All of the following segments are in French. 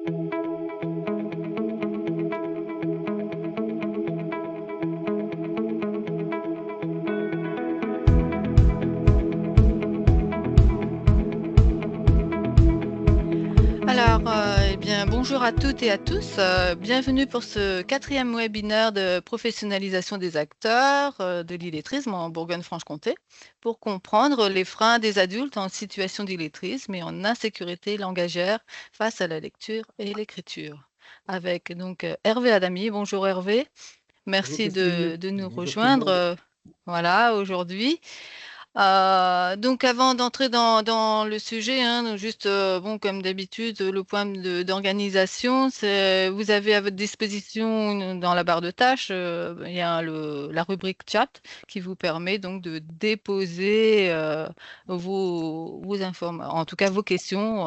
Alors, eh bien, bonjour à toutes et à tous. Bienvenue pour ce 4e webinaire de professionnalisation des acteurs de l'illettrisme en Bourgogne-Franche-Comté pour comprendre les freins des adultes en situation d'illettrisme et en insécurité langagière face à la lecture et l'écriture. Avec donc Hervé Adami. Bonjour Hervé. Bonjour Merci Christine, de nous bonjour tout le rejoindre monde. voilà, aujourd'hui. Donc avant d'entrer dans le sujet, hein, donc juste bon comme d'habitude, le point d'organisation, c'est vous avez à votre disposition dans la barre de tâches, il y a la rubrique chat qui vous permet donc de déposer en tout cas vos questions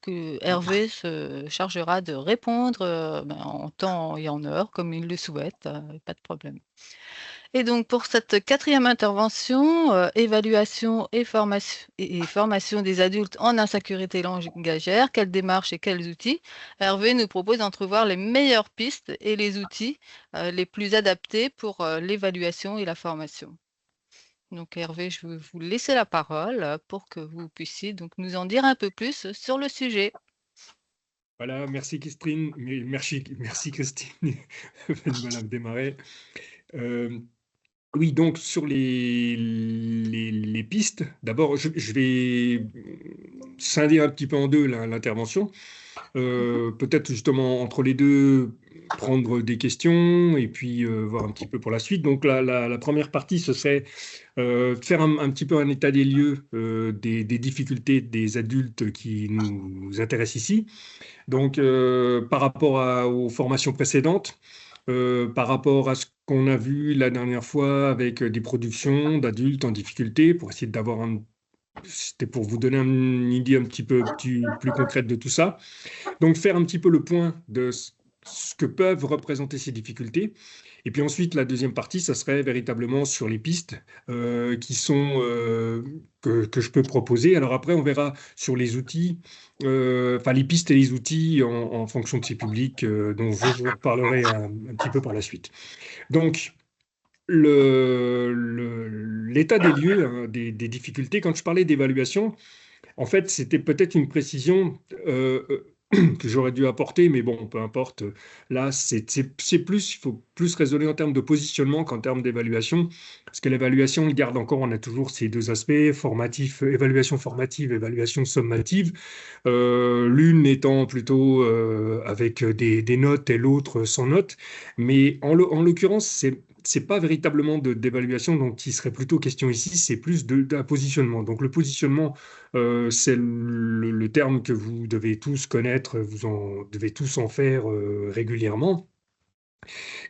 que Hervé se chargera de répondre en temps et en heure comme il le souhaite, pas de problème. Et donc pour cette 4e intervention, évaluation et formation des adultes en insécurité langagière, quelles démarches et quels outils? Hervé nous propose d'entrevoir les meilleures pistes et les outils les plus adaptés pour l'évaluation et la formation. Donc Hervé, je vais vous laisser la parole pour que vous puissiez donc nous en dire un peu plus sur le sujet. Voilà, merci Christine, merci Christine, voilà, démarrer. Euh, oui, donc sur les pistes, d'abord je vais scinder un petit peu en deux l'intervention. Mhm. Peut-être justement entre les deux prendre des questions et puis voir un petit peu pour la suite. Donc la première partie, ce serait faire un petit peu un état des lieux des difficultés des adultes qui nous intéressent ici. Donc par rapport aux formations précédentes, par rapport à ce qu'on a vu la dernière fois avec des productions d'adultes en difficulté, pour essayer d'avoir c'était pour vous donner une idée un petit peu plus concrète de tout ça. Donc faire un petit peu le point de ce que peuvent représenter ces difficultés. Et puis ensuite, la deuxième partie, ça serait véritablement sur les pistes qui sont que je peux proposer. Alors après, on verra sur les outils, enfin les pistes et les outils en fonction de ces publics dont je vous reparlerai un petit peu par la suite. Donc, l'état des lieux, hein, des difficultés, quand je parlais d'évaluation, en fait, c'était peut-être une précision que j'aurais dû apporter, mais bon, peu importe. Là, c'est plus, il faut plus raisonner en termes de positionnement qu'en termes d'évaluation, parce que l'évaluation, on garde encore, on a toujours ces deux aspects, évaluation formative, évaluation sommative, l'une étant plutôt avec des notes et l'autre sans notes. Mais en l'occurrence, c'est pas véritablement d'évaluation dont il serait plutôt question ici, c'est plus d'un positionnement. Donc le positionnement, c'est le terme que vous devez tous connaître, vous en devez tous en faire régulièrement.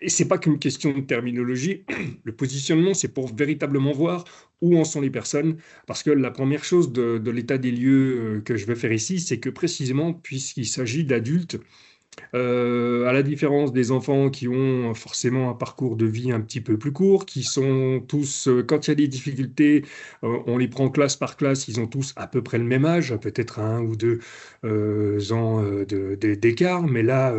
Et c'est pas qu'une question de terminologie. Le positionnement, c'est pour véritablement voir où en sont les personnes. Parce que la première chose de l'état des lieux que je vais faire ici, c'est que précisément, puisqu'il s'agit d'adultes, à la différence des enfants qui ont forcément un parcours de vie un petit peu plus court, qui sont tous, quand il y a des difficultés, on les prend classe par classe, ils ont tous à peu près le même âge, peut-être 1 ou 2 ans d'écart, mais là,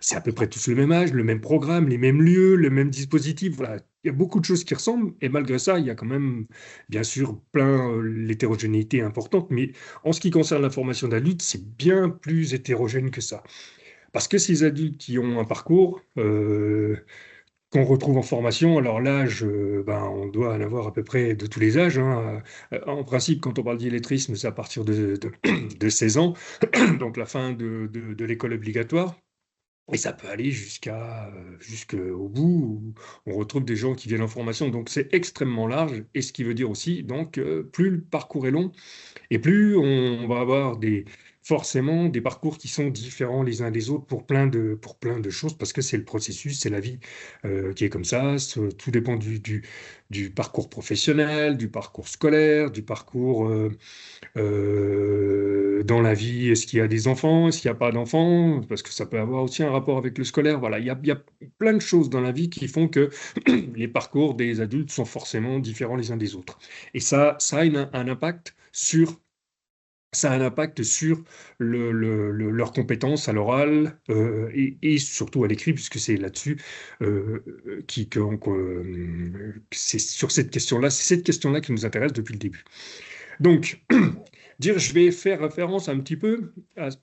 c'est à peu près tous le même âge, le même programme, les mêmes lieux, le même dispositif. Voilà. Il y a beaucoup de choses qui ressemblent, et malgré ça, il y a quand même, bien sûr, l'hétérogénéité est importante, mais en ce qui concerne la formation d'adultes, c'est bien plus hétérogène que ça. Parce que ces adultes qui ont un parcours qu'on retrouve en formation, alors l'âge, ben, on doit en avoir à peu près de tous les âges, hein. En principe, quand on parle d'illettrisme, c'est à partir de 16 ans, donc la fin de l'école obligatoire. Et ça peut aller jusqu'au bout où on retrouve des gens qui viennent en formation. Donc c'est extrêmement large. Et ce qui veut dire aussi, donc, plus le parcours est long, et plus on va avoir forcément des parcours qui sont différents les uns des autres pour plein de choses, parce que c'est le processus, c'est la vie qui est comme ça. Tout dépend du parcours professionnel, du parcours scolaire, du parcours dans la vie. Est-ce qu'il y a des enfants? Est-ce qu'il n'y a pas d'enfants? Parce que ça peut avoir aussi un rapport avec le scolaire. Voilà, il y a plein de choses dans la vie qui font que les parcours des adultes sont forcément différents les uns des autres. Et ça a un impact sur ça a un impact sur leurs compétences à l'oral et surtout à l'écrit, puisque c'est là-dessus c'est sur cette question-là, c'est cette question-là qui nous intéresse depuis le début. Donc, je vais faire référence un petit peu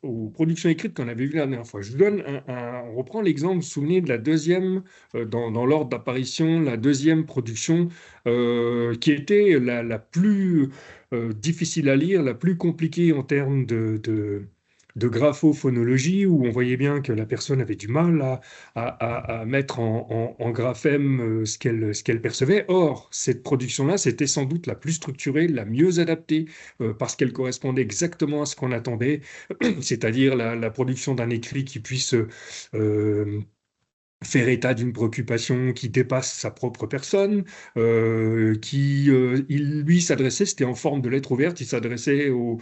aux productions écrites qu'on avait vues la dernière fois. Je vous donne on reprend l'exemple, vous vous souvenez de la deuxième, dans l'ordre d'apparition, la deuxième production qui était la plus difficile à lire, la plus compliquée en termes de graphophonologie, où on voyait bien que la personne avait du mal à mettre en graphème ce qu'elle percevait. Or, cette production-là, c'était sans doute la plus structurée, la mieux adaptée, parce qu'elle correspondait exactement à ce qu'on attendait, c'est-à-dire la production d'un écrit qui puisse faire état d'une préoccupation qui dépasse sa propre personne, il lui s'adressait, c'était en forme de lettre ouverte, il s'adressait aux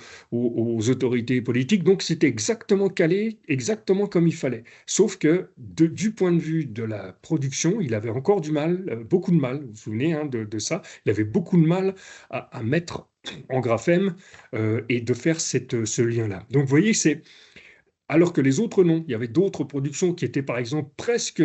autorités politiques, donc c'était exactement calé, exactement comme il fallait. Sauf que du point de vue de la production, il avait encore du mal, beaucoup de mal, vous vous souvenez hein, de ça, il avait beaucoup de mal à mettre en graphème et de faire ce lien-là. Donc vous voyez, alors que les autres, non. Il y avait d'autres productions qui étaient, par exemple, presque,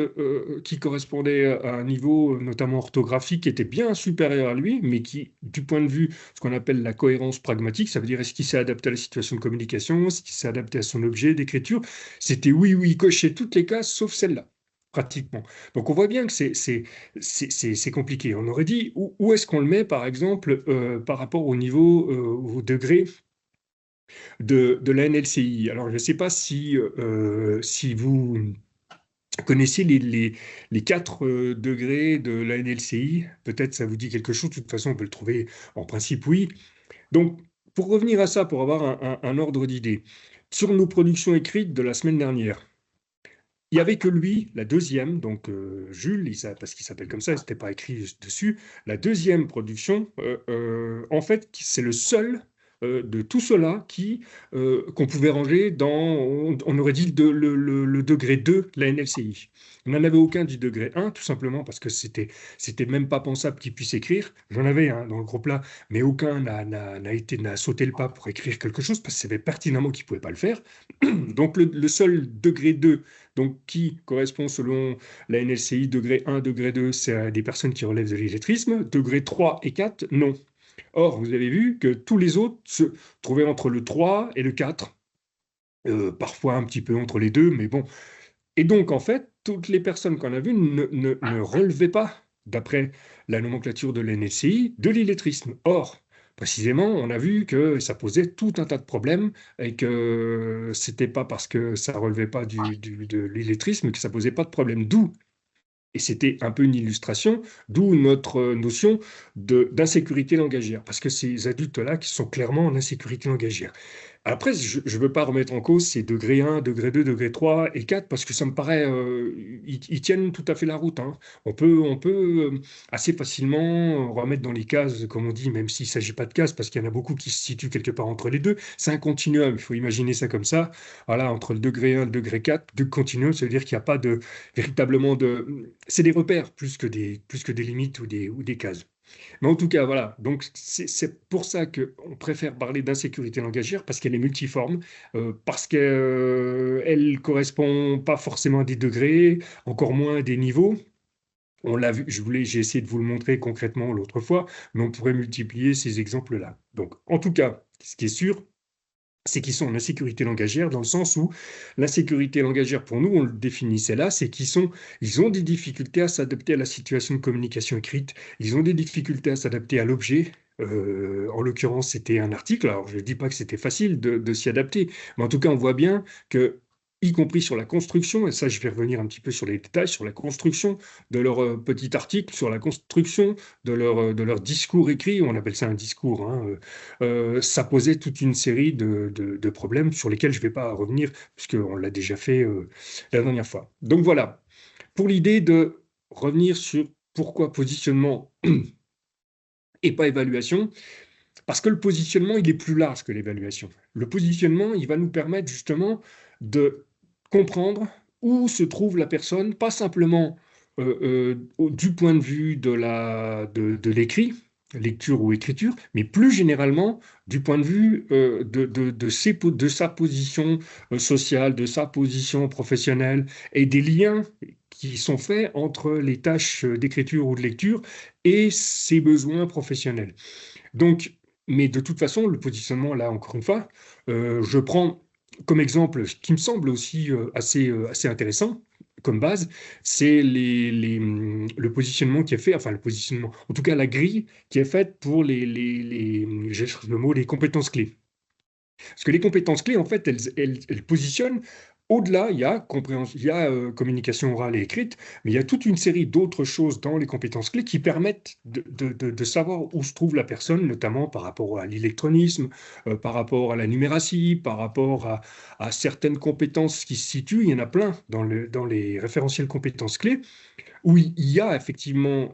qui correspondaient à un niveau, notamment orthographique, qui était bien supérieur à lui, mais qui, du point de vue, ce qu'on appelle la cohérence pragmatique, ça veut dire est-ce qu'il s'est adapté à la situation de communication, est-ce qu'il s'est adapté à son objet d'écriture, c'était oui, oui, il cochait toutes les cases, sauf celle-là, pratiquement. Donc on voit bien que c'est compliqué. On aurait dit, où est-ce qu'on le met, par exemple, par rapport au niveau, au degré de la NLCI. Alors, je ne sais pas si vous connaissez les 4 degrés de la NLCI. Peut-être ça vous dit quelque chose. De toute façon, on peut le trouver en principe, oui. Donc, pour revenir à ça, pour avoir un ordre d'idée, sur nos productions écrites de la semaine dernière, il n'y avait que lui, la deuxième, donc Jules, parce qu'il s'appelle comme ça, c'était pas écrit dessus, la deuxième production, en fait, c'est le seul de tout cela qu'on pouvait ranger dans, on aurait dit le degré 2 de la NLCI. On n'en avait aucun du degré 1, tout simplement parce que c'était même pas pensable qu'il puisse écrire. J'en avais un dans le groupe là, mais aucun n'a sauté le pas pour écrire quelque chose parce qu'il savait pertinemment qu'il ne pouvait pas le faire. Donc le seul degré 2 donc qui correspond selon la NLCI, degré 1, degré 2, c'est à des personnes qui relèvent de l'illettrisme, degré 3 et 4, non. Or, vous avez vu que tous les autres se trouvaient entre le 3 et le 4, parfois un petit peu entre les deux, mais bon. Et donc, en fait, toutes les personnes qu'on a vues ne relevaient pas, d'après la nomenclature de l'NLCI, de l'illettrisme. Or, précisément, on a vu que ça posait tout un tas de problèmes et que c'était pas parce que ça relevait pas de l'illettrisme que ça posait pas de problème. D'où, et c'était un peu une illustration, d'où notre notion d'insécurité langagière, parce que ces adultes-là qui sont clairement en insécurité langagière. Après, je ne veux pas remettre en cause ces degrés 1, degré 2, degré 3 et 4, parce que ça me paraît, ils tiennent tout à fait la route, hein. On peut assez facilement remettre dans les cases, comme on dit, même s'il ne s'agit pas de cases, parce qu'il y en a beaucoup qui se situent quelque part entre les deux. C'est un continuum, il faut imaginer ça comme ça. Voilà, entre le degré 1 et le degré 4, de continuum, ça veut dire qu'il n'y a pas véritablement de... C'est des repères plus que des limites ou des cases. Mais en tout cas, voilà. Donc, c'est pour ça qu'on préfère parler d'insécurité langagière, parce qu'elle est multiforme, parce qu'elle ne correspond pas forcément à des degrés, encore moins à des niveaux. On l'a vu, j'ai essayé de vous le montrer concrètement l'autre fois, mais on pourrait multiplier ces exemples-là. Donc, en tout cas, ce qui est sûr, c'est qu'ils sont en insécurité langagière dans le sens où l'insécurité langagière, pour nous, on le définissait là, c'est ils ont des difficultés à s'adapter à la situation de communication écrite, ils ont des difficultés à s'adapter à l'objet. En l'occurrence, c'était un article. Alors, je ne dis pas que c'était facile de s'y adapter, mais en tout cas, on voit bien que, y compris sur la construction, et ça, je vais revenir un petit peu sur les détails, sur la construction de leur petit article, sur la construction de leur discours écrit, on appelle ça un discours, hein, ça posait toute une série de problèmes sur lesquels je ne vais pas revenir, puisqu'on l'a déjà fait la dernière fois. Donc voilà, pour l'idée de revenir sur pourquoi positionnement et pas évaluation, parce que le positionnement, il est plus large que l'évaluation. Le positionnement, il va nous permettre justement de comprendre où se trouve la personne, pas simplement du point de vue de l'écrit, lecture ou écriture, mais plus généralement du point de vue de sa position sociale, de sa position professionnelle et des liens qui sont faits entre les tâches d'écriture ou de lecture et ses besoins professionnels. Donc, mais de toute façon, le positionnement, là, encore une fois, je prends comme exemple, ce qui me semble aussi assez intéressant comme base, c'est le positionnement qui est fait, enfin le positionnement, en tout cas la grille qui est faite pour je cherche le mot, les compétences clés. Parce que les compétences clés, en fait, elles positionnent au-delà, il y a communication orale et écrite, mais il y a toute une série d'autres choses dans les compétences clés qui permettent de savoir où se trouve la personne, notamment par rapport à l'électronisme, par rapport à la numératie, par rapport à certaines compétences qui se situent. Il y en a plein dans les référentiels compétences clés. Oui, il y a effectivement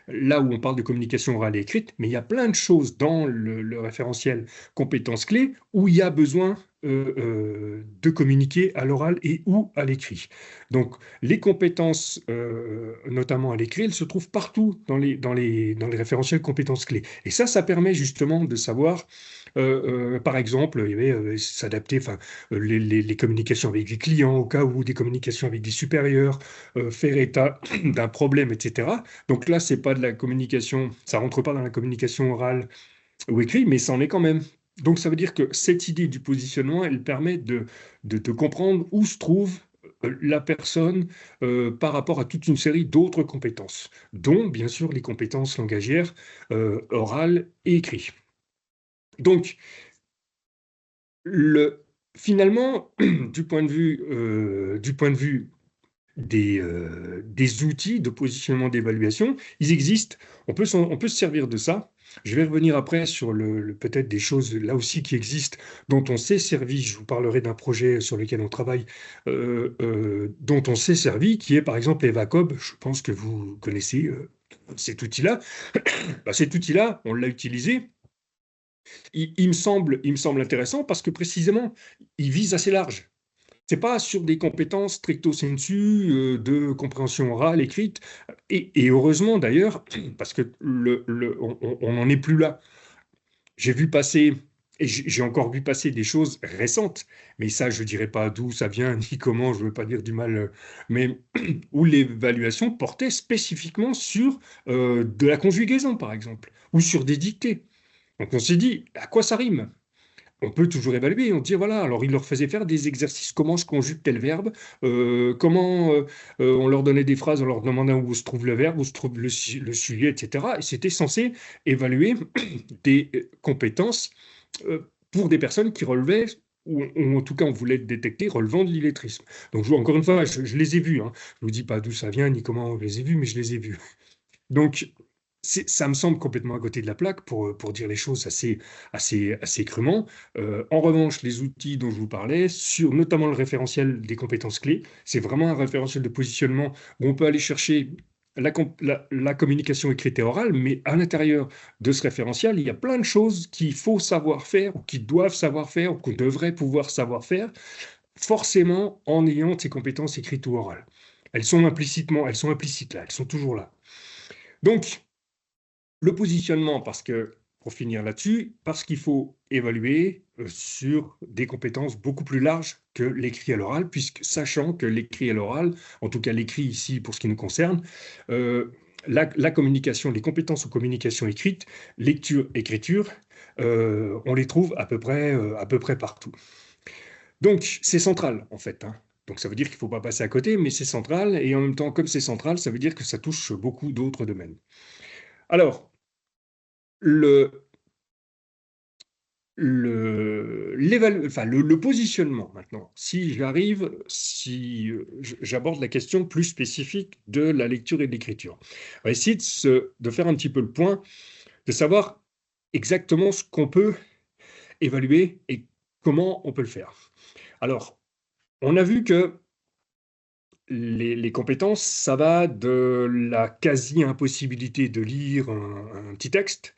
là où on parle de communication orale et écrite, mais il y a plein de choses dans le référentiel compétences clés où il y a besoin de communiquer à l'oral et ou à l'écrit. Donc, les compétences, notamment à l'écrit, elles se trouvent partout dans les référentiels compétences clés. Et ça permet justement de savoir, par exemple, s'adapter, enfin, les communications avec des clients au cas où, des communications avec des supérieurs, faire état d'un problème, etc. Donc là, c'est pas de la communication, ça rentre pas dans la communication orale ou écrite, mais ça en est quand même. Donc ça veut dire que cette idée du positionnement, elle permet de comprendre où se trouve la personne par rapport à toute une série d'autres compétences, dont bien sûr les compétences langagières, orales et écrites. Donc, finalement, du point de vue des outils de positionnement d'évaluation, ils existent. On peut se servir de ça. Je vais revenir après sur peut-être des choses là aussi qui existent, dont on s'est servi. Je vous parlerai d'un projet sur lequel on travaille, dont on s'est servi, qui est par exemple Evacob. Je pense que vous connaissez cet outil-là. Bah, cet outil-là, on l'a utilisé. Il me semble intéressant parce que précisément, il vise assez large. C'est pas sur des compétences stricto sensu de compréhension orale, écrite, et heureusement d'ailleurs, parce que on n'en est plus là. J'ai vu passer, et j'ai encore vu passer des choses récentes, mais ça, je dirais pas d'où ça vient, ni comment, je veux pas dire du mal, mais où l'évaluation portait spécifiquement sur de la conjugaison, par exemple, ou sur des dictées. Donc on s'est dit, à quoi ça rime? On peut toujours évaluer, on dit voilà, alors il leur faisait faire des exercices, comment je conjugue tel verbe, on leur donnait des phrases en leur demandant où se trouve le verbe, où se trouve le sujet, etc. Et c'était censé évaluer des compétences pour des personnes qui relevaient, ou en tout cas on voulait détecter, relevant de l'illettrisme. Donc encore une fois, je les ai vus, hein. Je ne vous dis pas d'où ça vient, ni comment je les ai vus, mais je les ai vus. Donc, ça me semble complètement à côté de la plaque pour dire les choses assez crûment. En revanche, les outils dont je vous parlais, sur notamment le référentiel des compétences clés, c'est vraiment un référentiel de positionnement où on peut aller chercher la communication écrite et orale, mais à l'intérieur de ce référentiel, il y a plein de choses qu'il faut savoir faire, ou qu'ils doivent savoir faire, ou qu'on devrait pouvoir savoir faire, forcément en ayant ces compétences écrites ou orales. Elles sont implicites là, elles sont toujours là. Donc, le positionnement, pour finir là-dessus, parce qu'il faut évaluer sur des compétences beaucoup plus larges que l'écrit à l'oral, puisque sachant que l'écrit à l'oral, en tout cas l'écrit ici pour ce qui nous concerne, la communication, les compétences en communication écrite, lecture, écriture, on les trouve à peu près partout. Donc, c'est central, en fait, hein. Donc, ça veut dire qu'il ne faut pas passer à côté, mais c'est central, et en même temps, comme c'est central, ça veut dire que ça touche beaucoup d'autres domaines. Alors, le, le positionnement maintenant, si j'aborde la question plus spécifique de la lecture et de l'écriture, on va essayer de faire un petit peu le point, de savoir exactement ce qu'on peut évaluer et comment on peut le faire. Alors, on a vu que les compétences, ça va de la quasi-impossibilité de lire un petit texte.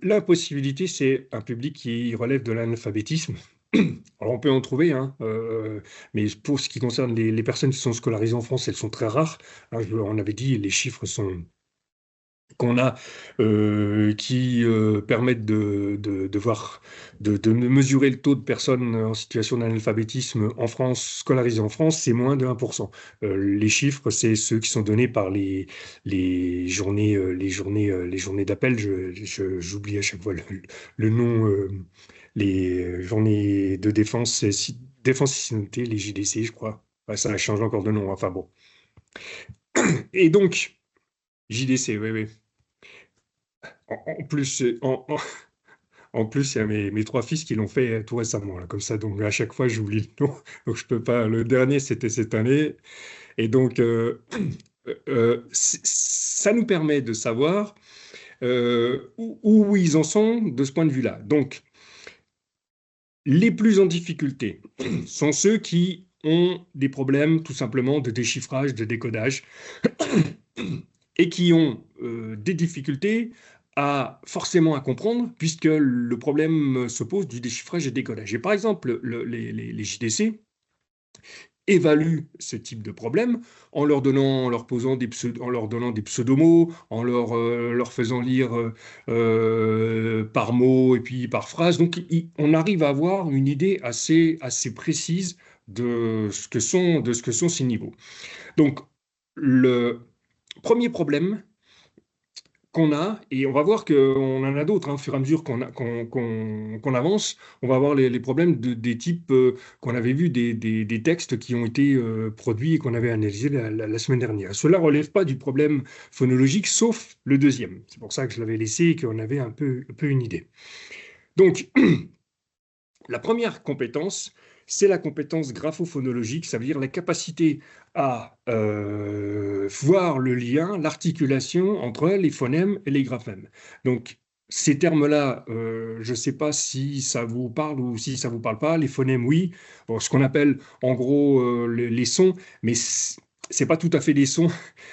L'impossibilité, c'est un public qui relève de l'analphabétisme. Alors on peut en trouver, hein, mais pour ce qui concerne les personnes qui sont scolarisées en France, elles sont très rares, hein. On avait dit, les chiffres sont qu'on a qui permettent de voir, de mesurer le taux de personnes en situation d'analphabétisme en France, scolarisées en France, c'est moins de 1%. Les chiffres, c'est ceux qui sont donnés par les journées d'appel. J'oublie à chaque fois le nom, les journées de défense, défense et citoyenneté, les JDC, je crois. Ouais, ça change encore de nom, enfin bon. Et donc, JDC, oui, oui. En plus, en plus, il y a mes trois fils qui l'ont fait tout récemment, là, comme ça. Donc, à chaque fois, j'oublie le nom. Donc, je peux pas. Le dernier, c'était cette année. Et donc, ça nous permet de savoir où ils en sont de ce point de vue-là. Donc, les plus en difficulté sont ceux qui ont des problèmes tout simplement de déchiffrage, de décodage, et qui ont des difficultés forcément à comprendre, puisque le problème se pose du déchiffrage et décodage. Et par exemple, les JDC évaluent ce type de problème en leur donnant, en leur donnant des pseudomots, en leur faisant lire par mot et puis par phrase. Donc, on arrive à avoir une idée assez précise de ce que sont ces niveaux. Donc, le premier problème qu'on a, et on va voir qu'on en a d'autres, hein, au fur et à mesure qu'on avance, on va voir les problèmes des types qu'on avait vus, des textes qui ont été produits et qu'on avait analysés la semaine dernière. Cela ne relève pas du problème phonologique, sauf le deuxième. C'est pour ça que je l'avais laissé et qu'on avait un peu une idée. Donc, la première compétence, c'est la compétence graphophonologique, ça veut dire la capacité à voir le lien, l'articulation entre les phonèmes et les graphèmes. Donc, ces termes-là, je ne sais pas si ça vous parle ou si ça ne vous parle pas. Les phonèmes, oui. Bon, ce qu'on appelle en gros les sons, mais c'est pas tout à fait des sons,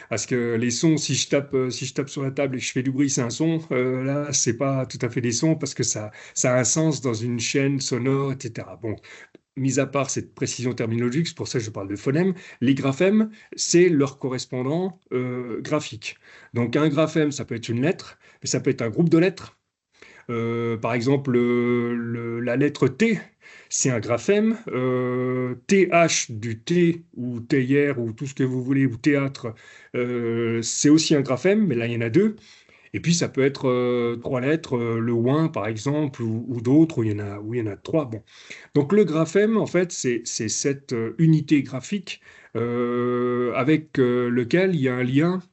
parce que les sons, si je tape sur la table et que je fais du bruit, c'est un son. Là, c'est pas tout à fait des sons, parce que ça a un sens dans une chaîne sonore, etc. Bon, mis à part cette précision terminologique, c'est pour ça que je parle de phonèmes, les graphèmes, c'est leur correspondant graphique. Donc un graphème, ça peut être une lettre, mais ça peut être un groupe de lettres. Par exemple, la lettre T, c'est un graphème. TH du T ou théière ou tout ce que vous voulez, ou théâtre, c'est aussi un graphème, mais là, il y en a deux. Et puis, ça peut être trois lettres, le ouin, par exemple, ou d'autres, où il y en a trois. Bon. Donc, le graphème, en fait, c'est cette unité graphique avec lequel il y a un lien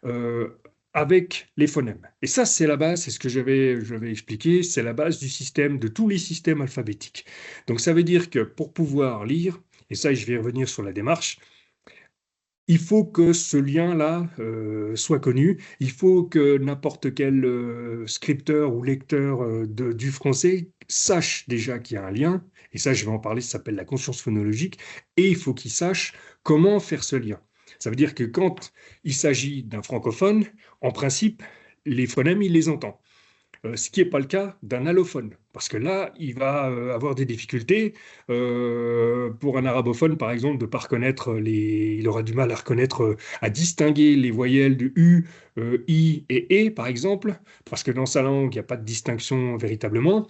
euh, avec les phonèmes. Et ça, c'est la base, c'est ce que j'avais expliqué, c'est la base du système, de tous les systèmes alphabétiques. Donc, ça veut dire que pour pouvoir lire, et ça, je vais revenir sur la démarche, il faut que ce lien-là soit connu. Il faut que n'importe quel scripteur ou lecteur du français sache déjà qu'il y a un lien. Et ça, je vais en parler, ça s'appelle la conscience phonologique. Et il faut qu'il sache comment faire ce lien. Ça veut dire que quand il s'agit d'un francophone, en principe, les phonèmes, il les entend. Ce qui n'est pas le cas d'un allophone, parce que là, il va avoir des difficultés. Pour un arabophone, par exemple, de pas reconnaître il aura du mal à reconnaître, à distinguer les voyelles de U, I et E, par exemple, parce que dans sa langue, il n'y a pas de distinction véritablement.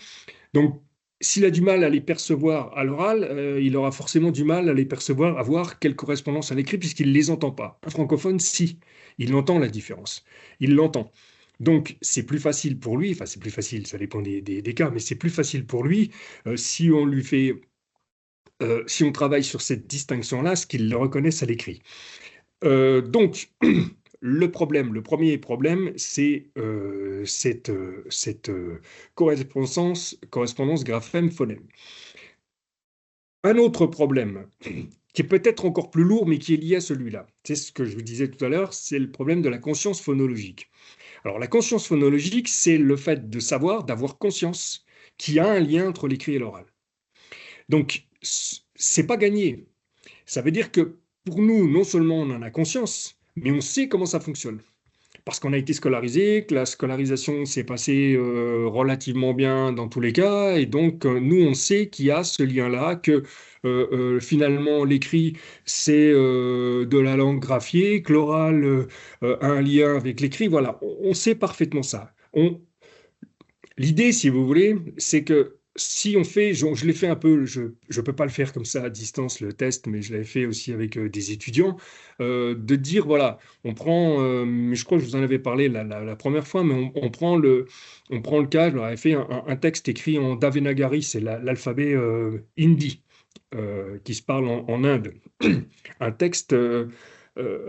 Donc, s'il a du mal à les percevoir à l'oral, il aura forcément du mal à les percevoir, à voir quelle correspondance à l'écrit, puisqu'il ne les entend pas. Un francophone, si, il entend la différence. Il l'entend. Donc, c'est plus facile pour lui, enfin, c'est plus facile, ça dépend des cas, mais c'est plus facile pour lui si on lui fait, si on travaille sur cette distinction-là, ce qu'il le reconnaisse à l'écrit. Donc, le premier problème, c'est cette correspondance graphème-phonème. Un autre problème, qui est peut-être encore plus lourd, mais qui est lié à celui-là, c'est ce que je vous disais tout à l'heure, c'est le problème de la conscience phonologique. Alors, la conscience phonologique, c'est le fait de savoir, d'avoir conscience qu'il y a un lien entre l'écrit et l'oral. Donc, c'est pas gagné. Ça veut dire que pour nous, non seulement on en a conscience, mais on sait comment ça fonctionne. parce qu'on a été scolarisé, que la scolarisation s'est passée relativement bien dans tous les cas, et donc nous, on sait qu'il y a ce lien-là, que finalement, l'écrit, c'est de la langue graphiée, que l'oral a un lien avec l'écrit. Voilà, on sait parfaitement ça. L'idée, si vous voulez, c'est que si on fait, je l'ai fait un peu, je ne peux pas le faire comme ça à distance, le test, mais je l'avais fait aussi avec des étudiants, de dire, voilà, on prend, je crois que je vous en avais parlé la première fois, mais on prend le cas, je leur avais fait un texte écrit en Devanagari, c'est l'alphabet hindi, qui se parle en Inde. Un texte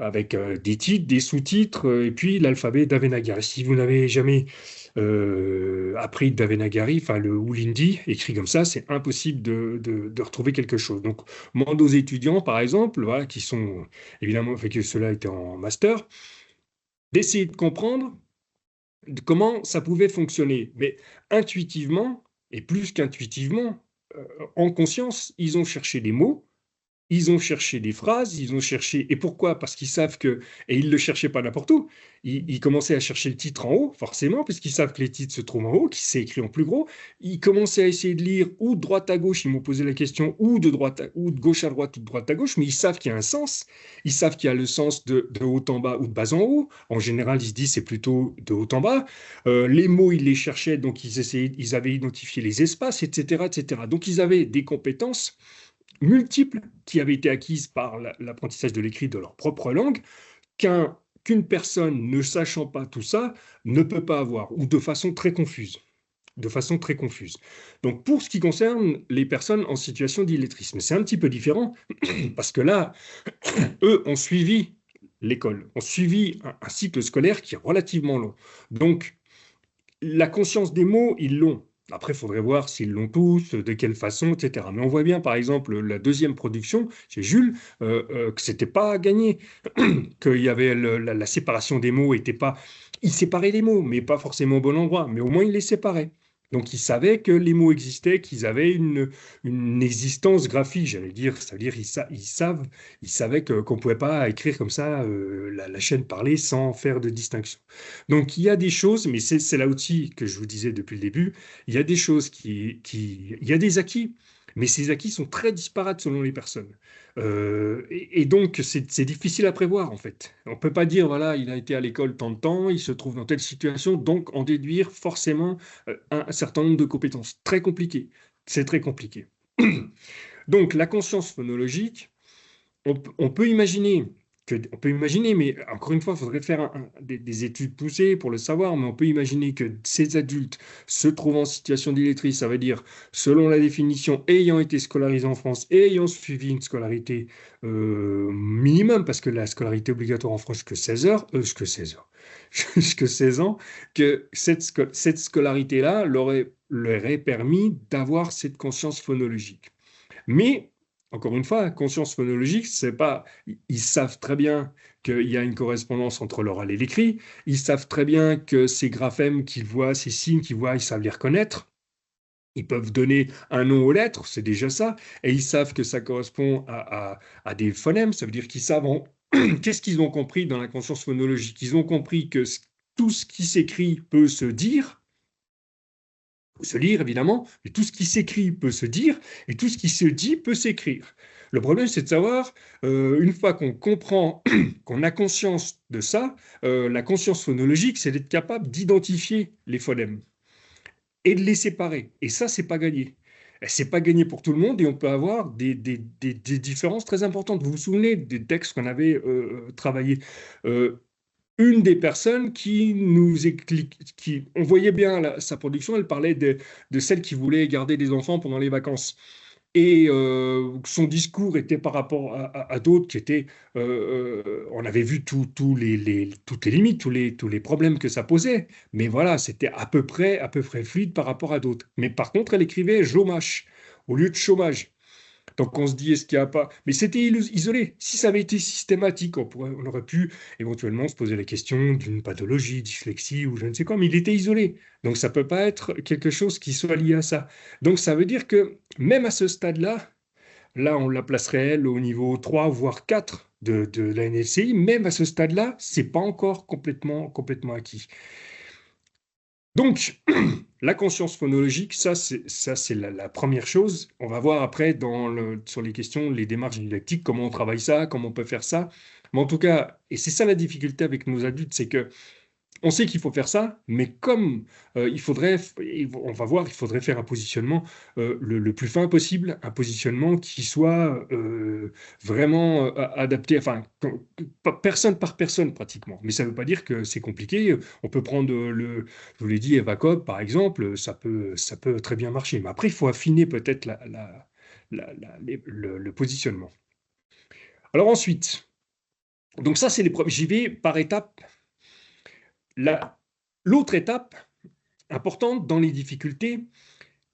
avec des titres, des sous-titres, et puis l'alphabet Devanagari. Si vous n'avez jamais appris Devanagari, enfin ou l'hindi, écrit comme ça, c'est impossible de retrouver quelque chose. Donc, demande aux étudiants, par exemple, voilà, qui sont évidemment, fait que ceux-là étaient en master, d'essayer de comprendre comment ça pouvait fonctionner. Mais intuitivement, et plus qu'intuitivement, en conscience, ils ont cherché des mots. Ils ont cherché des phrases, ils ont cherché. Et pourquoi? Parce qu'ils savent que. Et ils ne le cherchaient pas n'importe où. Ils commençaient à chercher le titre en haut, forcément, puisqu'ils savent que les titres se trouvent en haut, qui c'est écrit en plus gros. Ils commençaient à essayer de lire ou de droite à gauche, ils m'ont posé la question, ou de gauche à droite, ou de droite à gauche, mais ils savent qu'il y a un sens. Ils savent qu'il y a le sens de haut en bas ou de bas en haut. En général, ils se disent c'est plutôt de haut en bas. Les mots, ils les cherchaient, donc ils avaient identifié les espaces, etc., etc. Donc ils avaient des compétences multiples qui avaient été acquises par l'apprentissage de l'écrit de leur propre langue, qu'une personne ne sachant pas tout ça ne peut pas avoir, ou de façon très confuse. De façon très confuse. Donc, pour ce qui concerne les personnes en situation d'illettrisme, c'est un petit peu différent, parce que là, eux ont suivi l'école, ont suivi un cycle scolaire qui est relativement long. Donc, la conscience des mots, ils l'ont. Après, il faudrait voir s'ils l'ont tous, de quelle façon, etc. Mais on voit bien, par exemple, la deuxième production chez Jules, que c'était pas gagné, qu'il y avait la séparation des mots était pas. Il séparait les mots, mais pas forcément au bon endroit. Mais au moins, il les séparait. Donc, il savait que les mots existaient, qu'ils avaient une existence graphique, j'allais dire. C'est-à-dire, ils savaient qu'on ne pouvait pas écrire comme ça la chaîne parlée sans faire de distinction. Donc, il y a des choses, mais c'est là aussi que je vous disais depuis le début, il y a des choses il y a des acquis, mais ces acquis sont très disparates selon les personnes. Et donc, c'est difficile à prévoir, en fait. On ne peut pas dire, voilà, il a été à l'école tant de temps, il se trouve dans telle situation, donc en déduire forcément un certain nombre de compétences. Très compliqué. C'est très compliqué. Donc, la conscience phonologique, on peut imaginer on peut imaginer, mais encore une fois, il faudrait faire des études poussées pour le savoir, mais on peut imaginer que ces adultes se trouvent en situation d'illettrisme, ça veut dire, selon la définition, ayant été scolarisés en France et ayant suivi une scolarité minimum, parce que la scolarité obligatoire en France, que 16 heures, que 16 heures, jusque 16 ans, que cette scolarité-là leur aurait permis d'avoir cette conscience phonologique. Mais, encore une fois, conscience phonologique, c'est pas. Ils savent très bien qu'il y a une correspondance entre l'oral et l'écrit. Ils savent très bien que ces graphèmes qu'ils voient, ces signes qu'ils voient, ils savent les reconnaître. Ils peuvent donner un nom aux lettres, c'est déjà ça. Et ils savent que ça correspond à des phonèmes. Ça veut dire qu'ils savent. Qu'est-ce qu'ils ont compris dans la conscience phonologique? Ils ont compris que tout ce qui s'écrit peut se dire, se lire évidemment, mais tout ce qui s'écrit peut se dire, et tout ce qui se dit peut s'écrire. Le problème, c'est de savoir, une fois qu'on comprend, qu'on a conscience de ça, la conscience phonologique, c'est d'être capable d'identifier les phonèmes et de les séparer. Et ça, c'est pas gagné. C'est pas gagné pour tout le monde et on peut avoir des différences très importantes. Vous vous souvenez des textes qu'on avait travaillés une des personnes qui nous on voyait bien sa production, elle parlait de celle qui voulait garder des enfants pendant les vacances. Et son discours était par rapport à d'autres qui étaient, on avait vu toutes les limites, tous les problèmes que ça posait. Mais voilà, c'était à peu près fluide par rapport à d'autres. Mais par contre, elle écrivait chômage au lieu de chômage. Donc on se dit, est-ce qu'il n'y a pas. Mais c'était isolé. Si ça avait été systématique, on aurait pu éventuellement se poser la question d'une pathologie, dyslexie ou je ne sais quoi, mais il était isolé. Donc ça ne peut pas être quelque chose qui soit lié à ça. Donc ça veut dire que même à ce stade-là, là on la placerait elle au niveau 3 voire 4 de la NLCI, même à ce stade-là, c'est pas encore complètement acquis. Donc, la conscience phonologique, ça c'est la première chose. On va voir après sur les questions, les démarches didactiques, comment on travaille ça, comment on peut faire ça. Mais en tout cas, et c'est ça la difficulté avec nos adultes, c'est que on sait qu'il faut faire ça, mais comme on va voir, il faudrait faire un positionnement le plus fin possible, un positionnement qui soit vraiment adapté, enfin, personne par personne pratiquement. Mais ça ne veut pas dire que c'est compliqué. On peut prendre je vous l'ai dit, Eva Cobb, par exemple, ça peut très bien marcher. Mais après, il faut affiner peut-être le positionnement. Alors ensuite, donc ça, c'est les premiers. J'y vais par étapes. L'autre étape importante dans les difficultés,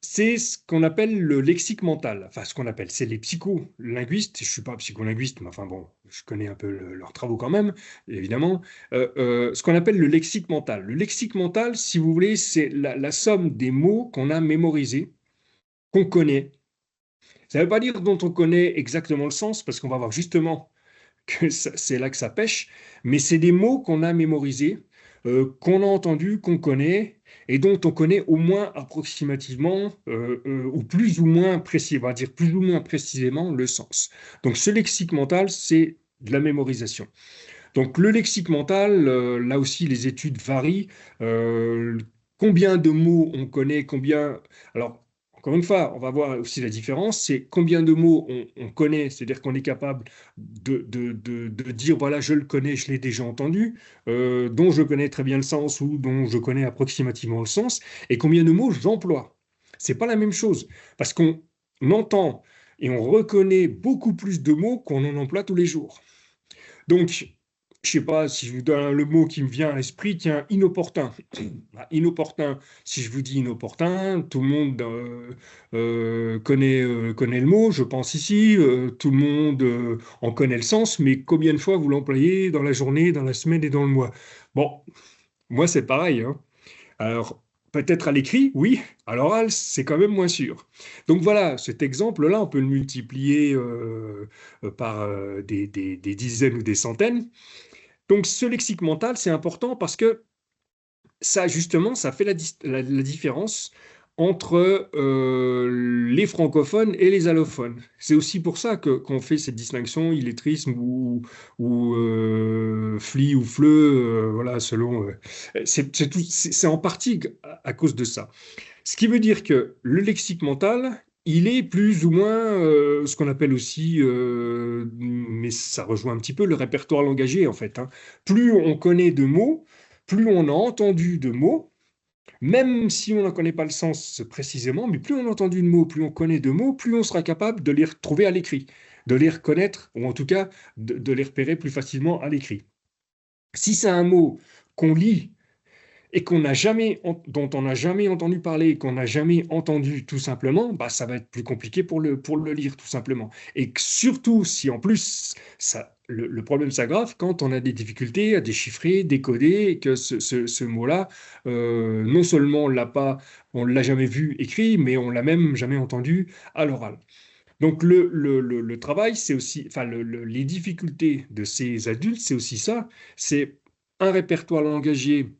c'est ce qu'on appelle le lexique mental. Enfin, ce qu'on appelle, c'est les psycholinguistes. Je ne suis pas psycholinguiste, mais enfin bon, je connais un peu leurs travaux quand même, évidemment. Ce qu'on appelle le lexique mental. Le lexique mental, si vous voulez, c'est la somme des mots qu'on a mémorisés, qu'on connaît. Ça ne veut pas dire dont on connaît exactement le sens, parce qu'on va voir justement que c'est là que ça pêche, mais c'est des mots qu'on a mémorisés, qu'on a entendus, qu'on connaît, et dont on connaît au moins approximativement, ou plus ou moins précis, on va dire plus ou moins précisément le sens. Donc ce lexique mental, c'est de la mémorisation. Donc le lexique mental, là aussi les études varient. Combien de mots on connaît, combien... Alors, encore une fois, on va voir aussi la différence, c'est combien de mots on connaît, c'est-à-dire qu'on est capable de dire, voilà, je le connais, je l'ai déjà entendu, dont je connais très bien le sens ou dont je connais approximativement le sens, et combien de mots j'emploie. C'est pas la même chose, parce qu'on entend et on reconnaît beaucoup plus de mots qu'on en emploie tous les jours. Donc, je sais pas si je vous donne le mot qui me vient à l'esprit, tiens, inopportun. Inopportun, si je vous dis inopportun, tout le monde connaît le mot, je pense ici, tout le monde en connaît le sens, mais combien de fois vous l'employez dans la journée, dans la semaine et dans le mois? Bon, moi c'est pareil, hein. Alors, peut-être à l'écrit, oui, à l'oral, c'est quand même moins sûr. Donc voilà, cet exemple-là, on peut le multiplier par des dizaines ou des centaines. Donc ce lexique mental, c'est important parce que ça, justement, ça fait la différence entre les francophones et les allophones. C'est aussi pour ça qu'on fait cette distinction illettrisme ou fli ou fleu, voilà, selon. C'est en partie à cause de ça. Ce qui veut dire que le lexique mental, il est plus ou moins ce qu'on appelle aussi, mais ça rejoint un petit peu le répertoire langagier en fait, hein. Plus on connaît de mots, plus on a entendu de mots, même si on n'en connaît pas le sens précisément, mais plus on a entendu de mots, plus on connaît de mots, plus on sera capable de les retrouver à l'écrit, de les reconnaître, ou en tout cas de les repérer plus facilement à l'écrit. Si c'est un mot qu'on lit et dont on n'a jamais entendu parler, qu'on n'a jamais entendu tout simplement, bah, ça va être plus compliqué pour le lire tout simplement. Et surtout si en plus le problème s'aggrave quand on a des difficultés à déchiffrer, décoder, et que ce mot-là, non seulement on l'a jamais vu écrit, mais on l'a même jamais entendu à l'oral. Donc le travail, c'est aussi, enfin les difficultés de ces adultes, c'est aussi ça, c'est un répertoire langagier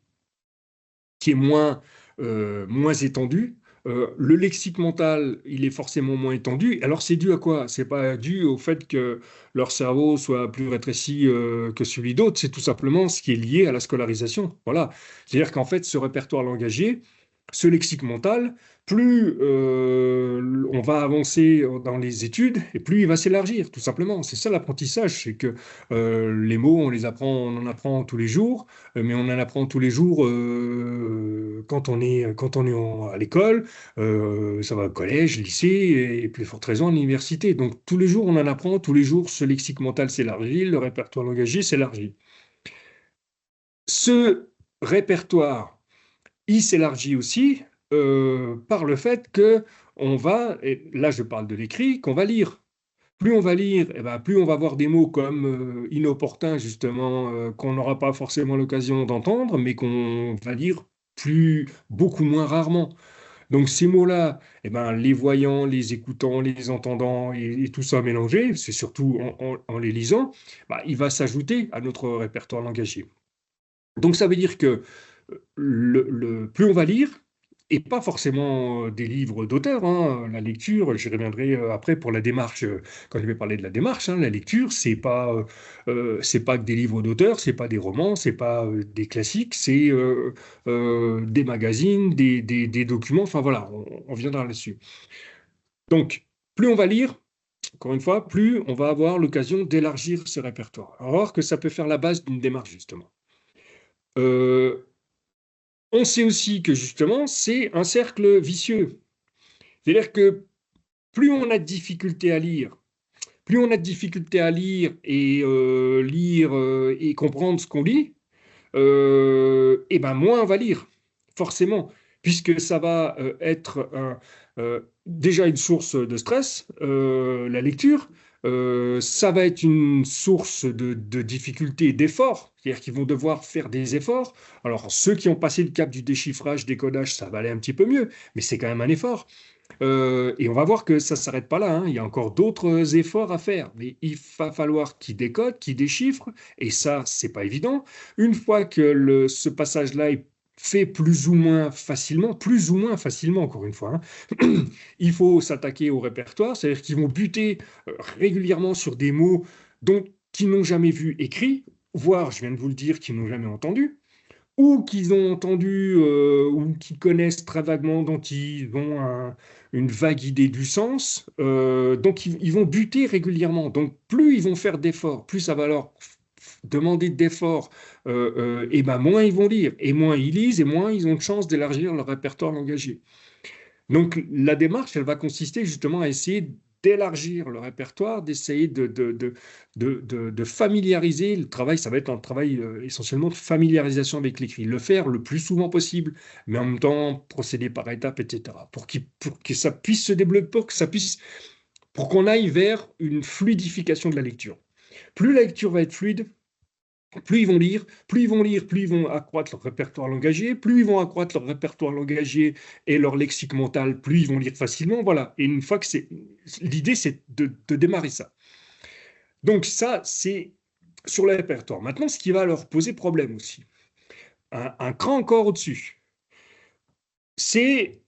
qui est moins étendu. Le lexique mental, il est forcément moins étendu. Alors, c'est dû à quoi? C'est pas dû au fait que leur cerveau soit plus rétréci que celui d'autres, c'est tout simplement ce qui est lié à la scolarisation. Voilà. C'est-à-dire qu'en fait, ce répertoire langagier, ce lexique mental, plus on va avancer dans les études et plus il va s'élargir, tout simplement. C'est ça l'apprentissage, c'est que les mots, on en apprend tous les jours, mais on en apprend tous les jours quand on est à l'école, ça va au collège, lycée et plus forte raison à l'université. Donc tous les jours on en apprend, tous les jours ce lexique mental s'élargit, le répertoire langagier s'élargit. Ce répertoire il s'élargit aussi par le fait que on va, et là je parle de l'écrit, qu'on va lire. Plus on va lire, eh ben, plus on va voir des mots comme inopportun, justement, qu'on n'aura pas forcément l'occasion d'entendre, mais qu'on va lire beaucoup moins rarement. Donc ces mots-là, eh ben, les voyant, les écoutant, les entendant et tout ça mélangé, c'est surtout en les lisant, bah, il va s'ajouter à notre répertoire langagier. Donc ça veut dire que plus on va lire, et pas forcément des livres d'auteurs, hein, la lecture, j'y reviendrai après pour la démarche, quand je vais parler de la démarche, hein, la lecture, c'est pas que des livres d'auteurs, c'est pas des romans, c'est pas des classiques, c'est des magazines, des documents, enfin voilà, on viendra là-dessus. Donc, plus on va lire, encore une fois, plus on va avoir l'occasion d'élargir ce répertoire. Alors que ça peut faire la base d'une démarche, justement. Euh, on sait aussi que justement, c'est un cercle vicieux. C'est-à-dire que plus on a de difficultés à lire, plus on a de difficultés à lire et comprendre ce qu'on lit, et ben moins on va lire, forcément, puisque ça va être déjà une source de stress, la lecture. Ça va être une source de difficulté et d'efforts, c'est-à-dire qu'ils vont devoir faire des efforts. Alors, ceux qui ont passé le cap du déchiffrage, décodage, ça va aller un petit peu mieux, mais c'est quand même un effort. Et on va voir que ça ne s'arrête pas là, hein. Il y a encore d'autres efforts à faire. Mais il va falloir qu'ils décodent, qu'ils déchiffrent, et ça, c'est pas évident. Une fois que ce passage-là est fait plus ou moins facilement, encore une fois, hein, il faut s'attaquer au répertoire, c'est-à-dire qu'ils vont buter régulièrement sur des mots qu'ils n'ont jamais vu écrits, voire, je viens de vous le dire, qu'ils n'ont jamais entendu ou qu'ils ont entendu ou qu'ils connaissent très vaguement, dont ils ont une vague idée du sens. Donc, ils vont buter régulièrement. Donc, plus ils vont faire d'efforts, plus ça va leur demander d'efforts, et ben moins ils vont lire. Et moins ils lisent, et moins ils ont de chances d'élargir leur répertoire langagier. Donc, la démarche, elle va consister justement à essayer d'élargir le répertoire, d'essayer de familiariser le travail. Ça va être un travail essentiellement de familiarisation avec l'écrit. Le faire le plus souvent possible, mais en même temps procéder par étapes, etc. Pour que ça puisse se développer, pour qu'on aille vers une fluidification de la lecture. Plus la lecture va être fluide, plus ils vont lire, plus ils vont accroître leur répertoire langagier, plus ils vont accroître leur répertoire langagier et leur lexique mental, plus ils vont lire facilement. Voilà. Et une fois que l'idée, c'est de démarrer ça. Donc ça, c'est sur le répertoire. Maintenant, ce qui va leur poser problème aussi, un cran encore au-dessus, c'est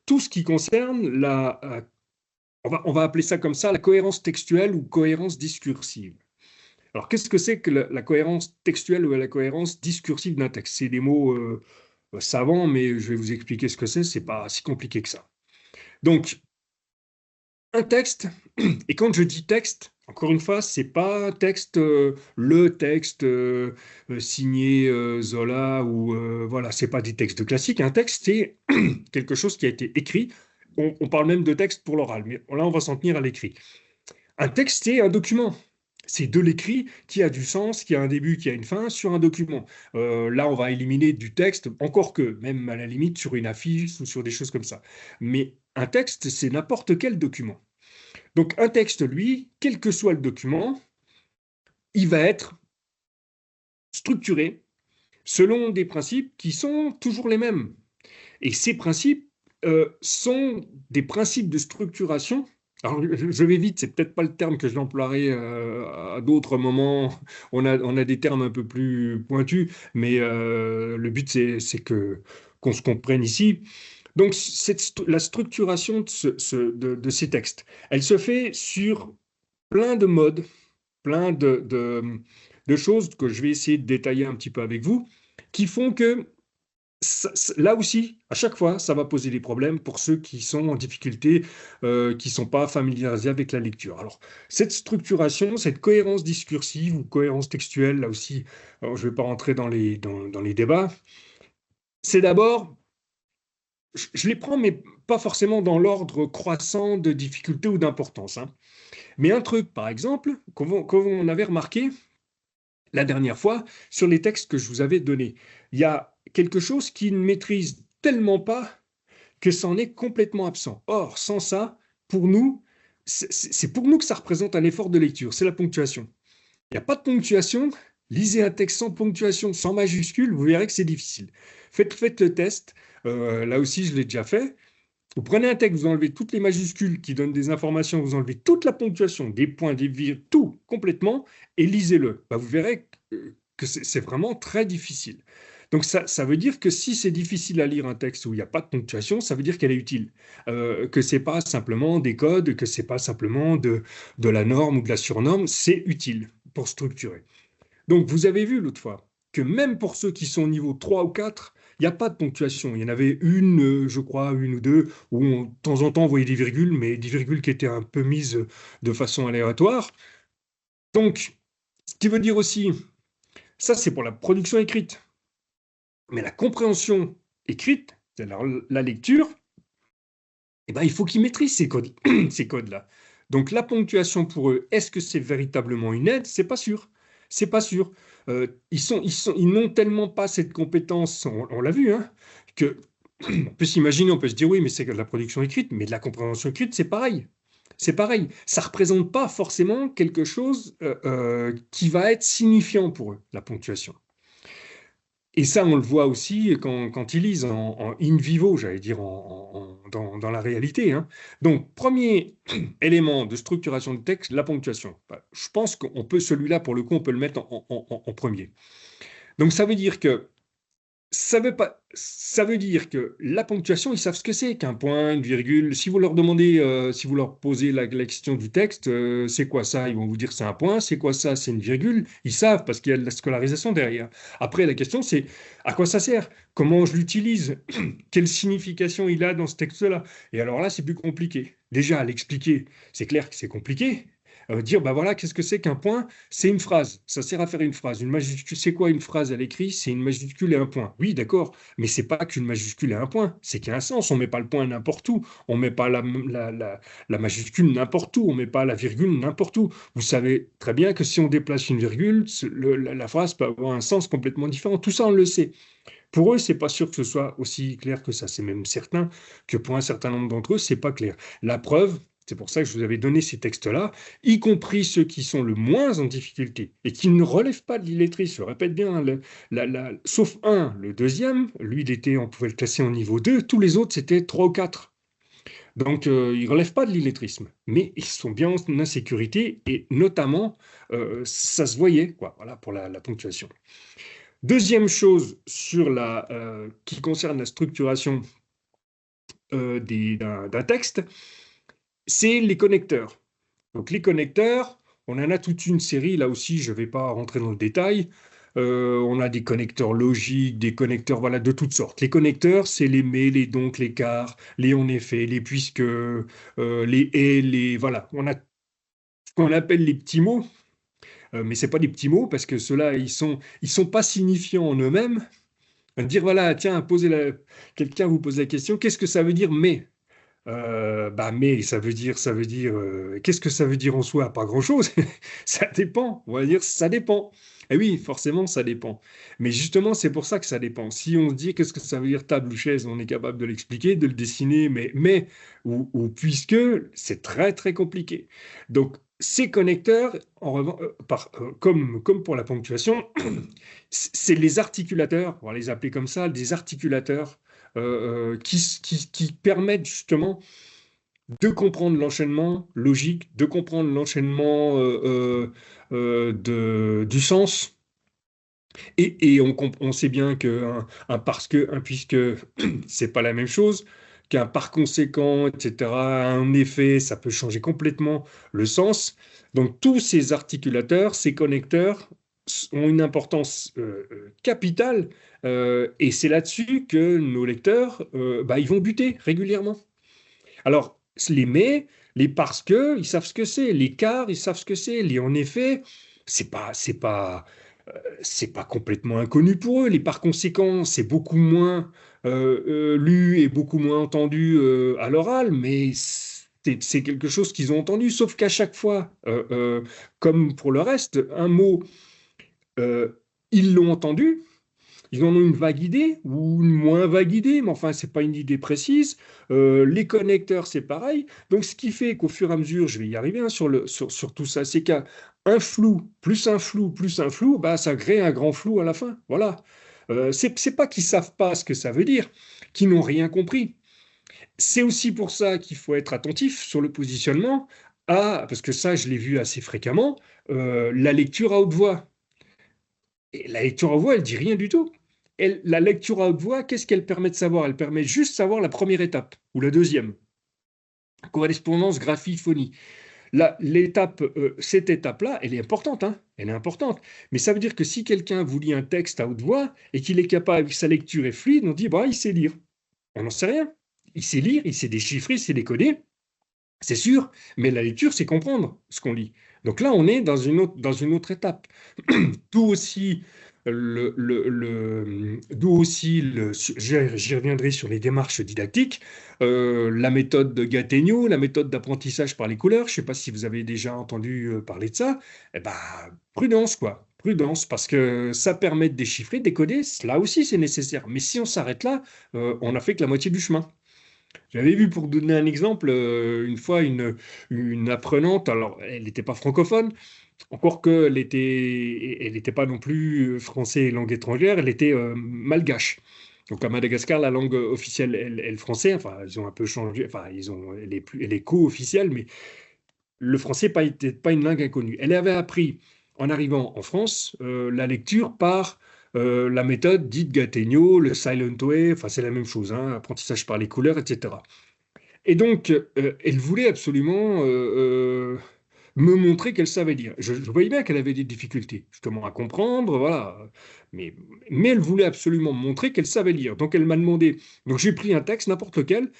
tout ce qui concerne on va appeler ça comme ça, la cohérence textuelle ou cohérence discursive. Alors, qu'est-ce que c'est que la cohérence textuelle ou la cohérence discursive d'un texte? C'est des mots savants, mais je vais vous expliquer ce que c'est. C'est pas si compliqué que ça. Donc, un texte, et quand je dis texte, encore une fois, c'est pas un texte, le texte signé Zola ou voilà, c'est pas des textes classiques. Un texte, c'est quelque chose qui a été écrit. On parle même de texte pour l'oral, mais là, on va s'en tenir à l'écrit. Un texte, c'est un document. C'est de l'écrit qui a du sens, qui a un début, qui a une fin sur un document. Là, on va éliminer du texte, encore que, même à la limite, sur une affiche ou sur des choses comme ça. Mais un texte, c'est n'importe quel document. Donc un texte, lui, quel que soit le document, il va être structuré selon des principes qui sont toujours les mêmes. Et ces principes sont des principes de structuration. Alors, je vais vite, c'est peut-être pas le terme que je l'emploierai à d'autres moments. On a des termes un peu plus pointus, mais le but, c'est qu'on se comprenne ici. Donc, la structuration de ces textes, elle se fait sur plein de modes, plein de choses que je vais essayer de détailler un petit peu avec vous, qui font que là aussi, à chaque fois, ça va poser des problèmes pour ceux qui sont en difficulté, qui ne sont pas familiarisés avec la lecture. Alors, cette structuration, cette cohérence discursive ou cohérence textuelle, là aussi, alors, je ne vais pas rentrer dans les débats, c'est d'abord, je les prends, mais pas forcément dans l'ordre croissant de difficulté ou d'importance, hein. Mais un truc, par exemple, qu'on avait remarqué la dernière fois sur les textes que je vous avais donnés, il y a quelque chose qui ne maîtrise tellement pas que ça en est complètement absent. Or, sans ça, pour nous, c'est pour nous que ça représente un effort de lecture, c'est la ponctuation. Il n'y a pas de ponctuation, lisez un texte sans ponctuation, sans majuscule, vous verrez que c'est difficile. Faites le test, là aussi je l'ai déjà fait, Vous prenez un texte, vous enlevez toutes les majuscules qui donnent des informations, vous enlevez toute la ponctuation, des points, des virgules, tout complètement, et lisez-le. Bah, vous verrez que c'est vraiment très difficile. Donc ça veut dire que si c'est difficile à lire un texte où il n'y a pas de ponctuation, ça veut dire qu'elle est utile. Que c'est pas simplement des codes, que c'est pas simplement de la norme ou de la surnorme, c'est utile pour structurer. Donc vous avez vu l'autre fois que même pour ceux qui sont au niveau 3 ou 4, il n'y a pas de ponctuation. Il y en avait une, je crois, une ou deux, où de temps en temps on voyait des virgules, mais des virgules qui étaient un peu mises de façon aléatoire. Donc, ce qui veut dire aussi, ça c'est pour la production écrite. Mais la compréhension écrite, c'est-à-dire la lecture, eh ben, il faut qu'ils maîtrisent ces codes, ces codes-là. Donc la ponctuation pour eux, est-ce que c'est véritablement une aide? C'est pas sûr. C'est pas sûr. Ils n'ont tellement pas cette compétence, on l'a vu, hein, que on peut s'imaginer, on peut se dire oui, mais c'est de la production écrite, mais de la compréhension écrite, c'est pareil. C'est pareil. Ça représente pas forcément quelque chose qui va être signifiant pour eux, la ponctuation. Et ça, on le voit aussi quand ils lisent en in vivo, j'allais dire dans la réalité, hein. Donc, premier élément de structuration de texte, la ponctuation. Bah, je pense qu'on peut, celui-là, pour le coup, on peut le mettre en premier. Donc, ça veut dire que ça veut dire que la ponctuation, ils savent ce que c'est qu'un point, une virgule. Si vous leur demandez, si vous leur posez la question du texte, c'est quoi ça? Ils vont vous dire c'est un point. C'est quoi ça? C'est une virgule. Ils savent parce qu'il y a de la scolarisation derrière. Après, la question c'est à quoi ça sert? Comment je l'utilise? Quelle signification il a dans ce texte-là? Et alors là, c'est plus compliqué. Déjà, à l'expliquer, c'est clair que c'est compliqué. Dire, bah voilà, qu'est-ce que c'est qu'un point? C'est une phrase. Ça sert à faire une phrase. Une majuscule, c'est quoi une phrase à l'écrit? C'est une majuscule et un point. Oui, d'accord, mais c'est pas qu'une majuscule et un point. C'est qu'il y a un sens. On met pas le point n'importe où. On met pas la majuscule n'importe où. On met pas la virgule n'importe où. Vous savez très bien que si on déplace une virgule, la phrase peut avoir un sens complètement différent. Tout ça, on le sait. Pour eux, c'est pas sûr que ce soit aussi clair que ça. C'est même certain que pour un certain nombre d'entre eux, c'est pas clair. La preuve, c'est pour ça que je vous avais donné ces textes-là, y compris ceux qui sont le moins en difficulté et qui ne relèvent pas de l'illettrisme. Je répète bien, hein, sauf un, le deuxième, lui, on pouvait le classer en niveau 2, tous les autres, c'était 3 ou 4. Donc, ils ne relèvent pas de l'illettrisme, mais ils sont bien en insécurité et notamment, ça se voyait, quoi, voilà, pour la ponctuation. Deuxième chose qui concerne la structuration d'un texte, c'est les connecteurs. Donc les connecteurs, on en a toute une série, là aussi je ne vais pas rentrer dans le détail. On a des connecteurs logiques, des connecteurs voilà, de toutes sortes. Les connecteurs, c'est les mais, les donc, les car, les en effet, les puisque, les et, les... Voilà, on a ce qu'on appelle les petits mots, mais ce pas des petits mots parce que ceux-là, ils sont pas signifiants en eux-mêmes. Dire voilà, tiens, quelqu'un vous pose la question, qu'est-ce que ça veut dire mais? Bah mais qu'est-ce que ça veut dire en soi? Pas grand-chose. Ça dépend. On va dire ça dépend. Et oui, forcément, ça dépend. Mais justement, c'est pour ça que ça dépend. Si on se dit qu'est-ce que ça veut dire table ou chaise, on est capable de l'expliquer, de le dessiner, mais ou puisque, c'est très très compliqué. Donc ces connecteurs, en revanche, comme pour la ponctuation, c'est les articulateurs, on va les appeler comme ça, des articulateurs qui permettent justement de comprendre l'enchaînement logique, de comprendre l'enchaînement du sens. Et on sait bien qu'un parce que, un puisque, c'est pas la même chose, qu'un par conséquent, etc., un effet, ça peut changer complètement le sens. Donc tous ces articulateurs, ces connecteurs ont une importance capitale, et c'est là-dessus que nos lecteurs, bah, ils vont buter régulièrement. Alors, les mais, les parce que, ils savent ce que c'est. Les car, ils savent ce que c'est. Les en effet, c'est pas complètement inconnu pour eux. Les par conséquent, c'est beaucoup moins lu et beaucoup moins entendu à l'oral, mais c'est quelque chose qu'ils ont entendu. Sauf qu'à chaque fois, comme pour le reste, un mot, euh, ils l'ont entendu. Ils en ont une vague idée ou une moins vague idée, mais enfin, c'est pas une idée précise. Les connecteurs, c'est pareil. Donc, ce qui fait qu'au fur et à mesure, je vais y arriver hein, sur tout ça, c'est qu'un flou, plus un flou, plus un flou, bah, ça crée un grand flou à la fin. Voilà. C'est pas qu'ils savent pas ce que ça veut dire, qu'ils n'ont rien compris. C'est aussi pour ça qu'il faut être attentif sur le positionnement parce que ça, je l'ai vu assez fréquemment, la lecture à haute voix. Et la lecture à haute voix, elle dit rien du tout. La lecture à haute voix, qu'est-ce qu'elle permet de savoir? Elle permet juste de savoir la première étape ou la deuxième. Correspondance, graphie, phonie. Cette étape-là, elle est importante, hein, elle est importante. Mais ça veut dire que si quelqu'un vous lit un texte à haute voix et qu'il est capable, que sa lecture est fluide, on dit, bah, il sait lire. On n'en sait rien. Il sait lire, il sait déchiffrer, il sait décoder, c'est sûr, mais la lecture, c'est comprendre ce qu'on lit. Donc là, on est dans une autre étape. D'où aussi j'y reviendrai sur les démarches didactiques, la méthode de Gattegno, la méthode d'apprentissage par les couleurs. Je ne sais pas si vous avez déjà entendu parler de ça. Eh ben, prudence, quoi. Prudence, parce que ça permet de déchiffrer, de décoder. Là aussi, c'est nécessaire. Mais si on s'arrête là, on n'a fait que la moitié du chemin. J'avais vu, pour donner un exemple, une fois une apprenante, alors elle n'était pas francophone, encore elle n'était pas non plus français et langue étrangère, elle était malgache. Donc à Madagascar, la langue officielle est le français, enfin ils ont un peu changé, enfin elle est co-officielle, mais le français n'était pas une langue inconnue. Elle avait appris, en arrivant en France, la lecture par la méthode dite Gattegno, le Silent Way, enfin c'est la même chose, hein, apprentissage par les couleurs, etc. Et donc, elle voulait absolument me montrer qu'elle savait lire. Je voyais bien qu'elle avait des difficultés, justement, à comprendre, voilà. Mais, mais elle voulait absolument me montrer qu'elle savait lire. Donc, elle m'a demandé. Donc, j'ai pris un texte, n'importe lequel,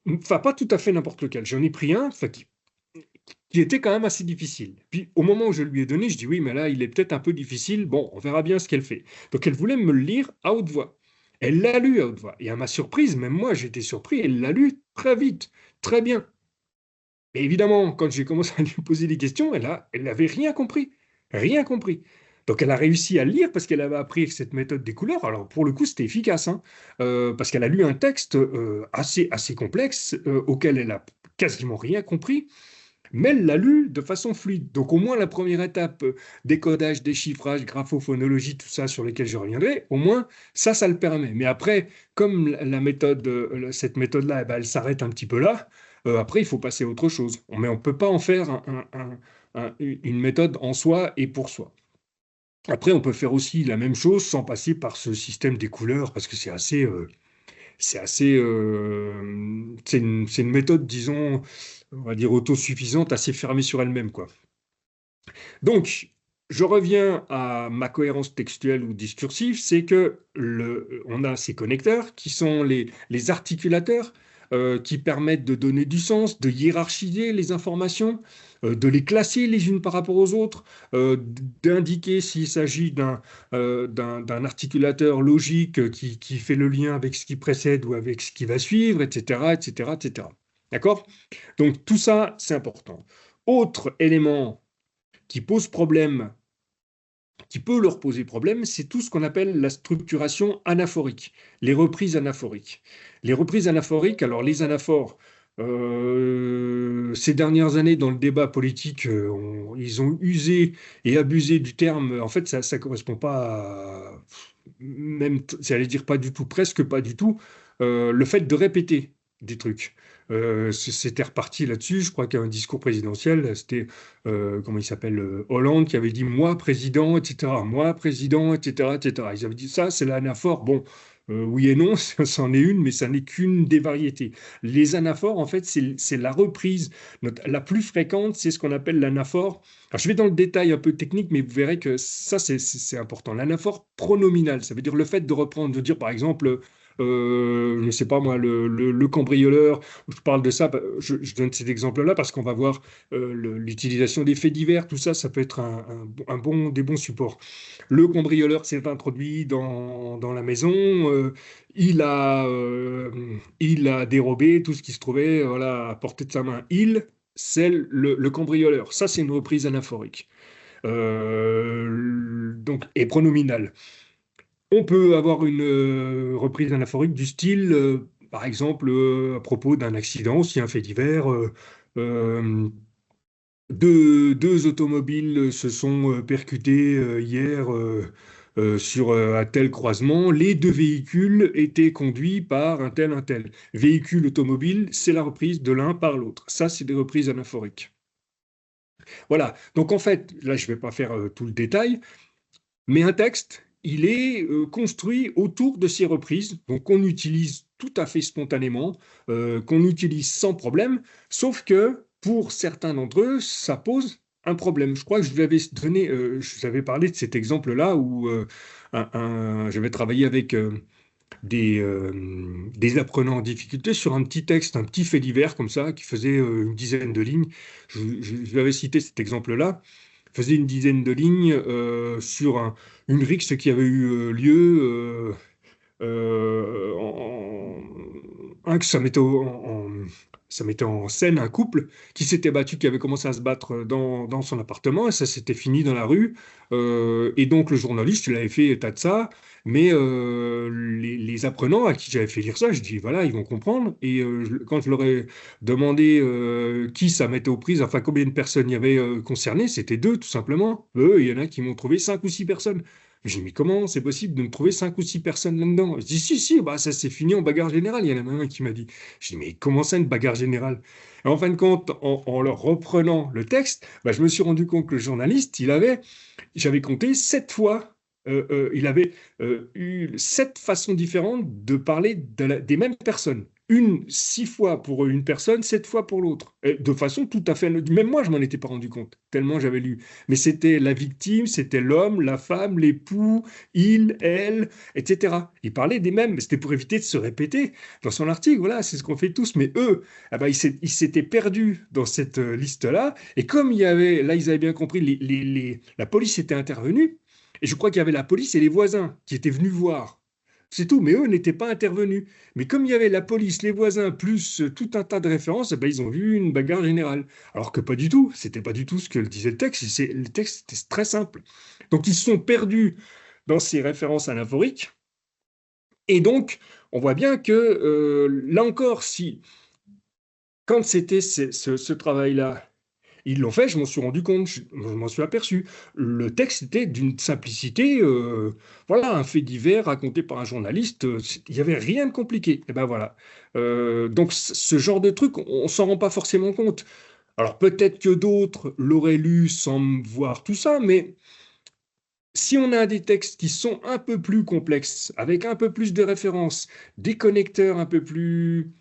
enfin, pas tout à fait n'importe lequel. J'en ai pris un, enfin, qui était quand même assez difficile. Puis, au moment où je lui ai donné, je dis oui, mais là, il est peut-être un peu difficile. Bon, on verra bien ce qu'elle fait. Donc, elle voulait me le lire à haute voix. Elle l'a lu à haute voix. Et à ma surprise, même moi, j'étais surpris, elle l'a lu très vite, très bien. Mais évidemment, quand j'ai commencé à lui poser des questions, elle n'avait rien compris. Rien compris. Donc elle a réussi à le lire parce qu'elle avait appris cette méthode des couleurs. Alors pour le coup, c'était efficace, hein, parce qu'elle a lu un texte assez complexe auquel elle a quasiment rien compris, mais elle l'a lu de façon fluide. Donc au moins la première étape, décodage, déchiffrage, graphophonologie, tout ça sur lesquels je reviendrai, au moins ça le permet. Mais après, comme cette méthode-là, eh ben, elle s'arrête un petit peu là, après il faut passer à autre chose. Mais on ne peut pas en faire une méthode en soi et pour soi. Après, on peut faire aussi la même chose sans passer par ce système des couleurs, parce que c'est une méthode, disons, on va dire autosuffisante, assez fermée sur elle-même, quoi. Donc, je reviens à ma cohérence textuelle ou discursive, c'est que on a ces connecteurs qui sont les articulateurs qui permettent de donner du sens, de hiérarchiser les informations, de les classer les unes par rapport aux autres, d'indiquer s'il s'agit d'un articulateur logique qui fait le lien avec ce qui précède ou avec ce qui va suivre, etc., etc., etc. D'accord? Donc tout ça, c'est important. Autre élément qui pose problème, qui peut leur poser problème, c'est tout ce qu'on appelle la structuration anaphorique, les reprises anaphoriques. Les reprises anaphoriques, alors les anaphores, ces dernières années dans le débat politique, ils ont usé et abusé du terme. En fait, ça ne correspond pas à, même, j'allais dire pas du tout, presque pas du tout, le fait de répéter des trucs. C'était reparti là-dessus. Je crois qu'il y a un discours présidentiel, c'était, comment il s'appelle, Hollande, qui avait dit moi président, etc. Moi président, etc., etc. Ils avaient dit ça, c'est l'anaphore. Bon, oui et non, c'en est une, mais ça n'est qu'une des variétés. Les anaphores, en fait, c'est la reprise. La plus fréquente, c'est ce qu'on appelle l'anaphore. Alors, je vais dans le détail un peu technique, mais vous verrez que ça, c'est important. L'anaphore pronominal, ça veut dire le fait de reprendre, de dire par exemple, je ne sais pas moi, le cambrioleur, je parle de ça, je donne cet exemple-là parce qu'on va voir l'utilisation des faits divers, tout ça, ça peut être des bons supports. Le cambrioleur s'est introduit dans la maison, il a dérobé tout ce qui se trouvait voilà, à portée de sa main. C'est le cambrioleur. Ça, c'est une reprise anaphorique. Donc, et pronominale. On peut avoir une reprise anaphorique du style, par exemple, à propos d'un accident, aussi un fait divers. Euh, deux automobiles se sont percutés hier. sur un tel croisement, les deux véhicules étaient conduits par un tel, un tel. Véhicule automobile, c'est la reprise de l'un par l'autre. Ça, c'est des reprises anaphoriques. Voilà. Donc en fait, là, je ne vais pas faire tout le détail, mais un texte, il est construit autour de ces reprises, donc qu'on utilise tout à fait spontanément, qu'on utilise sans problème, sauf que pour certains d'entre eux, ça pose un problème. Je crois que je vous avais donné, je vous avais parlé de cet exemple-là où j'avais travaillé avec des apprenants en difficulté sur un petit texte, un petit fait divers comme ça, qui faisait une dizaine de lignes. Je vous avais cité cet exemple-là faisait une dizaine de lignes sur une rixe qui avait eu lieu que ça mettait en scène un couple qui s'était battu, qui avait commencé à se battre dans son appartement, et ça s'était fini dans la rue. Et donc le journaliste, il avait fait état de ça, mais les apprenants à qui j'avais fait lire ça, je dis voilà, ils vont comprendre. Et quand je leur ai demandé qui ça mettait aux prises, enfin combien de personnes il y avait concernées, c'était deux tout simplement. Eux, il y en a qui m'ont trouvé 5 ou 6 personnes. J'ai dit, mais comment c'est possible de me trouver 5 ou 6 personnes là-dedans? Je dis, si, si, bah, ça s'est fini en bagarre générale. Il y en a même un qui m'a dit. Je dis, mais comment ça, une bagarre générale? Et en fin de compte, en leur reprenant le texte, bah, je me suis rendu compte que le journaliste, j'avais compté 7 fois, il avait eu 7 façons différentes de parler des mêmes personnes. 6 fois pour une personne, 7 fois pour l'autre. Et de façon tout à fait. Même moi, je m'en étais pas rendu compte, tellement j'avais lu. Mais c'était la victime, c'était l'homme, la femme, l'époux, il, elle, etc. Il parlait des mêmes, mais c'était pour éviter de se répéter dans son article. Voilà, c'est ce qu'on fait tous. Mais eux, ah ben, ils s'étaient perdus dans cette liste-là. Et comme il y avait, là, ils avaient bien compris, la police était intervenue. Et je crois qu'il y avait la police et les voisins qui étaient venus voir. C'est tout, mais eux n'étaient pas intervenus. Mais comme il y avait la police, les voisins, plus tout un tas de références, eh ben, ils ont vu une bagarre générale. Alors que pas du tout, c'était pas du tout ce que disait le texte. Le texte était très simple. Donc ils se sont perdus dans ces références anaphoriques. Et donc, on voit bien que là encore, si quand c'était ce travail-là, ils l'ont fait, je m'en suis rendu compte, je m'en suis aperçu. Le texte était d'une simplicité, voilà, un fait divers raconté par un journaliste, il n'y avait rien de compliqué. Et ben voilà. Donc ce genre de truc, on s'en rend pas forcément compte. Alors peut-être que d'autres l'auraient lu sans voir tout ça, mais si on a des textes qui sont un peu plus complexes, avec un peu plus de références, des connecteurs un peu plus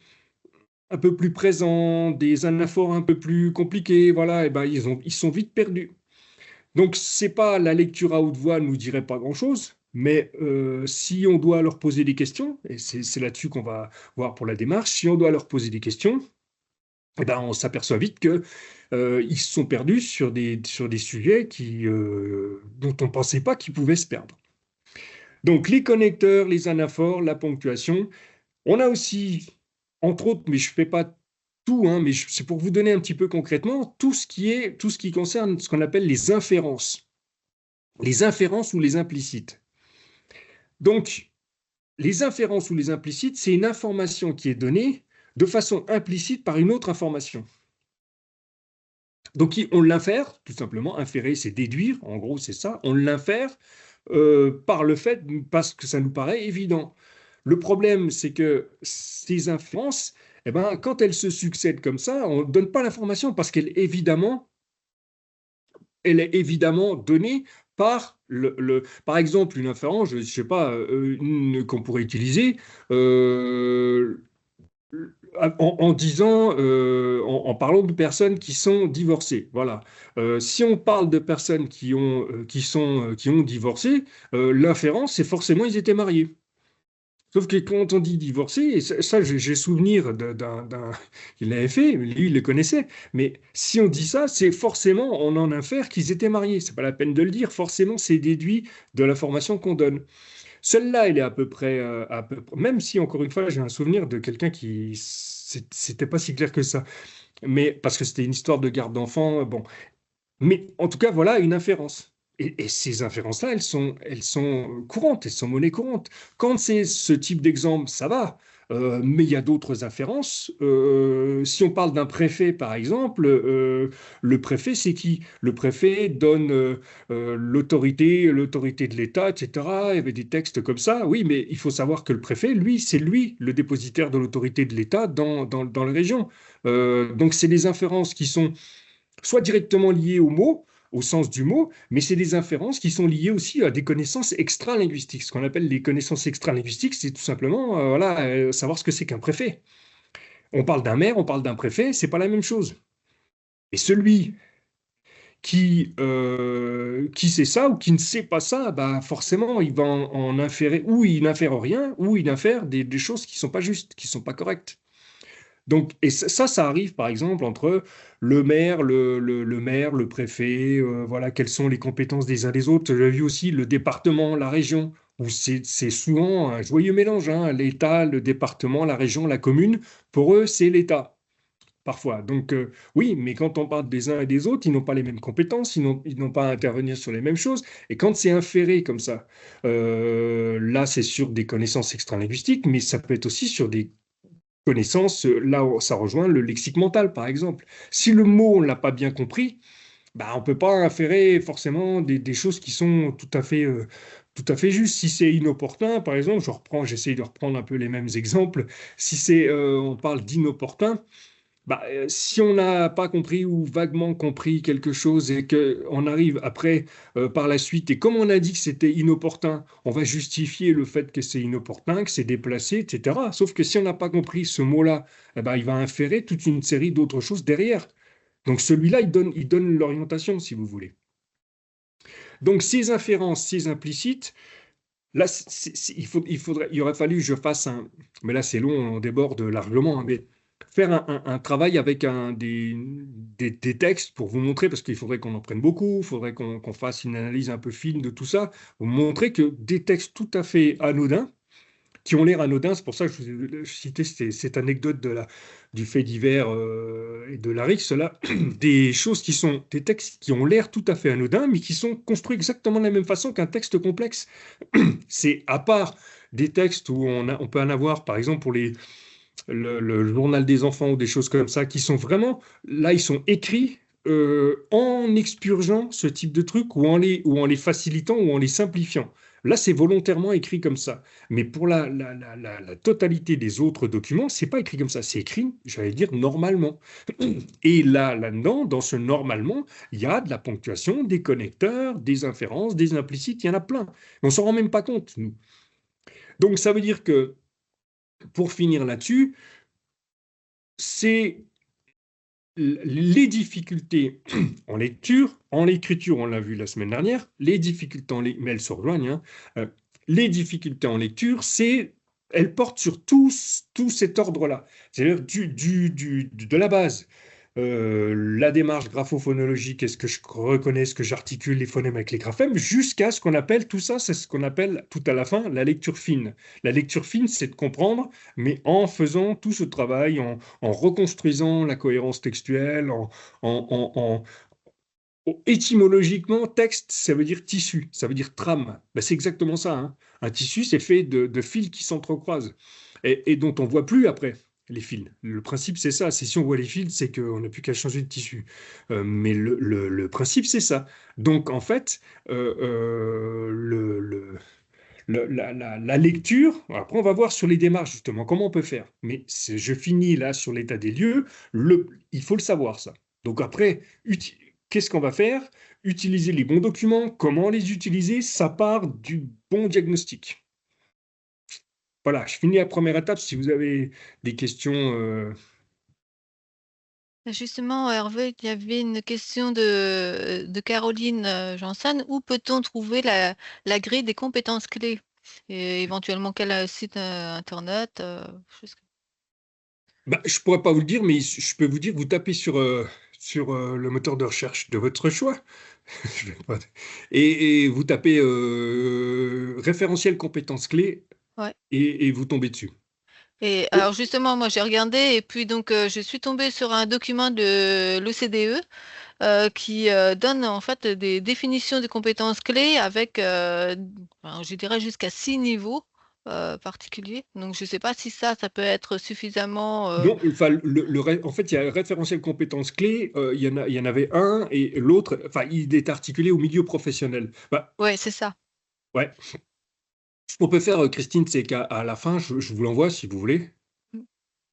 présents, des anaphores un peu plus compliqués, voilà, et ben ils sont vite perdus. Donc c'est pas la lecture à haute voix nous dirait pas grand-chose, mais si on doit leur poser des questions, et c'est là-dessus qu'on va voir pour la démarche, si on doit leur poser des questions, eh ben on s'aperçoit vite que ils se sont perdus sur des sujets dont on pensait pas qu'ils pouvaient se perdre. Donc les connecteurs, les anaphores, la ponctuation. On a aussi, entre autres, mais je ne fais pas tout, hein, mais c'est pour vous donner un petit peu concrètement, tout ce qui concerne ce qu'on appelle les inférences ou les implicites. Donc, les inférences ou les implicites, c'est une information qui est donnée de façon implicite par une autre information. Donc, on l'infère, tout simplement, inférer, c'est déduire, en gros, c'est ça, on l'infère par le fait, parce que ça nous paraît évident. Le problème, c'est que ces inférences, eh ben, quand elles se succèdent comme ça, on ne donne pas l'information parce elle est évidemment donnée par exemple, une inférence, je ne sais pas, qu'on pourrait utiliser en disant, en parlant de personnes qui sont divorcées. Voilà. Si on parle de personnes qui ont divorcé, l'inférence, c'est forcément ils étaient mariés. Sauf que quand on dit divorcé, et ça, j'ai souvenir qu'il l'avait fait, lui, il le connaissait, mais si on dit ça, c'est forcément, on en infère qu'ils étaient mariés. C'est pas la peine de le dire, forcément, c'est déduit de l'information qu'on donne. Celle-là, elle est à peu près, même si, encore une fois, j'ai un souvenir de quelqu'un c'était pas si clair que ça, mais parce que c'était une histoire de garde d'enfant, bon. Mais en tout cas, voilà une inférence. Et ces inférences-là, elles sont courantes, elles sont monnaie courante. Quand c'est ce type d'exemple, ça va. Mais il y a d'autres inférences. Si on parle d'un préfet, par exemple, le préfet, c'est qui? Le préfet donne l'autorité de l'État, etc. Il y avait des textes comme ça. Oui, mais il faut savoir que le préfet, lui, c'est lui le dépositaire de l'autorité de l'État dans les régions. Donc, c'est des inférences qui sont soit directement liées au mot, au sens du mot, mais c'est des inférences qui sont liées aussi à des connaissances extra-linguistiques. Ce qu'on appelle les connaissances extra-linguistiques, c'est tout simplement voilà, savoir ce que c'est qu'un préfet. On parle d'un maire, on parle d'un préfet, c'est pas la même chose. Et celui qui sait ça ou qui ne sait pas ça, bah forcément, il va en inférer, ou il n'infère rien, ou il infère des choses qui sont pas justes, qui sont pas correctes. Donc, et ça arrive par exemple entre le maire, le maire, le préfet, voilà, quelles sont les compétences des uns des autres. J'ai vu aussi le département, la région, où c'est souvent un joyeux mélange, hein, l'État, le département, la région, la commune. Pour eux, c'est l'État, parfois. Donc, oui, mais quand on parle des uns et des autres, ils n'ont pas les mêmes compétences, ils n'ont pas à intervenir sur les mêmes choses. Et quand c'est inféré comme ça, là, c'est sur des connaissances extralinguistiques, mais ça peut être aussi sur des connaissance, là, ça rejoint le lexique mental, par exemple. Si le mot, on ne l'a pas bien compris, bah, on ne peut pas inférer forcément des choses qui sont tout à fait justes. Si c'est inopportun, par exemple, j'essaye de reprendre un peu les mêmes exemples. Si on parle d'inopportun, bah, si on n'a pas compris ou vaguement compris quelque chose et qu'on arrive après, par la suite, et comme on a dit que c'était inopportun, on va justifier le fait que c'est inopportun, que c'est déplacé, etc. Sauf que si on n'a pas compris ce mot-là, eh ben, il va inférer toute une série d'autres choses derrière. Donc celui-là, il donne l'orientation, si vous voulez. Donc ces inférences, ces implicites, là, il aurait fallu que je fasse un, mais là c'est long, on déborde largement, hein, mais faire un travail avec des textes pour vous montrer, parce qu'il faudrait qu'on en prenne beaucoup, il faudrait qu'on fasse une analyse un peu fine de tout ça, pour montrer que des textes tout à fait anodins, qui ont l'air anodins. C'est pour ça que je vous ai cité cette anecdote du fait divers et de la rixe, là, des choses qui sont des textes qui ont l'air tout à fait anodins, mais qui sont construits exactement de la même façon qu'un texte complexe. C'est à part des textes où on peut en avoir, par exemple, pour le journal des enfants ou des choses comme ça, qui sont vraiment, là, ils sont écrits en expurgeant ce type de trucs ou en les facilitant ou en les simplifiant. Là, c'est volontairement écrit comme ça. Mais pour la totalité des autres documents, c'est pas écrit comme ça. C'est écrit, j'allais dire, normalement. Et là-dedans, dans ce normalement, il y a de la ponctuation, des connecteurs, des inférences, des implicites, il y en a plein. On s'en rend même pas compte, nous. Donc, ça veut dire que, pour finir là-dessus, c'est les difficultés en lecture, en l'écriture, on l'a vu la semaine dernière, les difficultés mais elles se rejoignent, hein, les difficultés en lecture, elles portent sur tout cet ordre-là, c'est-à-dire de la base, la démarche graphophonologique, est-ce que je reconnais, est-ce que j'articule les phonèmes avec les graphèmes, jusqu'à ce qu'on appelle, tout ça, c'est ce qu'on appelle tout à la fin la lecture fine. La lecture fine, c'est de comprendre, mais en faisant tout ce travail, en reconstruisant la cohérence textuelle, étymologiquement, texte, ça veut dire tissu, ça veut dire trame. Ben, c'est exactement ça, hein. Un tissu, c'est fait de fils qui s'entrecroisent et dont on ne voit plus après les fils. Le principe, c'est ça. C'est si on voit les fils, c'est qu'on n'a plus qu'à changer de tissu. Mais le principe, c'est ça. Donc, en fait, la lecture, après, on va voir sur les démarches, justement, comment on peut faire. Mais je finis là sur l'état des lieux. Il faut le savoir, ça. Donc, après, qu'est-ce qu'on va faire? Utiliser les bons documents. Comment les utiliser? Ça part du bon diagnostic. Voilà, je finis la première étape. Si vous avez des questions, Justement, Hervé, il y avait une question de Caroline Janssen. Où peut-on trouver la grille des compétences clés? Et éventuellement, quel site internet je ne pourrais pas vous le dire, mais je peux vous dire, vous tapez sur le moteur de recherche de votre choix. Je vais pas- et vous tapez référentiel compétences clés Ouais. et vous tombez dessus. Et Oh, alors justement, moi j'ai regardé et puis donc je suis tombée sur un document de l'OCDE qui donne en fait des définitions des compétences clés avec, enfin, je dirais jusqu'à 6 niveaux particulier. Donc je ne sais pas si ça peut être suffisamment, Non, enfin, en fait, il y a un référentiel compétences clés, il y en avait un, et l'autre, enfin, il est articulé au milieu professionnel. Bah, ouais, c'est ça. ouais. Ce qu'on peut faire, Christine, c'est qu'à la fin, je vous l'envoie si vous voulez. Mmh.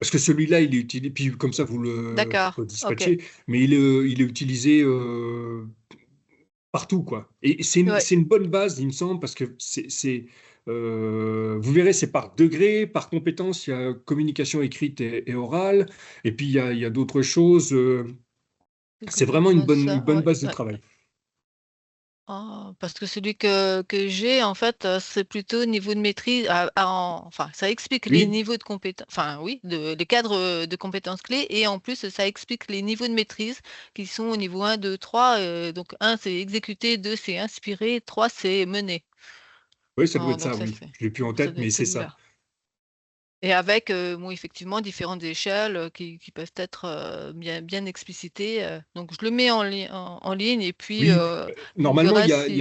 Parce que celui-là, il est utilisé, puis comme ça, vous le D'accord, OK. dispatchez, mais il est utilisé partout, quoi. Et Ouais, c'est une bonne base, il me semble, parce que vous verrez, c'est par degré, par compétence, il y a communication écrite et orale, et puis il y a d'autres choses. c'est C'est vraiment complètement une ça, bonne ouais, base de ouais. travail. Ah, parce que celui que j'ai, en fait, c'est plutôt niveau de maîtrise, enfin, ça explique les Oui, niveaux de compétences, enfin, oui, les cadres de compétences clés, et en plus, ça explique les niveaux de maîtrise qui sont au niveau 1, 2, 3. Donc, 1, c'est exécuter, 2, c'est inspirer, 3, c'est mener. oui, ça doit Ah, être donc, ça, ça, oui. c'est, Je l'ai plus en ça tête, doit mais être c'est ça. celui-là. Et avec, bon, effectivement, différentes échelles qui peuvent être bien explicitées. Donc, je le mets en ligne, et puis Oui, je normalement, verrai si.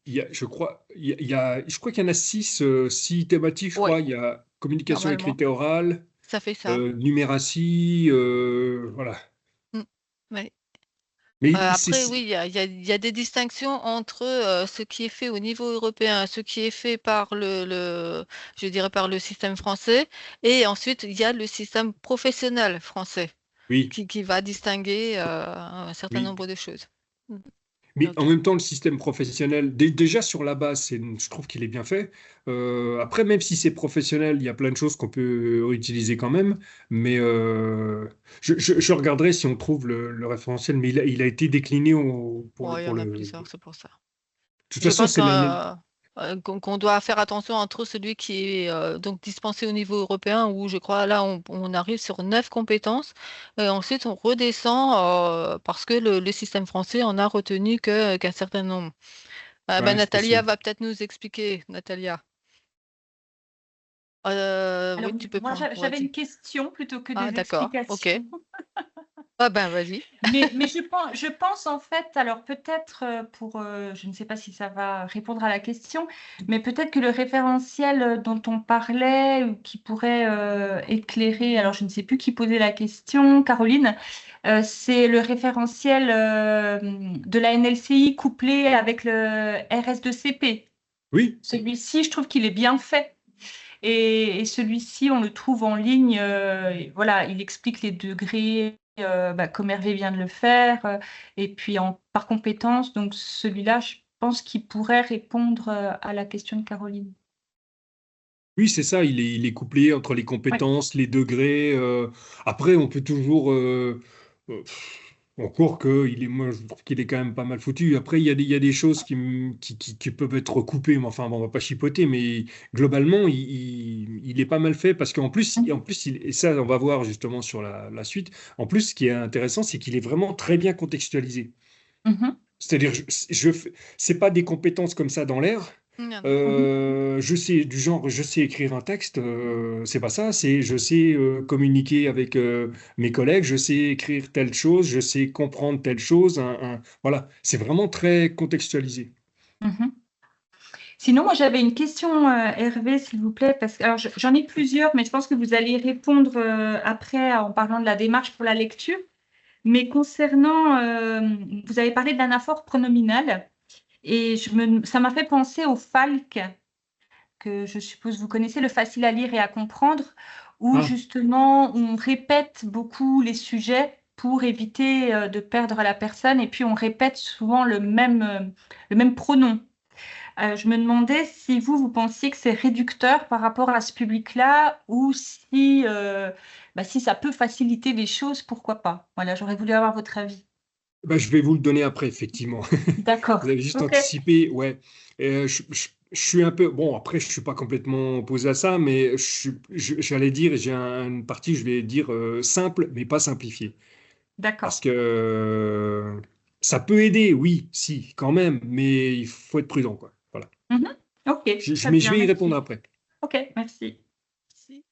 je crois qu'il y en a six thématiques, je Oui, crois. Il y a communication normalement, écrite et orale, ça fait ça. numératie, voilà. Mmh. Ouais. Mais Après, oui, il y a des distinctions entre, ce qui est fait au niveau européen, ce qui est fait par je dirais par le système français, et ensuite il y a le système professionnel français oui, qui va distinguer, un certain oui. nombre de choses. Mmh. Mais en OK. même temps, le système professionnel, déjà sur la base, je trouve qu'il est bien fait. Après, même si c'est professionnel, il y a plein de choses qu'on peut utiliser quand même. Mais je regarderai si on trouve le référentiel. Mais il a été décliné Bon, il y pour en a le. plusieurs, c'est pour ça. De toute Je façon, pense c'est l'année. qu'on doit faire attention entre celui qui est, donc dispensé au niveau européen, où je crois là on arrive sur 9 compétences, et ensuite on redescend, parce que le système français en a retenu qu'un certain nombre. Ah bah, Ouais, c'est Natalia possible. va peut-être nous expliquer. Natalia. Alors, Oui, tu peux moi, prendre, j'avais vas-y. une question plutôt que Ah des d'accord, OK. explications. Ah ben, vas-y. Mais je pense en fait, alors peut-être, je ne sais pas si ça va répondre à la question, mais peut-être que le référentiel, dont on parlait ou qui pourrait, éclairer, alors je ne sais plus qui posait la question, Caroline, c'est le référentiel, de la NLCI couplé avec le RS2CP. Oui, Celui-ci, je trouve qu'il est bien fait. Et celui-ci, on le trouve en ligne. Et voilà, il explique les degrés, comme Hervé vient de le faire, et puis par compétence. Donc celui-là, je pense qu'il pourrait répondre à la question de Caroline. oui, c'est ça. Il est couplé entre les Oui. compétences, les degrés. Après, on peut toujours. Encore moi, je trouve qu'il est quand même pas mal foutu. Après, il y a des choses qui peuvent être recoupées, mais enfin, bon, on va pas chipoter, mais globalement, il est pas mal fait parce qu'en plus, Mhm. et ça, on va voir justement sur la suite. En plus, ce qui est intéressant, c'est qu'il est vraiment très bien contextualisé. Mhm. C'est-à-dire, c'est pas des compétences comme ça dans l'air. Mhm. Mhm. Je sais du genre, je sais écrire un texte, c'est pas ça. C'est je sais communiquer avec mes collègues, je sais écrire telle chose, je sais comprendre telle chose. Voilà, c'est vraiment très contextualisé. Mhm. Sinon, moi, j'avais une question, Hervé, s'il vous plaît, parce que alors, j'en ai plusieurs, mais je pense que vous allez y répondre après en parlant de la démarche pour la lecture. Mais concernant, vous avez parlé de l'anaphore pronominale. Et ça m'a fait penser au FALC, que je suppose vous connaissez, le facile à lire et à comprendre, où Ah, justement on répète beaucoup les sujets pour éviter de perdre la personne, et puis on répète souvent le même pronom. Je me demandais si vous pensiez que c'est réducteur par rapport à ce public-là, ou si ça peut faciliter les choses, pourquoi pas. Voilà, j'aurais voulu avoir votre avis. bah, je vais vous le donner après, effectivement. Vous D'accord. avez juste Ok. anticipé, ouais. Je suis un peu, bon, après, je suis pas complètement opposé à ça, mais j'allais dire, une partie, je vais dire simple, mais pas simplifié. D'accord. Parce que ça peut aider, oui, si, quand même, mais il faut être prudent, quoi. Voilà. Mhm. Ok, très Mais je bien, vais y répondre merci. après. Ok, merci. Si.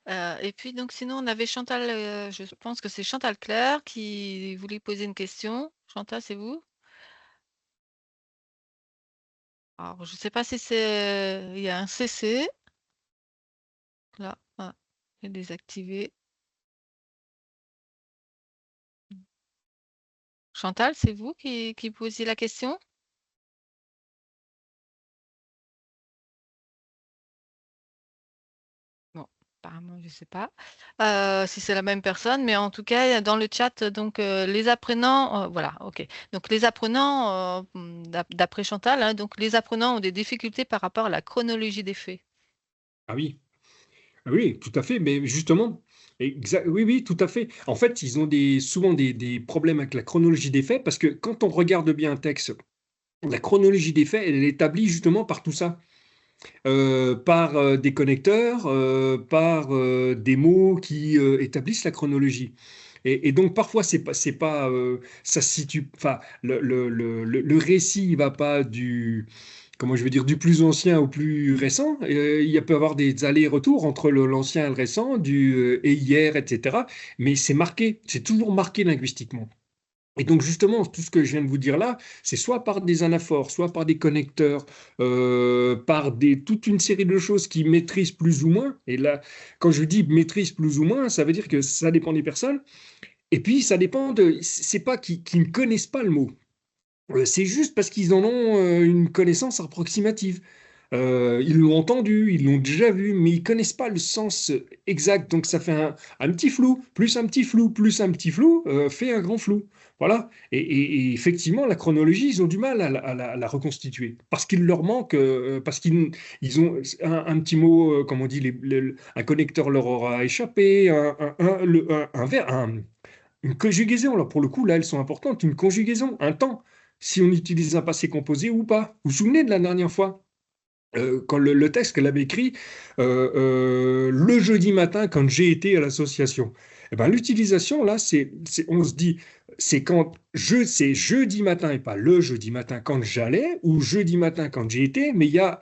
Et puis donc sinon on avait Chantal, je pense que c'est Chantal Claire qui voulait poser une question. Chantal, c'est vous? Alors, je ne sais pas si c'est... Il y a un CC, là, est désactivé. Chantal, c'est vous qui posiez la question? Bon, apparemment, je ne sais pas si c'est la même personne, mais en tout cas, dans le chat, donc les apprenants, voilà, ok. Donc les apprenants, d'après Chantal, hein, donc les apprenants ont des difficultés par rapport à la chronologie des faits. Ah oui. Ah oui, tout à fait, mais justement, oui, oui, tout à fait. En fait, ils ont souvent des problèmes avec la chronologie des faits, parce que quand on regarde bien un texte, la chronologie des faits, elle est établie justement par tout ça. Par des connecteurs, par des mots qui établissent la chronologie. Et donc parfois c'est pas ça se situe, enfin le récit il va pas du comment je veux dire du plus ancien au plus récent. Il peut y avoir des allers-retours entre l'ancien et le récent, du et hier, etc. Mais c'est marqué, c'est toujours marqué linguistiquement. Et donc justement, tout ce que je viens de vous dire là, c'est soit par des anaphores, soit par des connecteurs, par toute une série de choses qui maîtrisent plus ou moins. Et là, quand je dis maîtrise plus ou moins, ça veut dire que ça dépend des personnes. Et puis ça dépend de, c'est pas qu'ils ne connaissent pas le mot. C'est juste parce qu'ils en ont une connaissance approximative. Ils l'ont entendu, ils l'ont déjà vu, mais ils connaissent pas le sens exact. Donc ça fait un petit flou, plus un petit flou, plus un petit flou, fait un grand flou. Voilà. Et effectivement, la chronologie, ils ont du mal à la reconstituer. Parce qu'il leur manque, parce qu'ils ont un petit mot, comme on dit, un connecteur leur aura échappé, un verbe, une conjugaison. Alors pour le coup, là, elles sont importantes. Une conjugaison, un temps, si on utilise un passé composé ou pas. Vous vous souvenez de la dernière fois? Quand le texte qu'elle avait écrit le jeudi matin quand j'ai été à l'association. Eh ben, l'utilisation, là, on se dit, c'est jeudi matin et pas le jeudi matin quand j'allais ou jeudi matin quand j'ai été, mais il y a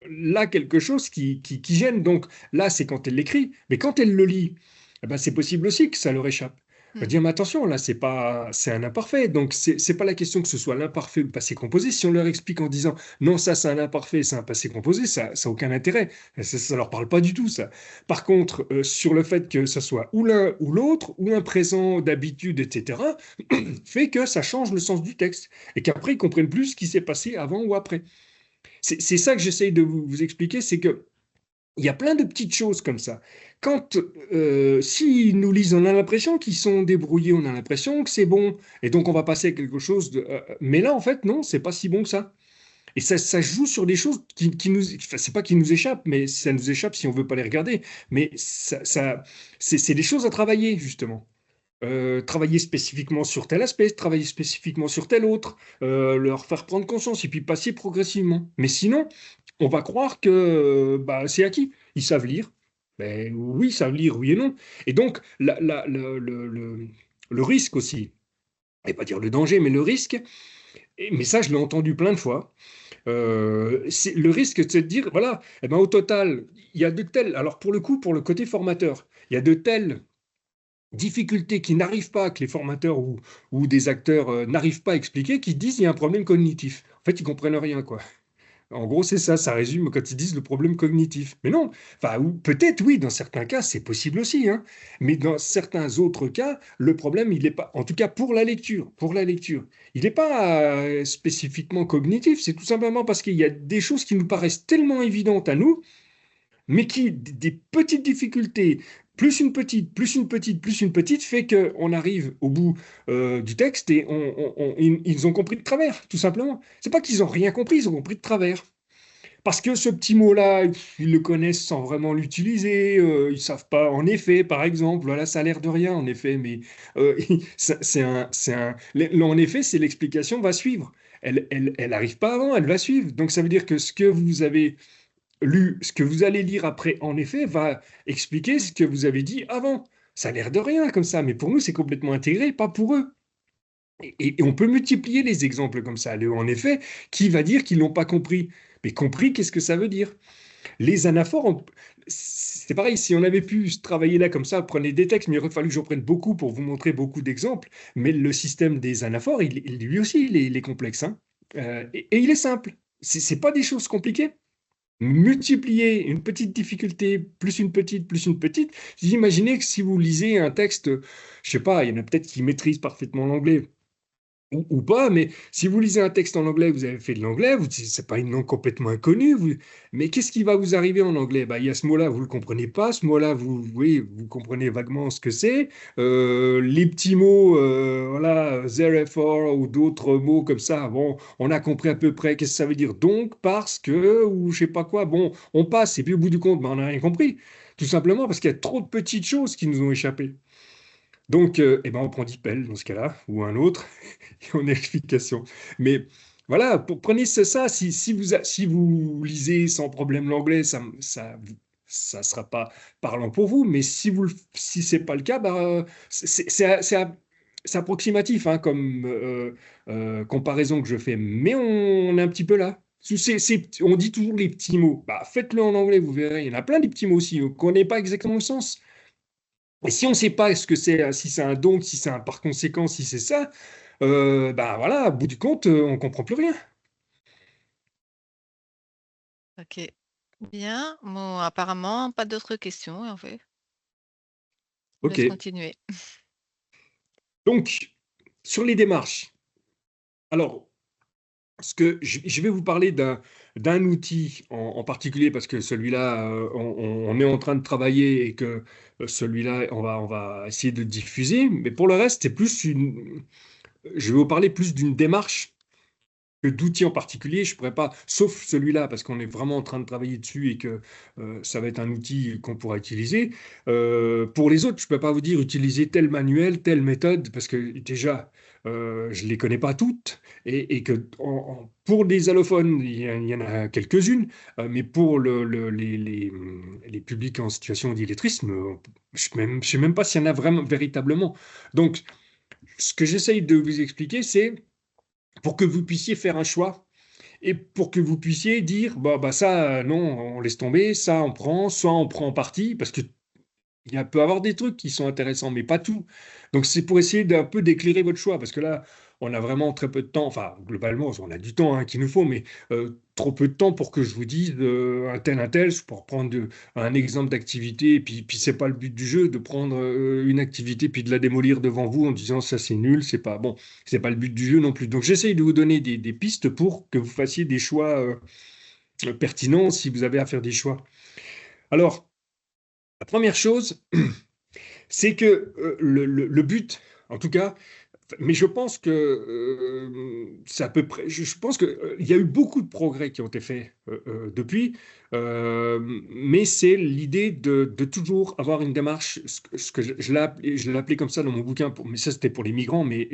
là quelque chose qui gêne. Donc là, c'est quand elle l'écrit, mais quand elle le lit, eh ben, c'est possible aussi que ça leur échappe. Je veux dire, mais attention, là, c'est un imparfait. Donc, c'est pas la question que ce soit l'imparfait ou le passé composé. Si on leur explique en disant non, ça, c'est un imparfait, c'est un passé composé, ça n'a aucun intérêt. Ça leur parle pas du tout, ça. Par contre, sur le fait que ce soit ou l'un ou l'autre, ou un présent d'habitude, etc., fait que ça change le sens du texte. Et qu'après, ils comprennent plus ce qui s'est passé avant ou après. C'est ça que j'essaye de vous expliquer, c'est que il y a plein de petites choses comme ça. Quand, s'ils nous lisent, on a l'impression qu'ils sont débrouillés, on a l'impression que c'est bon, et donc on va passer à quelque chose de. Mais là, en fait, non, c'est pas si bon que ça. Et ça joue sur des choses qui nous. Enfin, c'est pas qui nous échappent, mais ça nous échappe si on veut pas les regarder. Mais c'est des choses à travailler, justement. Travailler spécifiquement sur tel aspect, travailler spécifiquement sur tel autre, leur faire prendre conscience et puis passer progressivement. Mais sinon, on va croire que bah, c'est acquis. Ils savent lire. Ben, oui, ils savent lire, oui et non. Et donc, le risque aussi, et pas dire le danger, mais le risque, mais ça, je l'ai entendu plein de fois, c'est le risque de se dire, voilà, eh ben, au total, il y a de tels, alors pour le coup, pour le côté formateur, il y a de tels difficultés qui n'arrivent pas, que les formateurs ou des acteurs n'arrivent pas à expliquer, qui disent il y a un problème cognitif. En fait, ils comprennent rien, quoi. En gros, c'est ça, ça résume quand ils disent le problème cognitif. Mais non, enfin, ou peut-être oui, dans certains cas, c'est possible aussi, hein. Mais dans certains autres cas, le problème, il n'est pas, en tout cas pour la lecture, il n'est pas spécifiquement cognitif, c'est tout simplement parce qu'il y a des choses qui nous paraissent tellement évidentes à nous mais qui, des petites difficultés, plus une petite, plus une petite, plus une petite, fait qu'on arrive au bout du texte et ils ont compris de travers, tout simplement. C'est pas qu'ils ont rien compris, ils ont compris de travers. Parce que ce petit mot-là, ils le connaissent sans vraiment l'utiliser, ils savent pas, en effet, par exemple, voilà, ça a l'air de rien, en effet, mais en effet, c'est l'explication va suivre. Elle arrive pas avant, elle va suivre. Donc ça veut dire que ce que vous avez ce que vous allez lire après, en effet, va expliquer ce que vous avez dit avant. Ça a l'air de rien comme ça, mais pour nous, c'est complètement intégré, pas pour eux. Et on peut multiplier les exemples comme ça. En effet, qui va dire qu'ils n'ont pas compris? Mais compris, qu'est-ce que ça veut dire? Les anaphores, c'est pareil, si on avait pu travailler là comme ça, prenez des textes, mais il aurait fallu que j'en prenne beaucoup pour vous montrer beaucoup d'exemples. Mais le système des anaphores, lui aussi, il est complexe, hein. Et il est simple. C'est pas des choses compliquées. Multiplier une petite difficulté plus une petite plus une petite. Imaginez que si vous lisez un texte, je sais pas, il y en a peut-être qui maîtrisent parfaitement l'anglais ou pas, mais si vous lisez un texte en anglais, vous avez fait de l'anglais, c'est pas une langue complètement inconnue, mais qu'est-ce qui va vous arriver en anglais? Bah, il y a ce mot-là, vous le comprenez pas, ce mot-là, oui, vous comprenez vaguement ce que c'est. Les petits mots, voilà, therefore ou d'autres mots comme ça, bon, on a compris à peu près qu'est-ce que ça veut dire donc, parce que, ou je sais pas quoi, bon, on passe, et puis au bout du compte, bah, on n'a rien compris. Tout simplement parce qu'il y a trop de petites choses qui nous ont échappé. Donc, eh ben, on prend DeepL dans ce cas-là, ou un autre, et on a l'explication. Mais voilà, prenez ça. Si vous lisez sans problème l'anglais, ça sera pas parlant pour vous. Mais si c'est pas le cas, bah, c'est approximatif hein, comme comparaison que je fais. Mais on est un petit peu là. On dit toujours les petits mots. Bah, faites-le en anglais, vous verrez. Il y en a plein des petits mots aussi. On ne connaît pas exactement le sens. Et si on ne sait pas ce que c'est, si c'est un donc, si c'est un par conséquent, si c'est ça, ben voilà, au bout du compte, on ne comprend plus rien. Ok. Bien. Bon, apparemment, pas d'autres questions, en fait. Je Ok. laisse continuer. Donc, sur les démarches. Alors, je vais vous parler d'un outil en particulier parce que celui-là, on est en train de travailler et que celui-là, on va essayer de diffuser. Mais pour le reste, je vais vous parler plus d'une démarche que d'outils en particulier. Je pourrais pas, sauf celui-là, parce qu'on est vraiment en train de travailler dessus et que ça va être un outil qu'on pourra utiliser. Pour les autres, je peux pas vous dire utiliser tel manuel, telle méthode, parce que déjà, je les connais pas toutes, et que pour des allophones, il y en a quelques-unes, mais pour les publics en situation d'illettrisme, je sais même pas s'il y en a vraiment véritablement. Donc, ce que j'essaye de vous expliquer, c'est pour que vous puissiez faire un choix et pour que vous puissiez dire bah ça non on laisse tomber, ça on prend, soit on prend en partie parce que il peut y avoir des trucs qui sont intéressants mais pas tout. Donc c'est pour essayer d'un peu d'éclairer votre choix parce que là on a vraiment très peu de temps, enfin globalement on a du temps hein, qu'il nous faut mais trop peu de temps pour que je vous dise un tel, je peux reprendre un exemple d'activité et puis c'est pas le but du jeu de prendre une activité puis de la démolir devant vous en disant ça c'est nul, c'est pas bon, c'est pas le but du jeu non plus. Donc j'essaye de vous donner des pistes pour que vous fassiez des choix pertinents si vous avez à faire des choix. Alors, la première chose, c'est que le but, en tout cas, mais je pense que c'est à peu près. Je pense que il y a eu beaucoup de progrès qui ont été faits depuis, mais c'est l'idée de toujours avoir une démarche. Ce que je l'ai appelé comme ça dans mon bouquin, mais ça c'était pour les migrants, mais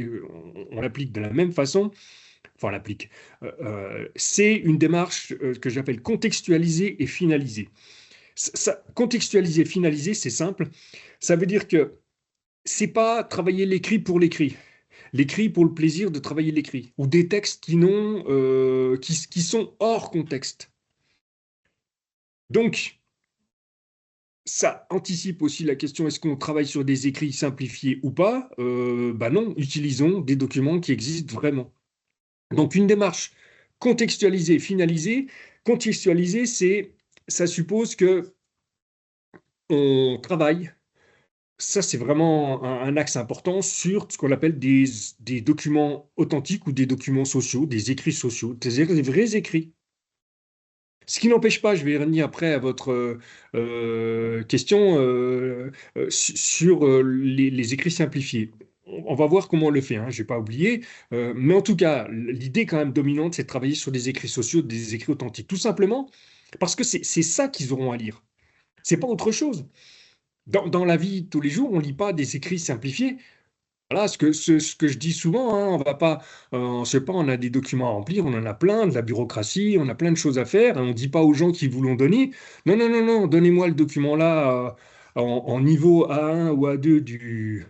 on l'applique de la même façon. Enfin, on l'applique. C'est une démarche que j'appelle contextualiser et finaliser. Contextualiser, finaliser, c'est simple. Ça veut dire que c'est pas travailler l'écrit pour l'écrit, l'écrit pour le plaisir de travailler l'écrit, ou des textes qui sont hors contexte. Donc, ça anticipe aussi la question, est-ce qu'on travaille sur des écrits simplifiés ou pas? Bah non, utilisons des documents qui existent vraiment. Donc, une démarche contextualisée, finalisée. Contextualiser, ça suppose que on travaille. Ça, c'est vraiment un axe important sur ce qu'on appelle des documents authentiques ou des documents sociaux, des écrits sociaux, des vrais écrits. Ce qui n'empêche pas, je vais revenir après à votre question sur les écrits simplifiés. On va voir comment on le fait, hein, je n'ai pas oublié. Mais en tout cas, l'idée quand même dominante, c'est de travailler sur des écrits sociaux, des écrits authentiques. Tout simplement parce que c'est ça qu'ils auront à lire. C'est pas autre chose. Dans la vie de tous les jours, on ne lit pas des écrits simplifiés. Voilà ce que je dis souvent, hein, on va pas, on sait pas, on a des documents à remplir, on en a plein, de la bureaucratie, on a plein de choses à faire, et on ne dit pas aux gens qui vous l'ont donné, non, non, non, non, donnez-moi le document là en niveau A1 ou A2 de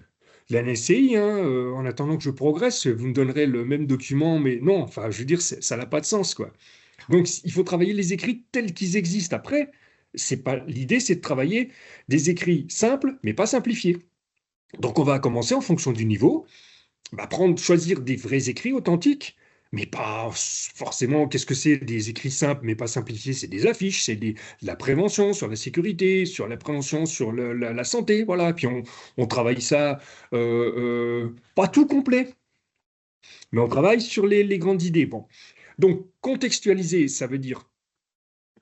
la NSCI, hein, en attendant que je progresse, vous me donnerez le même document, mais non, enfin, je veux dire, ça n'a pas de sens, quoi. Donc, il faut travailler les écrits tels qu'ils existent. Après, l'idée, c'est de travailler des écrits simples, mais pas simplifiés. Donc on va commencer en fonction du niveau, choisir des vrais écrits authentiques, mais pas forcément, qu'est-ce que c'est des écrits simples, mais pas simplifiés, c'est des affiches, c'est de la prévention sur la sécurité, sur la prévention sur la santé, voilà. Puis on travaille ça, pas tout complet, mais on travaille sur les grandes idées. Bon. Donc, contextualiser, ça veut dire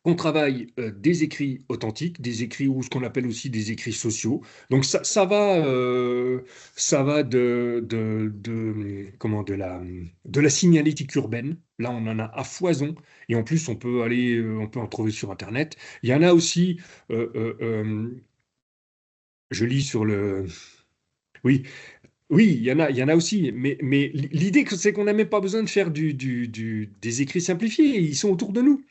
qu'on travaille des écrits authentiques, des écrits ou ce qu'on appelle aussi des écrits sociaux. Donc ça va comment, de la signalétique urbaine. Là, on en a à foison. Et en plus, on peut en trouver sur Internet. Il y en a aussi, je lis sur le... Oui, oui, il y en a aussi. Mais l'idée, c'est qu'on n'a même pas besoin de faire des écrits simplifiés. Ils sont autour de nous.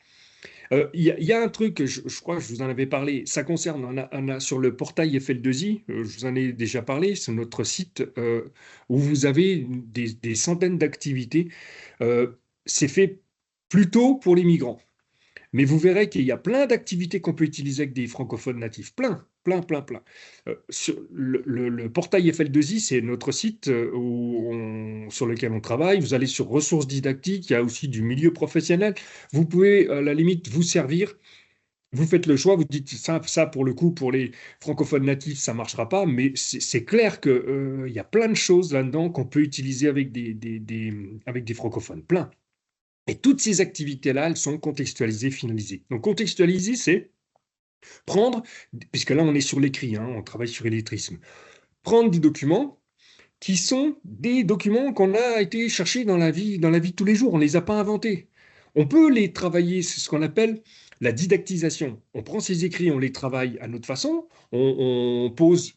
Il y a un truc, je crois que je vous en avais parlé, ça concerne, on a sur le portail FL2I, je vous en ai déjà parlé, c'est notre site où vous avez des centaines d'activités. C'est fait plutôt pour les migrants. Mais vous verrez qu'il y a plein d'activités qu'on peut utiliser avec des francophones natifs. Plein, plein, plein, plein. Sur le portail FL2I, c'est notre site sur lequel on travaille. Vous allez sur ressources didactiques, il y a aussi du milieu professionnel. Vous pouvez, à la limite, vous servir. Vous faites le choix, vous dites ça pour le coup, pour les francophones natifs, ça ne marchera pas, mais c'est clair qu'il y a plein de choses là-dedans qu'on peut utiliser avec avec des francophones. Plein. Et toutes ces activités-là, elles sont contextualisées, finalisées. Donc contextualiser, c'est prendre, puisque là on est sur l'écrit, hein, on travaille sur l'illettrisme, prendre des documents qui sont des documents qu'on a été chercher dans la vie de tous les jours, on ne les a pas inventés. On peut les travailler, c'est ce qu'on appelle la didactisation. On prend ces écrits, on les travaille à notre façon, on pose...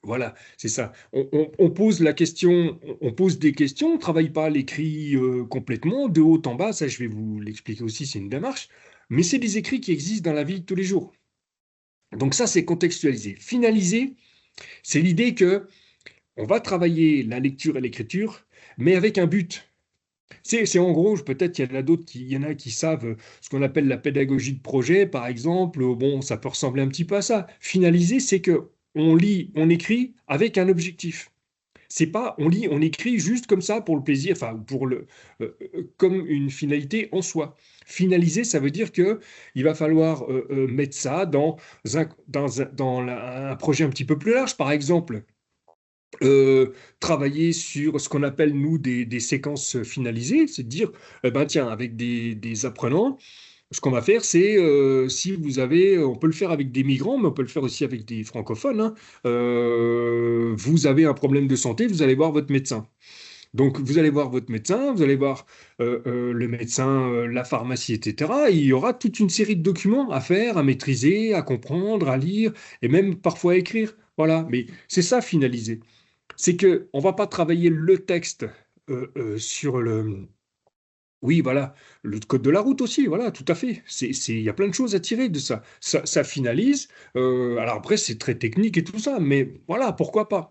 Voilà, c'est ça. On pose la question, on pose des questions, on ne travaille pas l'écrit complètement, de haut en bas, ça je vais vous l'expliquer aussi, c'est une démarche, mais c'est des écrits qui existent dans la vie de tous les jours. Donc ça, c'est contextualisé. Finalisé, c'est l'idée que on va travailler la lecture et l'écriture, mais avec un but. C'est en gros, peut-être il y en a d'autres il y en a qui savent ce qu'on appelle la pédagogie de projet, par exemple. Bon, ça peut ressembler un petit peu à ça. Finaliser, c'est que on lit, on écrit avec un objectif. C'est pas on lit, on écrit juste comme ça pour le plaisir, enfin comme une finalité en soi. Finaliser, ça veut dire que il va falloir mettre ça dans un projet un petit peu plus large, par exemple. Travailler sur ce qu'on appelle, nous, des séquences finalisées, c'est de dire, ben tiens, avec des apprenants, ce qu'on va faire, c'est, si vous avez, on peut le faire avec des migrants, mais on peut le faire aussi avec des francophones, hein. Vous avez un problème de santé, vous allez voir votre médecin. Donc, vous allez voir votre médecin, vous allez voir le médecin, la pharmacie, etc. Et il y aura toute une série de documents à faire, à maîtriser, à comprendre, à lire, et même parfois à écrire. Voilà, mais c'est ça, finaliser. C'est qu'on ne va pas travailler le texte sur le... Oui, voilà, le code de la route aussi, voilà, tout à fait. Il y a plein de choses à tirer de ça. Ça finalise. Alors après, c'est très technique et tout ça, mais voilà, pourquoi pas.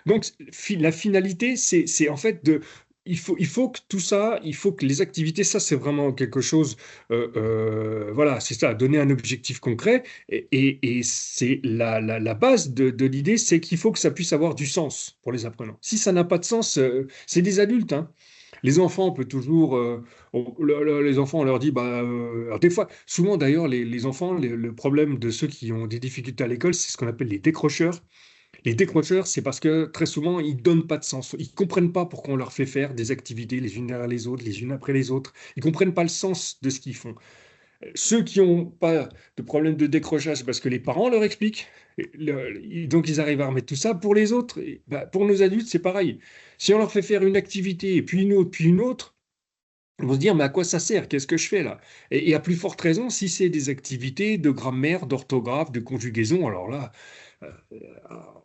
Donc, la finalité, c'est en fait de... il faut que tout ça, il faut que les activités, ça, c'est vraiment quelque chose... voilà, c'est ça, donner un objectif concret. Et c'est la base de l'idée, c'est qu'il faut que ça puisse avoir du sens pour les apprenants. Si ça n'a pas de sens, c'est des adultes, hein. Les enfants, on peut toujours... les enfants, on leur dit... Bah, alors des fois, souvent d'ailleurs, les enfants, le problème de ceux qui ont des difficultés à l'école, c'est ce qu'on appelle les décrocheurs. Les décrocheurs, c'est parce que très souvent, ils ne donnent pas de sens. Ils ne comprennent pas pourquoi on leur fait faire des activités les unes derrière les autres, les unes après les autres. Ils ne comprennent pas le sens de ce qu'ils font. Ceux qui n'ont pas de problème de décrochage, c'est parce que les parents leur expliquent. Donc, ils arrivent à remettre tout ça. Pour les autres, pour nos adultes, c'est pareil. Si on leur fait faire une activité, et puis une autre, ils vont se dire, mais à quoi ça sert? Qu'est-ce que je fais là? Et à plus forte raison, si c'est des activités de grammaire, d'orthographe, de conjugaison, alors là, euh,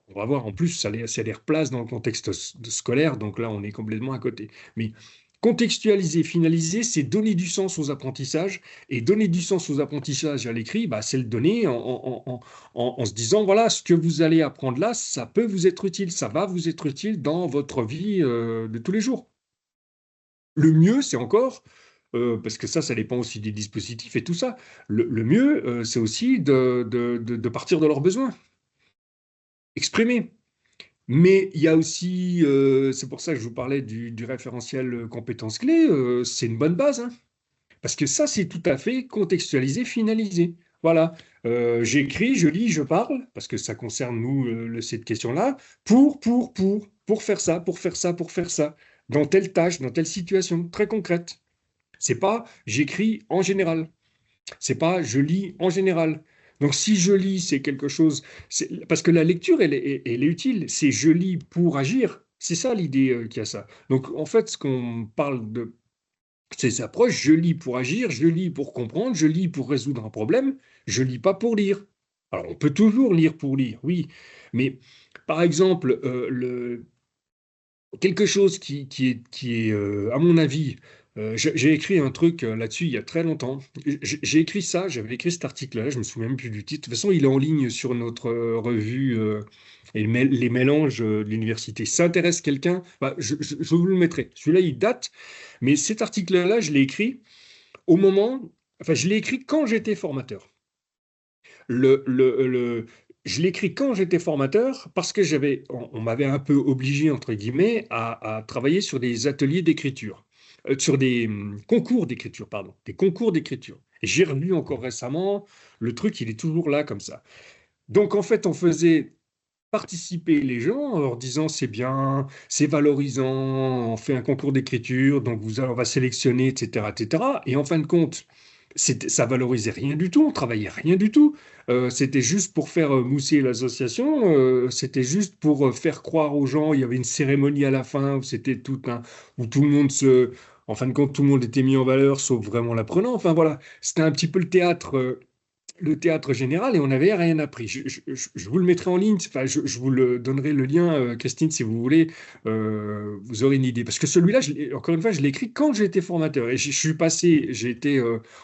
on va voir, en plus, ça les replace dans le contexte scolaire, donc là, on est complètement à côté. Mais contextualiser, finaliser, c'est donner du sens aux apprentissages, et donner du sens aux apprentissages à l'écrit, bah, c'est le donner en se disant, voilà, ce que vous allez apprendre là, ça peut vous être utile, ça va vous être utile dans votre vie de tous les jours. Le mieux, c'est encore, parce que ça dépend aussi des dispositifs et tout ça, le mieux, c'est aussi de partir de leurs besoins. Exprimer. Mais il y a aussi, c'est pour ça que je vous parlais du référentiel compétences clés, c'est une bonne base, hein. Parce que ça, c'est tout à fait contextualisé, finalisé. Voilà. J'écris, je lis, je parle, parce que ça concerne nous, cette question-là, pour faire ça, pour faire ça, pour faire ça, dans telle tâche, dans telle situation, très concrète. C'est pas j'écris en général. C'est pas je lis en général. Donc si je lis, c'est quelque chose. Parce que la lecture, elle est utile. C'est je lis pour agir. C'est ça l'idée qu'il y a ça. Donc en fait, ce qu'on parle de ces approches, je lis pour agir, je lis pour comprendre, je lis pour résoudre un problème, je lis pas pour lire. Alors on peut toujours lire pour lire, oui. Mais par exemple, quelque chose qui est, à mon avis, j'ai écrit un truc là-dessus il y a très longtemps. J'ai écrit ça, j'avais écrit cet article-là, je me souviens même plus du titre. De toute façon, il est en ligne sur notre revue et les mélanges de l'université. Si ça intéresse quelqu'un, bah, je vous le mettrai. Celui-là, il date, mais cet article-là, je l'ai écrit au moment, enfin, je l'ai écrit quand j'étais formateur. Je l'écris quand j'étais formateur parce que on m'avait un peu obligé, entre guillemets, à travailler sur des ateliers d'écriture, sur des concours d'écriture, pardon, des concours d'écriture. Et j'ai relu encore récemment, le truc, il est toujours là comme ça. Donc, en fait, on faisait participer les gens en leur disant c'est bien, c'est valorisant, on fait un concours d'écriture, donc on va sélectionner, etc., etc. Et en fin de compte, ça valorisait rien du tout, on travaillait rien du tout. C'était juste pour faire mousser l'association, c'était juste pour faire croire aux gens, il y avait une cérémonie à la fin où c'était où tout le monde en fin de compte, tout le monde était mis en valeur, sauf vraiment l'apprenant. Enfin voilà, c'était un petit peu le théâtre général et on n'avait rien appris. Je vous le mettrai en ligne, enfin, je vous le donnerai le lien, Christine, si vous voulez, vous aurez une idée. Parce que celui-là, encore une fois, je l'ai écrit quand j'étais formateur et je suis passé,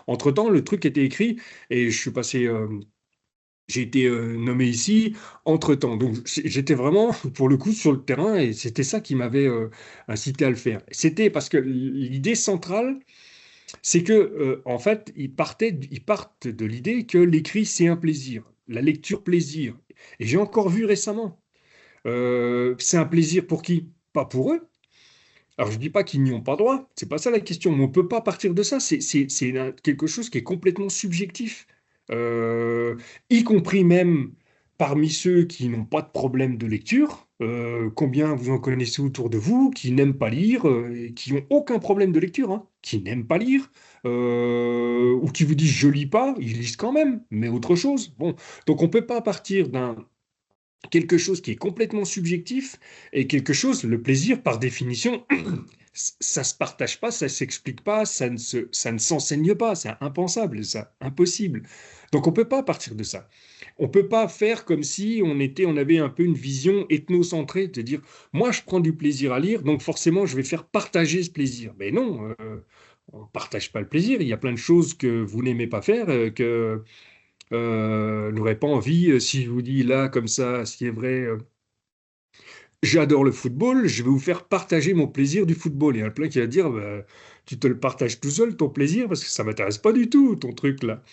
entre-temps, le truc était écrit et je suis passé, j'ai été nommé ici entre-temps. Donc j'étais vraiment, pour le coup, sur le terrain et c'était ça qui m'avait incité à le faire. C'était parce que l'idée centrale, c'est que, en fait, ils partent de l'idée que l'écrit, c'est un plaisir, la lecture, plaisir. Et j'ai encore vu récemment, c'est un plaisir pour qui? Pas pour eux. Alors, je ne dis pas qu'ils n'y ont pas droit, c'est pas ça la question, mais on ne peut pas partir de ça. C'est quelque chose qui est complètement subjectif. Euh, Y compris même parmi ceux qui n'ont pas de problème de lecture. Combien vous en connaissez autour de vous qui n'aiment pas lire, et qui n'ont aucun problème de lecture, hein, qui n'aiment pas lire, ou qui vous disent je lis pas, ils lisent quand même, mais autre chose. Bon, donc on ne peut pas partir d'un quelque chose qui est complètement subjectif et quelque chose, le plaisir, par définition, ça se partage pas, ça s'explique pas, ça ne s'enseigne pas, c'est impensable, ça, impossible. Donc on peut pas partir de ça. On peut pas faire comme si on avait un peu une vision ethnocentrée, de dire, moi je prends du plaisir à lire, donc forcément je vais faire partager ce plaisir. Mais non, on partage pas le plaisir. Il y a plein de choses que vous n'aimez pas faire, que n'aurais pas envie, si je vous dis là, comme ça, ce qui est vrai, j'adore le football, je vais vous faire partager mon plaisir du football. Il y en a plein qui va dire, bah, tu te le partages tout seul, ton plaisir, parce que ça m'intéresse pas du tout, ton truc là.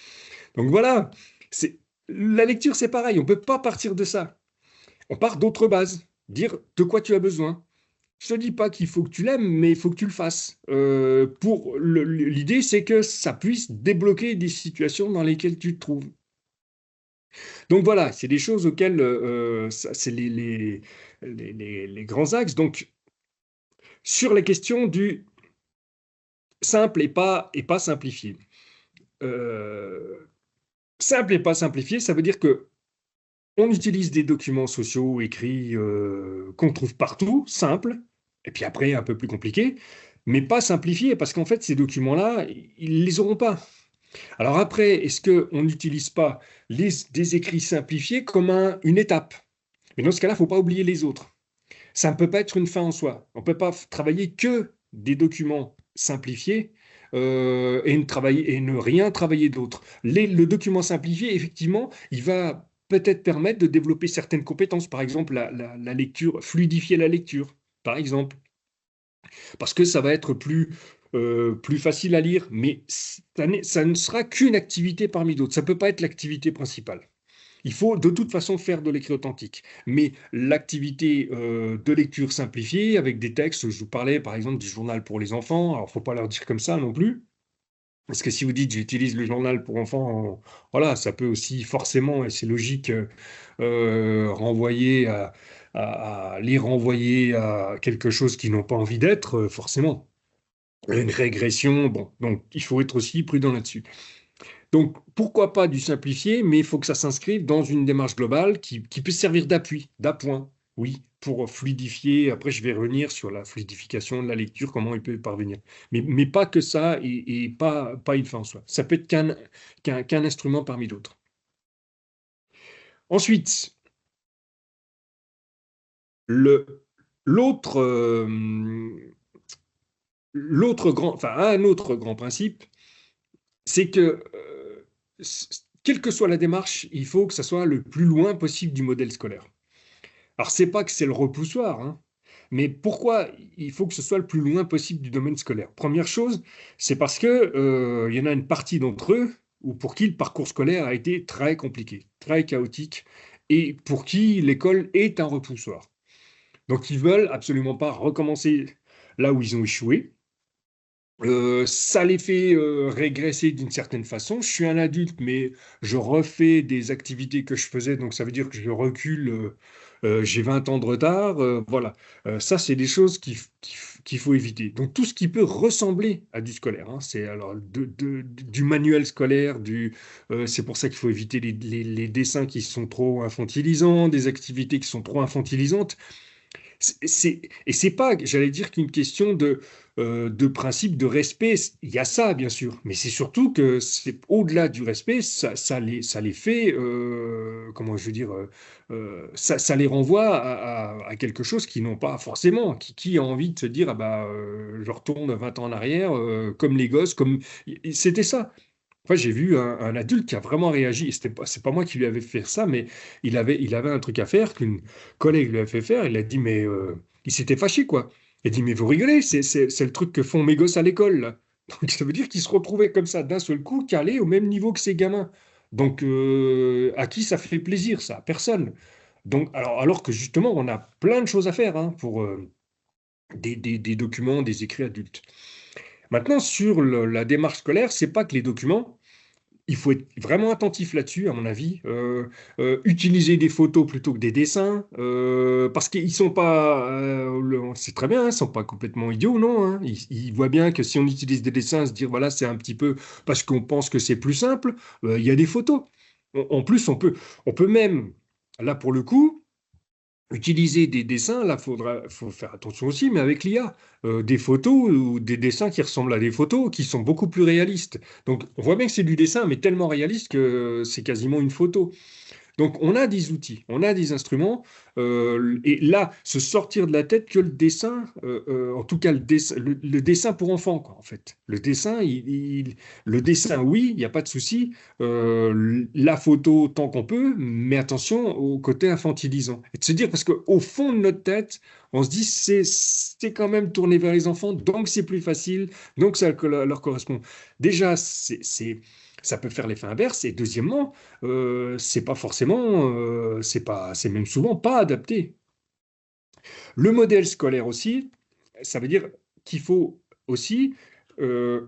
Donc voilà, la lecture, c'est pareil, on peut pas partir de ça. On part d'autres bases, dire de quoi tu as besoin. Je te dis pas qu'il faut que tu l'aimes, mais il faut que tu le fasses. L'idée, c'est que ça puisse débloquer des situations dans lesquelles tu te trouves. Donc voilà, c'est des choses auxquelles, c'est les grands axes. Donc sur la question du simple et pas simplifié. Euh, Simple et pas simplifié, ça veut dire que on utilise des documents sociaux écrits qu'on trouve partout, simples, et puis après un peu plus compliqués, mais pas simplifiés, parce qu'en fait ces documents-là, ils les auront pas. Alors après, est-ce qu'on n'utilise pas des écrits simplifiés comme une étape? Mais dans ce cas-là, il ne faut pas oublier les autres. Ça ne peut pas être une fin en soi. On ne peut pas travailler que des documents simplifiés et ne rien travailler d'autre. Le document simplifié, effectivement, il va peut-être permettre de développer certaines compétences. Par exemple, la lecture, fluidifier la lecture, par exemple. Parce que ça va être plus facile à lire, mais ça ne sera qu'une activité parmi d'autres. Ça ne peut pas être l'activité principale. Il faut de toute façon faire de l'écrit authentique. Mais l'activité de lecture simplifiée avec des textes, je vous parlais par exemple du journal pour les enfants, alors il ne faut pas leur dire comme ça non plus. Parce que si vous dites j'utilise le journal pour enfants, voilà, ça peut aussi forcément, et c'est logique, renvoyer les renvoyer à quelque chose qu'ils n'ont pas envie d'être, forcément. Une régression, bon, donc il faut être aussi prudent là-dessus. Donc pourquoi pas du simplifié, mais il faut que ça s'inscrive dans une démarche globale qui puisse servir d'appui, d'appoint, oui, pour fluidifier. Après, je vais revenir sur la fluidification de la lecture, comment il peut y parvenir. Mais pas que ça et pas une fin en soi. Ça peut être qu'un instrument parmi d'autres. Ensuite, l'autre un autre grand principe, c'est que quelle que soit la démarche, il faut que ça soit le plus loin possible du modèle scolaire. Alors, c'est pas que c'est le repoussoir, hein, mais pourquoi il faut que ce soit le plus loin possible du domaine scolaire? Première chose, c'est parce que y en a une partie d'entre eux ou pour qui le parcours scolaire a été très compliqué, très chaotique, et pour qui l'école est un repoussoir. Donc, ils veulent absolument pas recommencer là où ils ont échoué. Ça les fait régresser d'une certaine façon. Je suis un adulte, mais je refais des activités que je faisais, donc ça veut dire que je recule, j'ai 20 ans de retard, voilà. Ça, c'est des choses qu'il faut éviter. Donc tout ce qui peut ressembler à du scolaire, hein, c'est alors du manuel scolaire, c'est pour ça qu'il faut éviter les dessins qui sont trop infantilisants, des activités qui sont trop infantilisantes. Et c'est pas, j'allais dire, qu'une question de principe de respect. Il y a ça, bien sûr, mais c'est surtout que c'est au-delà du respect, ça les fait, comment je veux dire, ça les renvoie à quelque chose qu'ils n'ont pas forcément. Qui a envie de se dire, ah bah, je retourne 20 ans en arrière, comme les gosses, comme c'était ça. Enfin, j'ai vu un adulte qui a vraiment réagi. C'est pas moi qui lui avais fait ça, mais il avait un truc à faire qu'une collègue lui a fait faire. Il a dit, mais il s'était fâché, quoi. Il a dit, mais vous rigolez, c'est le truc que font mes gosses à l'école, là. Donc, ça veut dire qu'il se retrouvait comme ça, d'un seul coup, calé au même niveau que ses gamins. Donc, à qui ça fait plaisir, ça? Personne. Donc, alors que justement, on a plein de choses à faire, hein, pour des documents, des écrits adultes. Maintenant, sur la démarche scolaire, c'est pas que les documents. Il faut être vraiment attentif là-dessus, à mon avis. Utiliser des photos plutôt que des dessins, parce qu'ils sont pas, c'est très bien, hein, ils sont pas complètement idiots, non, hein. Ils voient bien que si on utilise des dessins, se dire voilà, c'est un petit peu parce qu'on pense que c'est plus simple. Il y a des photos. En plus, on peut même, là pour le coup. Utiliser des dessins, là, faut faire attention aussi, mais avec l'IA, des photos ou des dessins qui ressemblent à des photos, qui sont beaucoup plus réalistes. Donc, on voit bien que c'est du dessin, mais tellement réaliste que c'est quasiment une photo. Donc, on a des outils, on a des instruments, et là, se sortir de la tête que le dessin, en tout cas le dessin pour enfants, quoi, en fait. Le dessin, le dessin, oui, il n'y a pas de souci. La photo, tant qu'on peut, mais attention au côté infantilisant. Et de se dire, parce qu'au fond de notre tête, on se dit, c'est quand même tourné vers les enfants, donc c'est plus facile, donc ça leur correspond. Déjà, ça peut faire l'effet inverse. Et deuxièmement, c'est pas forcément, c'est même souvent pas adapté. Le modèle scolaire aussi, ça veut dire qu'il faut aussi, euh,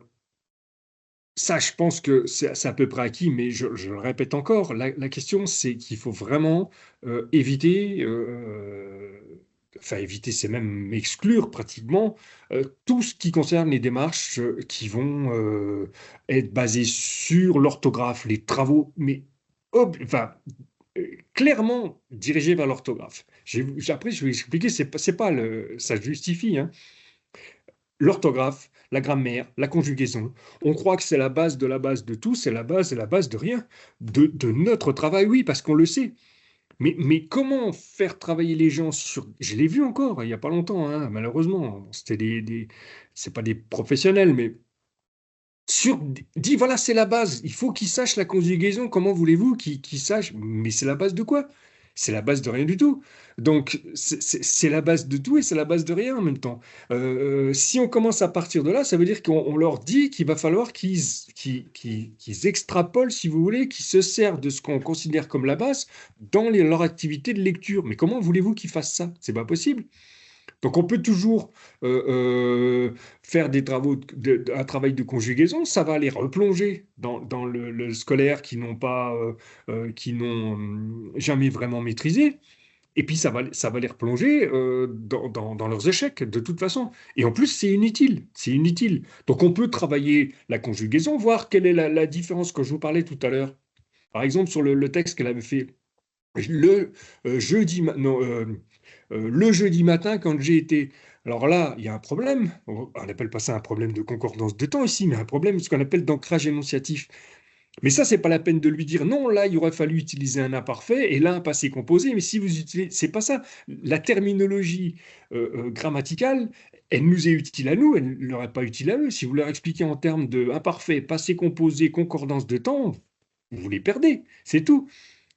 ça je pense que c'est à peu près acquis, mais je le répète encore, la question c'est qu'il faut vraiment éviter, enfin éviter, c'est même exclure pratiquement tout ce qui concerne les démarches qui vont être basées sur l'orthographe, les travaux, mais enfin, clairement dirigés vers l'orthographe. Après, je vais expliquer, c'est pas ça justifie, hein. L'orthographe, la grammaire, la conjugaison. On croit que c'est la base de tout, c'est la base de rien. De notre travail, oui, parce qu'on le sait. Mais comment faire travailler les gens sur. Je l'ai vu encore, il n'y a pas longtemps, hein, malheureusement. C'était c'est pas des professionnels, mais. Dit, voilà, c'est la base. Il faut qu'ils sachent la conjugaison. Comment voulez-vous qu'ils sachent? Mais c'est la base de quoi? c'est la base de rien du tout. Donc, c'est la base de tout et c'est la base de rien en même temps. Si on commence à partir de là, ça veut dire qu'on leur dit qu'il va falloir qu'ils extrapolent, si vous voulez, qu'ils se servent de ce qu'on considère comme la base dans leur activité de lecture. Mais comment voulez-vous qu'ils fassent ça? C'est pas possible. Donc on peut toujours faire des travaux un travail de conjugaison, ça va les replonger dans le scolaire qui n'ont pas, qui n'ont jamais vraiment maîtrisé. Et puis ça va les replonger dans leurs échecs de toute façon. Et en plus, c'est inutile. C'est inutile. Donc on peut travailler la conjugaison, voir quelle est la différence que je vous parlais tout à l'heure. Par exemple, sur le texte qu'elle avait fait le jeudi, non, le jeudi matin quand j'ai été. Alors là, il y a un problème. On n'appelle pas ça un problème de concordance de temps ici, mais un problème, ce qu'on appelle d'ancrage énonciatif. Mais ça, c'est pas la peine de lui dire non, là, il aurait fallu utiliser un imparfait et là, un passé composé. Mais si vous utilisez, c'est pas ça. La terminologie grammaticale, elle nous est utile à nous, elle ne leur est pas utile à eux. Si vous leur expliquez en termes de imparfait, passé composé, concordance de temps, vous les perdez. C'est tout.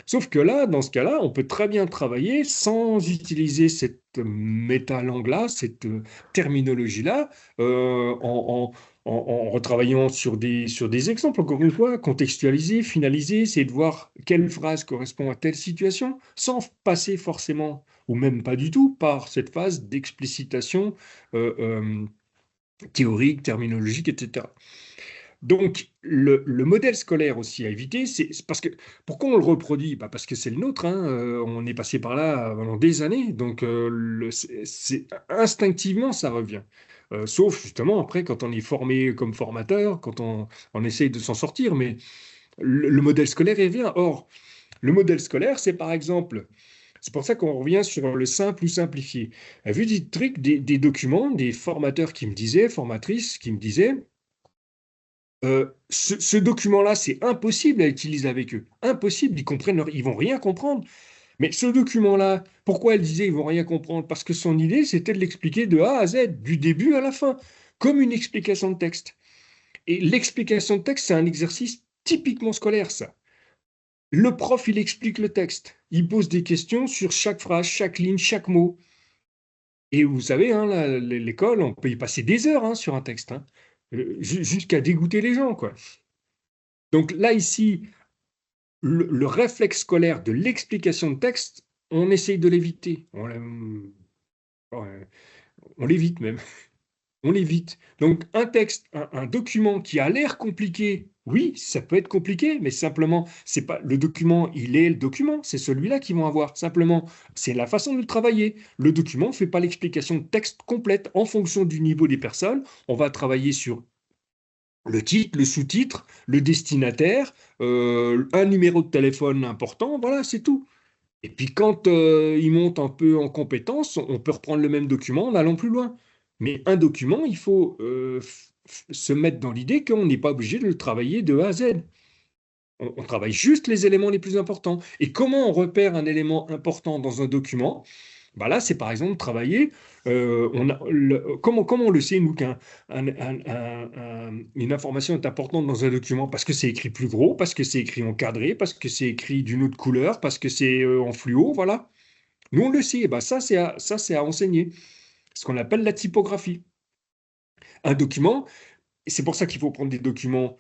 Sauf que là, dans ce cas-là, on peut très bien travailler sans utiliser cette métalangue-là, cette terminologie-là, en retravaillant sur des exemples, encore une fois, contextualiser, finaliser, essayer de voir quelle phrase correspond à telle situation, sans passer forcément, ou même pas du tout, par cette phase d'explicitation théorique, terminologique, etc. Donc, le modèle scolaire aussi à éviter, c'est parce que pourquoi on le reproduit? Bah parce que c'est le nôtre, hein, on est passé par là pendant des années, donc instinctivement ça revient. Sauf justement après quand on est formé comme formateur, quand on essaye de s'en sortir, mais le modèle scolaire il revient. Or, le modèle scolaire, c'est par exemple, c'est pour ça qu'on revient sur le simple ou simplifié. À vue du truc des documents, des formateurs qui me disaient, formatrices qui me disaient. Ce document-là, c'est impossible à utiliser avec eux. Impossible, ils vont rien comprendre. Mais ce document-là, pourquoi elle disait ils vont rien comprendre? Parce que son idée, c'était de l'expliquer de A à Z, du début à la fin, comme une explication de texte. Et l'explication de texte, c'est un exercice typiquement scolaire, ça. Le prof, il explique le texte. Il pose des questions sur chaque phrase, chaque ligne, chaque mot. Et vous savez, hein, l'école, on peut y passer des heures hein, sur un texte, hein, jusqu'à dégoûter les gens, quoi. Donc là, ici, le réflexe scolaire de l'explication de texte, on essaye de l'éviter. On l'évite même. On l'évite. Donc un texte, un document qui a l'air compliqué, oui, ça peut être compliqué, mais simplement, c'est pas le document, il est le document, c'est celui-là qu'ils vont avoir. Simplement, c'est la façon de le travailler. Le document ne fait pas l'explication de texte complète en fonction du niveau des personnes. On va travailler sur le titre, le sous-titre, le destinataire, un numéro de téléphone important, voilà, c'est tout. Et puis quand il monte un peu en compétence, on peut reprendre le même document en allant plus loin. Mais un document, il faut se mettre dans l'idée qu'on n'est pas obligé de le travailler de A à Z. On travaille juste les éléments les plus importants. Et comment on repère un élément important dans un document? Bah là, c'est par exemple travailler. Comment on le sait, nous, qu'une information est importante dans un document? Parce que c'est écrit plus gros, parce que c'est écrit encadré, parce que c'est écrit d'une autre couleur, parce que c'est en fluo, voilà. Nous, on le sait. Et bah, ça, c'est à enseigner. Ce qu'on appelle la typographie. Un document, et c'est pour ça qu'il faut prendre des documents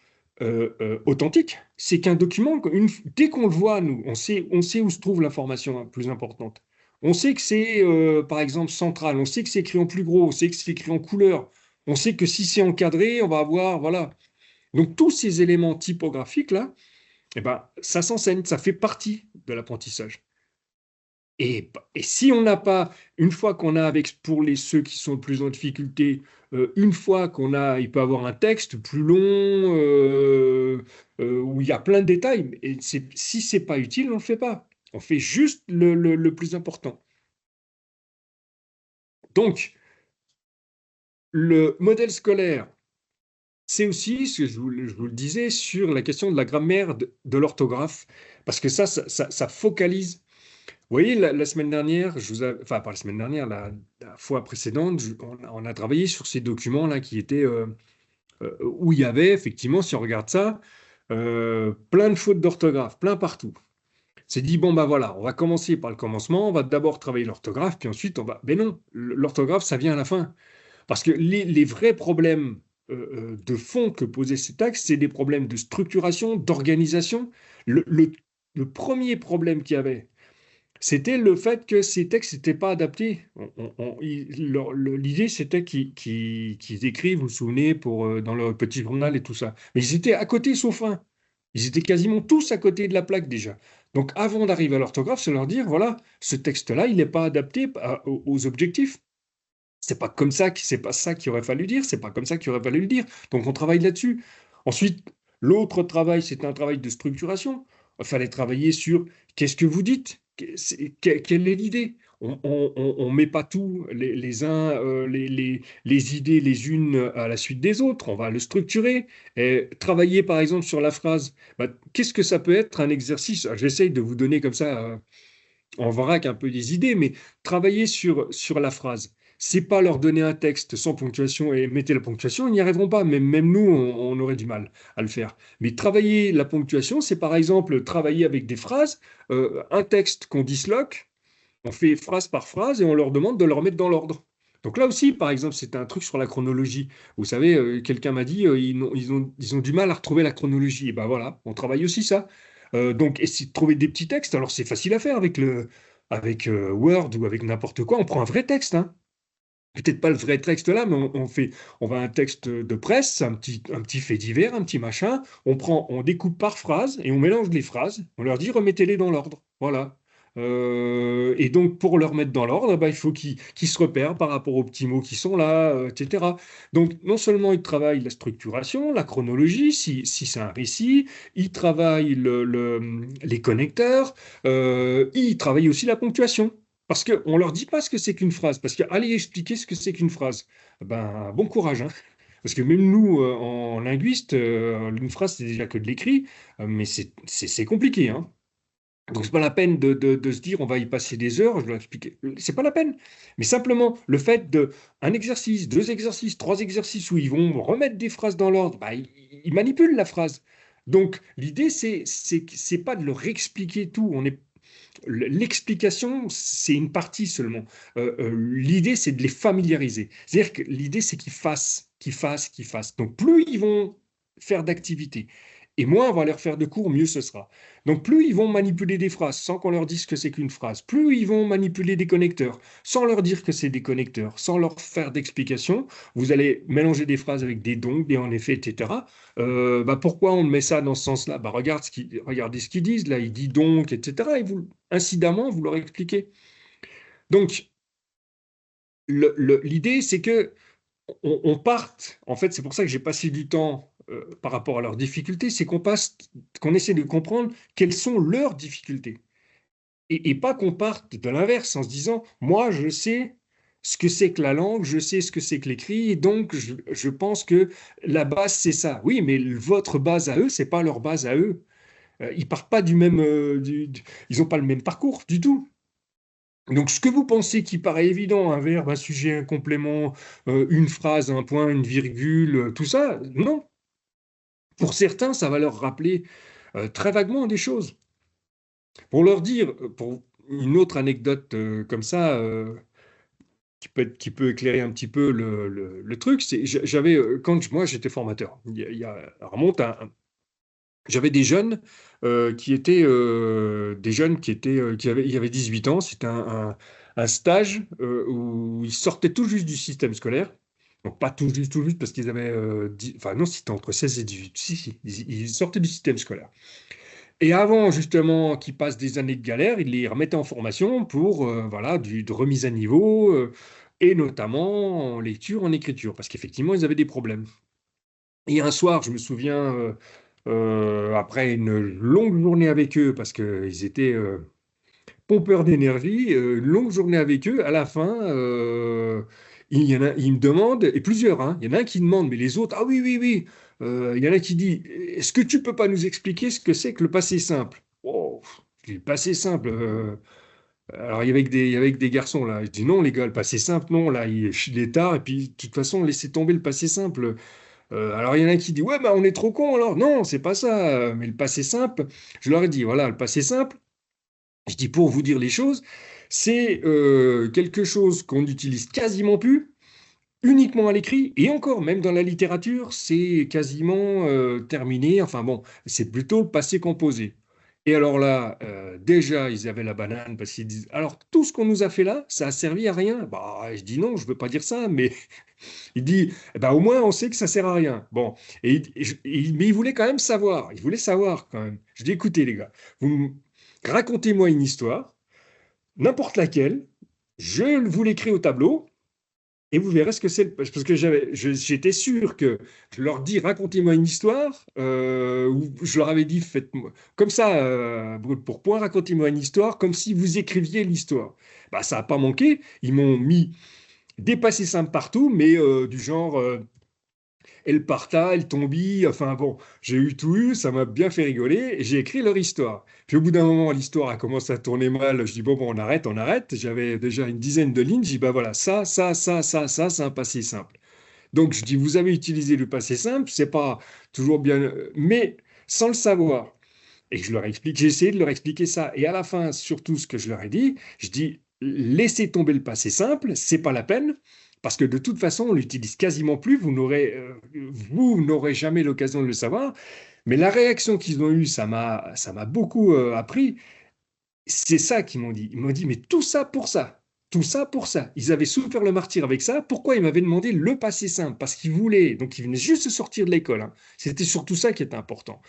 authentiques. C'est qu'un document, dès qu'on le voit, nous, on sait où se trouve l'information plus importante. On sait que c'est, par exemple, central. On sait que c'est écrit en plus gros. On sait que c'est écrit en couleur. On sait que si c'est encadré, on va avoir, voilà. Donc, tous ces éléments typographiques-là, eh ben, ça s'enseigne, ça fait partie de l'apprentissage. Et si on n'a pas, une fois qu'on a pour ceux qui sont plus en difficulté, une fois il peut avoir un texte plus long, où il y a plein de détails, et si c'est pas utile, on ne le fait pas. On fait juste le plus important. Donc, le modèle scolaire, c'est aussi, ce que je vous le disais, sur la question de la grammaire de l'orthographe, parce que ça focalise. Vous voyez, la semaine dernière, enfin pas la semaine dernière, la fois précédente, on a travaillé sur ces documents-là qui étaient où il y avait effectivement, si on regarde ça, plein de fautes d'orthographe, plein partout. s'est dit, bon, bah voilà, on va commencer par le commencement, on va d'abord travailler l'orthographe, puis ensuite on va... Mais non, l'orthographe, ça vient à la fin. Parce que les vrais problèmes de fond que posaient ces textes, c'est des problèmes de structuration, d'organisation. Le premier problème qu'il y avait, c'était le fait que ces textes n'étaient pas adaptés. L'idée, c'était qu'ils écrivent, vous vous souvenez, dans leur petit journal et tout ça. Mais ils étaient à côté, sauf un. Ils étaient quasiment tous à côté de la plaque déjà. Donc avant d'arriver à l'orthographe, c'est leur dire, voilà, ce texte-là, il n'est pas adapté aux objectifs. C'est pas ça qu'il aurait fallu dire, c'est pas comme ça qu'il aurait fallu le dire. Donc on travaille là-dessus. Ensuite, l'autre travail, c'est un travail de structuration. Il fallait travailler sur qu'est-ce que vous dites, quelle est l'idée. On met pas tout les idées les unes à la suite des autres. On va le structurer. Et travailler par exemple sur la phrase. Bah, qu'est-ce que ça peut être un exercice? J'essaye de vous donner comme ça en vrac un peu des idées, mais travailler sur la phrase. C'est pas leur donner un texte sans ponctuation et mettez la ponctuation, ils n'y arriveront pas. Même nous, on aurait du mal à le faire. Mais travailler la ponctuation, c'est par exemple travailler avec des phrases, un texte qu'on disloque, on fait phrase par phrase et on leur demande de le remettre dans l'ordre. Donc là aussi, par exemple, c'est un truc sur la chronologie. Vous savez, quelqu'un m'a dit, ils ont du mal à retrouver la chronologie. Et ben voilà, on travaille aussi ça. Donc, essayer de trouver des petits textes. Alors, c'est facile à faire avec Word ou avec n'importe quoi. On prend un vrai texte, hein. Peut-être pas le vrai texte là, mais on va un texte de presse, un petit fait divers, un petit machin. On découpe par phrase et on mélange les phrases. On leur dit remettez-les dans l'ordre. Voilà. Et donc, pour leur mettre dans l'ordre, bah, il faut qu'ils se repèrent par rapport aux petits mots qui sont là, etc. Donc, non seulement ils travaillent la structuration, la chronologie, si c'est un récit, ils travaillent les connecteurs, ils travaillent aussi la ponctuation. Parce qu'on ne leur dit pas ce que c'est qu'une phrase. Parce qu'aller expliquer ce que c'est qu'une phrase, ben, bon courage, hein. Parce que même nous, en linguiste, une phrase, c'est déjà que de l'écrit, mais c'est compliqué, hein. Donc, c'est pas la peine de se dire on va y passer des heures, je dois expliquer. C'est pas la peine. Mais simplement, le fait un exercice, deux exercices, trois exercices où ils vont remettre des phrases dans l'ordre, bah, ils manipulent la phrase. Donc, l'idée, c'est pas de leur expliquer tout. L'explication, c'est une partie seulement. L'idée, c'est de les familiariser. C'est-à-dire que l'idée, c'est qu'ils fassent, qu'ils fassent, qu'ils fassent. Donc, plus ils vont faire d'activités, et moins on va leur faire de cours, mieux ce sera. Donc, plus ils vont manipuler des phrases sans qu'on leur dise que c'est qu'une phrase, plus ils vont manipuler des connecteurs sans leur dire que c'est des connecteurs, sans leur faire d'explication. Vous allez mélanger des phrases avec des donc, des en effet, etc. Bah pourquoi on met ça dans ce sens-là? Bah regardez ce qu'ils disent, là, il dit donc, etc. Et vous, incidemment, vous leur expliquez. Donc, l'idée, c'est que on parte, en fait, c'est pour ça que j'ai passé du temps par rapport à leurs difficultés, c'est qu'on essaie de comprendre quelles sont leurs difficultés. Et pas qu'on parte de l'inverse en se disant, moi, je sais ce que c'est que la langue, je sais ce que c'est que l'écrit, et donc je pense que la base, c'est ça. Oui, mais votre base à eux, c'est pas leur base à eux. Ils partent pas du même, ils n'ont pas le même parcours du tout. Donc, ce que vous pensez qui paraît évident, un verbe, un sujet, un complément, une phrase, un point, une virgule, tout ça, non. Pour certains, ça va leur rappeler très vaguement des choses. Pour leur dire, pour une autre anecdote comme ça, qui peut éclairer un petit peu le truc, c'est j'avais, moi j'étais formateur, remonte à, j'avais des jeunes qui étaient il y avait 18 ans. C'était un stage où ils sortaient tout juste du système scolaire. Donc pas tout juste parce qu'ils avaient enfin non, c'était entre 16 et 18. Si, ils sortaient du système scolaire. Et avant justement qu'ils passent des années de galère, ils les remettaient en formation pour voilà, de remise à niveau et notamment en lecture, en écriture, parce qu'effectivement ils avaient des problèmes. Et un soir, je me souviens, après une longue journée avec eux, parce qu'ils étaient pompeurs d'énergie, une longue journée avec eux, à la fin, il me demande, et plusieurs, hein, il y en a un qui demande, mais les autres, ah oui, oui, oui. Il y en a qui dit, est-ce que tu peux pas nous expliquer ce que c'est que le passé simple? Oh, je dis, le passé simple. Alors, il y avait que des garçons, là. Je dis, non, les gars, le passé simple, non, là, il est tard, et puis, de toute façon, laissez tomber le passé simple. Alors, il y en a qui dit, ouais, bah, on est trop con alors. Non, c'est pas ça. Mais le passé simple, je leur ai dit, voilà, le passé simple, Je dis pour vous dire les choses, c'est quelque chose qu'on n'utilise quasiment plus, uniquement à l'écrit, et encore, même dans la littérature, c'est quasiment terminé. Enfin bon, c'est plutôt le passé composé. Et alors là, déjà, ils avaient la banane parce qu'ils disent, alors tout ce qu'on nous a fait là, ça a servi à rien. Bah, je dis non, je veux pas dire ça, mais il dit, eh ben, au moins on sait que ça sert à rien. Bon, mais il voulait quand même savoir. Il voulait savoir quand même. Je dis, écoutez les gars, racontez-moi une histoire, n'importe laquelle. Je vous l'écris au tableau. Et vous verrez ce que c'est. Parce que j'étais sûr que je leur dis, racontez-moi une histoire, ou je leur avais dit, faites-moi comme ça, brut pour point, racontez-moi une histoire, comme si vous écriviez l'histoire. Bah, ça n'a pas manqué. Ils m'ont mis des passés simples partout, mais du genre El Parta, El Tombi, enfin bon, j'ai eu tout eu, ça m'a bien fait rigoler, et j'ai écrit leur histoire. Puis au bout d'un moment, l'histoire a commencé à tourner mal, je dis bon, on arrête, on arrête. J'avais déjà une dizaine de lignes, je dis bah voilà, ça, c'est un passé simple. Donc je dis, vous avez utilisé le passé simple, c'est pas toujours bien, mais sans le savoir. Et je leur explique, j'ai essayé de leur expliquer ça. Et à la fin, surtout ce que je leur ai dit, je dis, laissez tomber le passé simple, c'est pas la peine, parce que de toute façon, on l'utilise quasiment plus, vous n'aurez jamais l'occasion de le savoir. Mais la réaction qu'ils ont eue, ça m'a beaucoup appris. C'est ça qu'ils m'ont dit. Ils m'ont dit, mais tout ça pour ça. Tout ça pour ça. Ils avaient souffert le martyre avec ça. Pourquoi ils m'avaient demandé le passé simple? Parce qu'ils voulaient, donc ils venaient juste de sortir de l'école, hein. C'était surtout ça qui était important.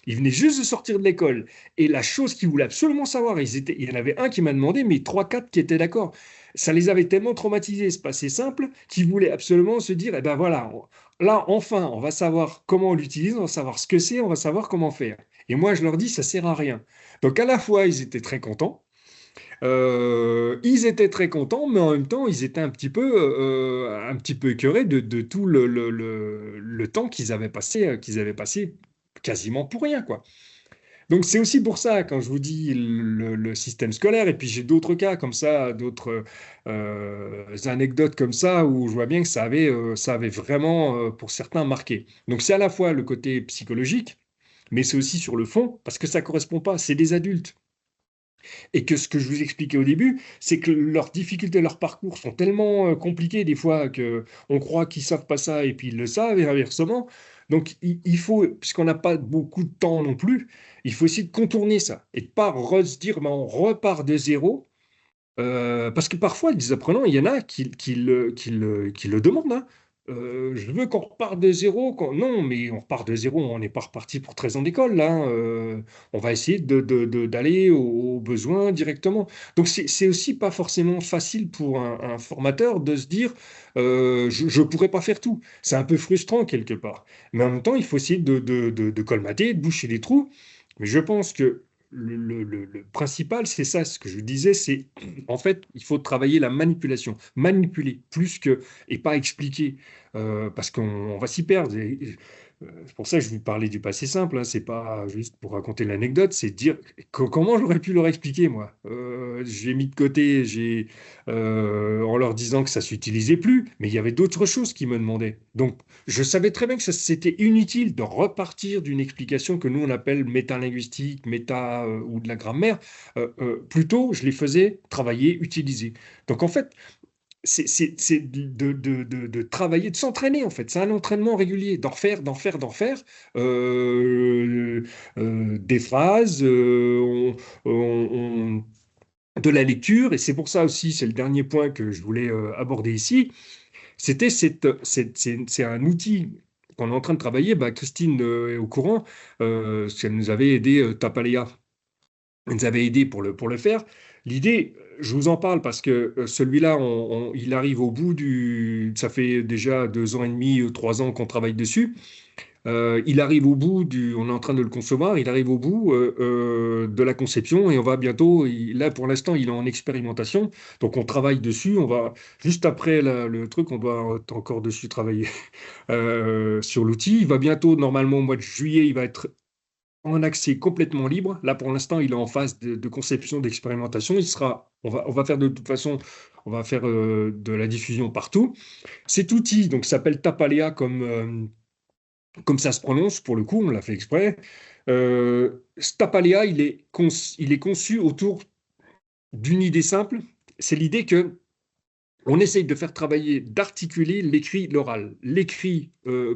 Ils venaient juste de sortir de l'école. Et la chose qu'ils voulaient absolument savoir, il y en avait un qui m'a demandé, mais trois, quatre qui étaient d'accord. Ça les avait tellement traumatisés, ce passé simple, qu'ils voulaient absolument se dire, eh ben voilà, là, enfin, on va savoir comment on l'utilise, on va savoir ce que c'est, on va savoir comment faire. Et moi, je leur dis, ça sert à rien. Donc à la fois, ils étaient très contents, mais en même temps, ils étaient un petit peu écœurés de tout le temps qu'ils avaient passé quasiment pour rien, quoi. Donc c'est aussi pour ça, quand je vous dis le système scolaire, et puis j'ai d'autres cas comme ça, d'autres anecdotes comme ça, où je vois bien que ça avait vraiment, pour certains, marqué. Donc c'est à la fois le côté psychologique, mais c'est aussi sur le fond, parce que ça correspond pas, c'est des adultes. Et que ce que je vous expliquais au début, c'est que leurs difficultés, leurs parcours sont tellement compliqués des fois que on croit qu'ils savent pas ça et puis ils le savent et inversement. Donc il faut, puisqu'on n'a pas beaucoup de temps non plus, il faut essayer de contourner ça et de pas se dire ben, on repart de zéro. Parce que parfois, des apprenants, il y en a qui le demandent, hein. Je veux qu'on reparte de zéro. Non, mais on repart de zéro, on n'est pas reparti pour 13 ans d'école, là, hein. On va essayer d'aller aux besoins directement. Donc, c'est aussi pas forcément facile pour un formateur de se dire je ne pourrais pas faire tout. C'est un peu frustrant quelque part. Mais en même temps, il faut essayer de colmater, de boucher les trous. Mais je pense que le principal, c'est ça, ce que je disais, c'est en fait, il faut travailler la manipulation, manipuler plus que et pas expliquer, parce qu'on va s'y perdre. C'est pour ça que je vous parlais du passé simple, hein, c'est pas juste pour raconter l'anecdote, c'est dire comment j'aurais pu leur expliquer, moi. J'ai mis de côté, en leur disant que ça s'utilisait plus, mais il y avait d'autres choses qui me demandaient. Donc, je savais très bien que c'était inutile de repartir d'une explication que nous on appelle métalinguistique, ou de la grammaire. Plutôt, je les faisais travailler, utiliser. Donc en fait, c'est de travailler, de s'entraîner en fait. C'est un entraînement régulier, d'en refaire des phrases, de la lecture. Et c'est pour ça aussi, c'est le dernier point que je voulais aborder ici. C'est un outil qu'on est en train de travailler. Bah, Christine est au courant, elle nous avait aidé, Tapaléa. Elle nous avait aidé pour le faire. L'idée, je vous en parle parce que celui-là, il arrive au bout ça fait déjà 2 ans et demi, 3 ans qu'on travaille dessus. Il arrive au bout on est en train de le concevoir, il arrive au bout de la conception et on va bientôt, là pour l'instant il est en expérimentation, donc on travaille dessus, on va, juste après le truc, on doit encore dessus travailler sur l'outil. Il va bientôt, normalement au mois de juillet, il va être en accès complètement libre. Là pour l'instant il est en phase de conception, d'expérimentation, on va faire de toute façon, on va faire de la diffusion partout. Cet outil donc s'appelle Tapalea comme ça se prononce, pour le coup, on l'a fait exprès. Stapalea, il est conçu autour d'une idée simple, c'est l'idée que on essaye de faire travailler, d'articuler l'écrit, l'oral. L'écrit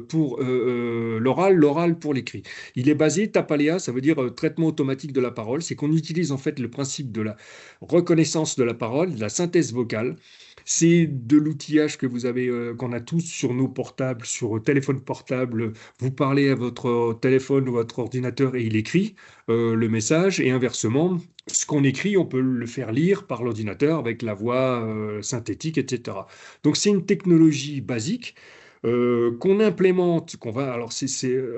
pour l'oral, l'oral pour l'écrit. Il est basé, Tapaléa, ça veut dire traitement automatique de la parole. C'est qu'on utilise en fait le principe de la reconnaissance de la parole, de la synthèse vocale. C'est de l'outillage que vous avez, qu'on a tous sur nos portables, sur téléphone portable. Vous parlez à votre téléphone ou votre ordinateur et il écrit le message. Et inversement, ce qu'on écrit, on peut le faire lire par l'ordinateur avec la voix synthétique, etc. Donc c'est une technologie basique qu'on implémente, qu'on va. Alors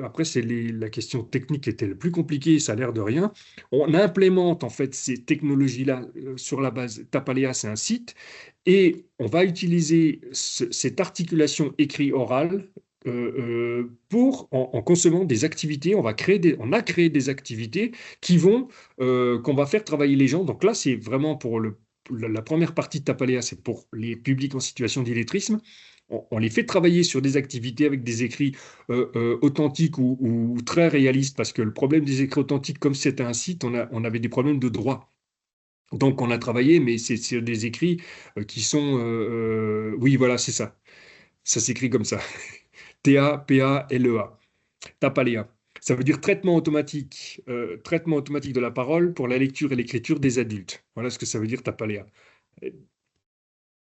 après c'est la question technique qui était le plus compliquée, ça a l'air de rien. On implémente en fait ces technologies-là sur la base. Tapaléa, c'est un site, et on va utiliser cette articulation écrit-orale en concevant des activités, on a créé des activités qu'on va faire travailler les gens. Donc là, c'est vraiment pour la première partie de Tapaléa, c'est pour les publics en situation d'illettrisme. On les fait travailler sur des activités avec des écrits authentiques ou très réalistes, parce que le problème des écrits authentiques, comme c'était un site, on avait des problèmes de droit. Donc on a travaillé, mais c'est sur des écrits qui sont... oui, voilà, c'est ça. Ça s'écrit comme ça. T-A-P-A-L-E-A. Tapaléa. Ça veut dire traitement automatique de la parole pour la lecture et l'écriture des adultes. Voilà ce que ça veut dire Tapaléa.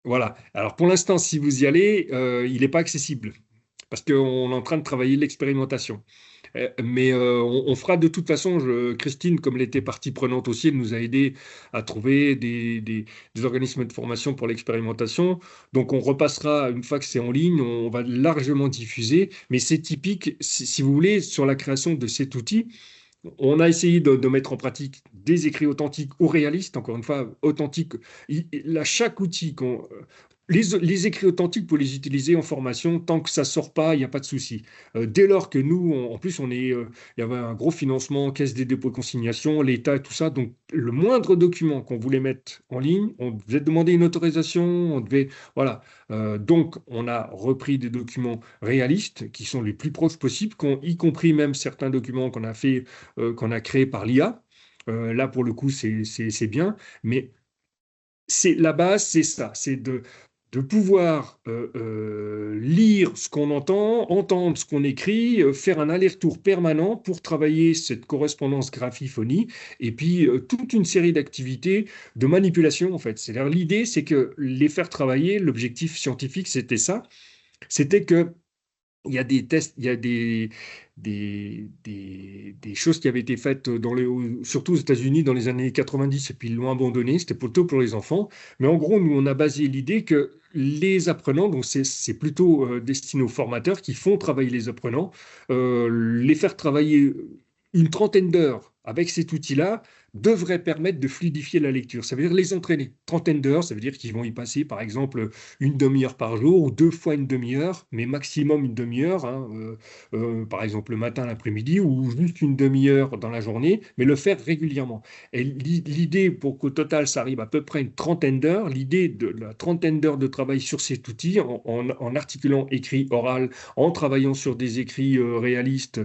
Voilà. Alors pour l'instant, si vous y allez, il n'est pas accessible parce qu'on est en train de travailler l'expérimentation. Mais on fera de toute façon, Christine, comme elle était partie prenante aussi, elle nous a aidé à trouver des organismes de formation pour l'expérimentation. Donc on repassera, une fois que c'est en ligne, on va largement diffuser. Mais c'est typique, si vous voulez, sur la création de cet outil. On a essayé de mettre en pratique des écrits authentiques ou réalistes, encore une fois, authentiques. Chaque outil, les écrits authentiques, pour les utiliser en formation, tant que ça ne sort pas, il n'y a pas de souci. Dès lors que nous, en plus, il y avait un gros financement, Caisse des dépôts et consignations, l'État et tout ça, donc le moindre document qu'on voulait mettre en ligne, on devait demander une autorisation, voilà. Donc, on a repris des documents réalistes qui sont les plus proches possibles, y compris même certains documents qu'on a créés par l'IA. Là, pour le coup, c'est bien, mais la base, c'est ça, c'est de pouvoir lire ce qu'on entend, entendre ce qu'on écrit, faire un aller-retour permanent pour travailler cette correspondance graphie-phonie, et puis toute une série d'activités de manipulation, en fait. C'est-à-dire, l'idée, c'est que les faire travailler, l'objectif scientifique, c'était ça, c'était que il y a des tests, il y a des choses qui avaient été faites surtout aux États-Unis dans les années 90 et puis ils l'ont abandonné, c'était plutôt pour les enfants. Mais en gros, nous, on a basé l'idée que les apprenants, donc c'est plutôt destiné aux formateurs qui font travailler les apprenants, les faire travailler une trentaine d'heures avec cet outil-là devrait permettre de fluidifier la lecture. Ça veut dire les entraîner. Trentaine d'heures, ça veut dire qu'ils vont y passer, par exemple, une demi-heure par jour ou 2 fois une demi-heure, mais maximum une demi-heure, hein, par exemple le matin, l'après-midi, ou juste une demi-heure dans la journée, mais le faire régulièrement. Et l'idée, pour qu'au total, ça arrive à peu près une trentaine d'heures, l'idée de la trentaine d'heures de travail sur cet outil, en articulant écrit, oral, en travaillant sur des écrits réalistes,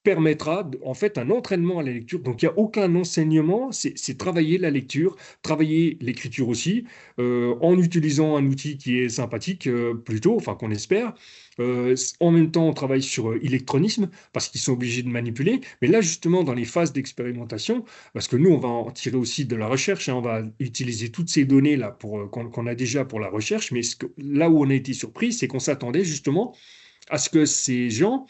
permettra en fait un entraînement à la lecture. Donc il n'y a aucun enseignement, c'est travailler la lecture, travailler l'écriture aussi, en utilisant un outil qui est sympathique plutôt, enfin qu'on espère. En même temps, on travaille sur électronisme parce qu'ils sont obligés de manipuler. Mais là, justement, dans les phases d'expérimentation, parce que nous, on va en tirer aussi de la recherche, hein, on va utiliser toutes ces données là qu'on a déjà pour la recherche. Mais là où on a été surpris, c'est qu'on s'attendait justement à ce que ces gens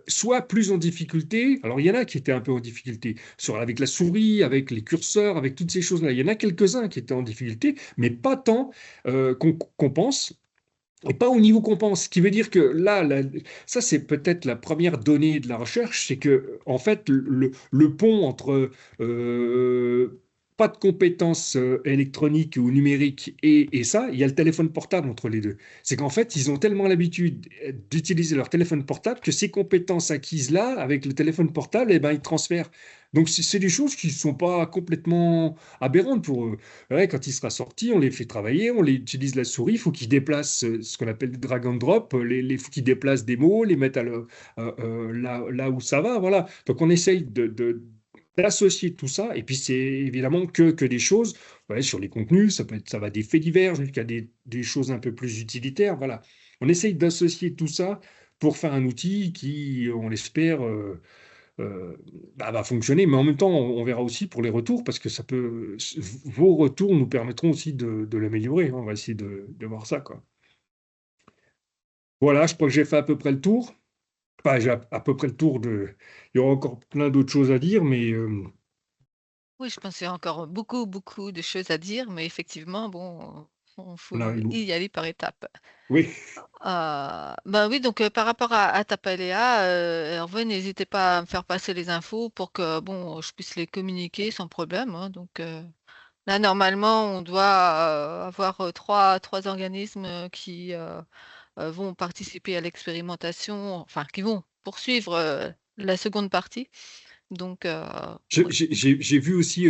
soient plus en difficulté. Alors, il y en a qui étaient un peu en difficulté avec la souris, avec les curseurs, avec toutes ces choses-là. Il y en a quelques-uns qui étaient en difficulté, mais pas tant qu'on pense. Et pas au niveau qu'on pense, ce qui veut dire que là, ça c'est peut-être la première donnée de la recherche, c'est que en fait le pont entre pas de compétences électroniques ou numériques et ça, il y a le téléphone portable entre les deux. C'est qu'en fait, ils ont tellement l'habitude d'utiliser leur téléphone portable que ces compétences acquises-là, avec le téléphone portable, eh ben, ils transfèrent. Donc, c'est des choses qui ne sont pas complètement aberrantes pour eux. Ouais, quand il sera sorti, on les fait travailler, on les utilise la souris, il faut qu'ils déplacent ce qu'on appelle drag and drop, faut qu'ils déplacent des mots, les mettent là où ça va, voilà. Donc, on essaye d'associer tout ça, et puis c'est évidemment que des choses, ouais, sur les contenus, ça va des faits divers jusqu'à des choses un peu plus utilitaires, voilà. On essaye d'associer tout ça pour faire un outil qui, on l'espère, euh, va fonctionner, mais en même temps, on verra aussi pour les retours, parce que vos retours nous permettront aussi de l'améliorer, hein. On va essayer de voir ça, quoi. Voilà, je crois que j'ai fait à peu près le tour. Enfin, j'ai à peu près le tour de. Il y aura encore plein d'autres choses à dire, mais Oui, je pense qu'il y a encore beaucoup, beaucoup de choses à dire, mais effectivement, bon, il on faut arrive où? y aller par étapes. Oui, Bah oui, donc par rapport à ta paléa, Hervé, n'hésitez pas à me faire passer les infos pour que bon, je puisse les communiquer sans problème, hein. Donc là, normalement, on doit avoir trois organismes qui vont participer à l'expérimentation, enfin qui vont poursuivre la seconde partie. Donc oui. j'ai vu aussi,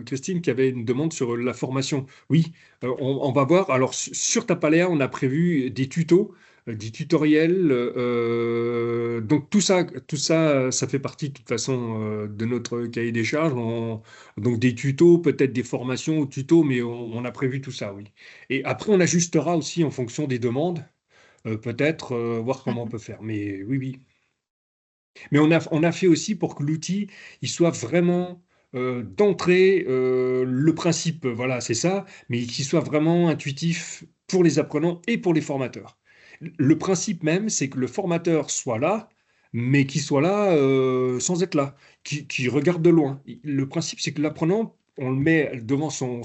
Christine, qu'il y avait une demande sur la formation. Oui, on va voir. Alors, sur Tapalea, on a prévu des tutos, des tutoriels. Donc, tout ça, ça fait partie, de toute façon, de notre cahier des charges. Donc, des tutos, peut-être des formations aux tutos, mais on a prévu tout ça, oui. Et après, on ajustera aussi en fonction des demandes, peut-être, voir comment on Mhm. peut faire. Mais oui, oui. Mais on a fait aussi pour que l'outil il soit vraiment d'entrée, le principe, voilà, c'est ça, mais qu'il soit vraiment intuitif pour les apprenants et pour les formateurs. Le principe même, c'est que le formateur soit là, mais qu'il soit là sans être là, qui regarde de loin. Le principe, c'est que l'apprenant, on le met devant son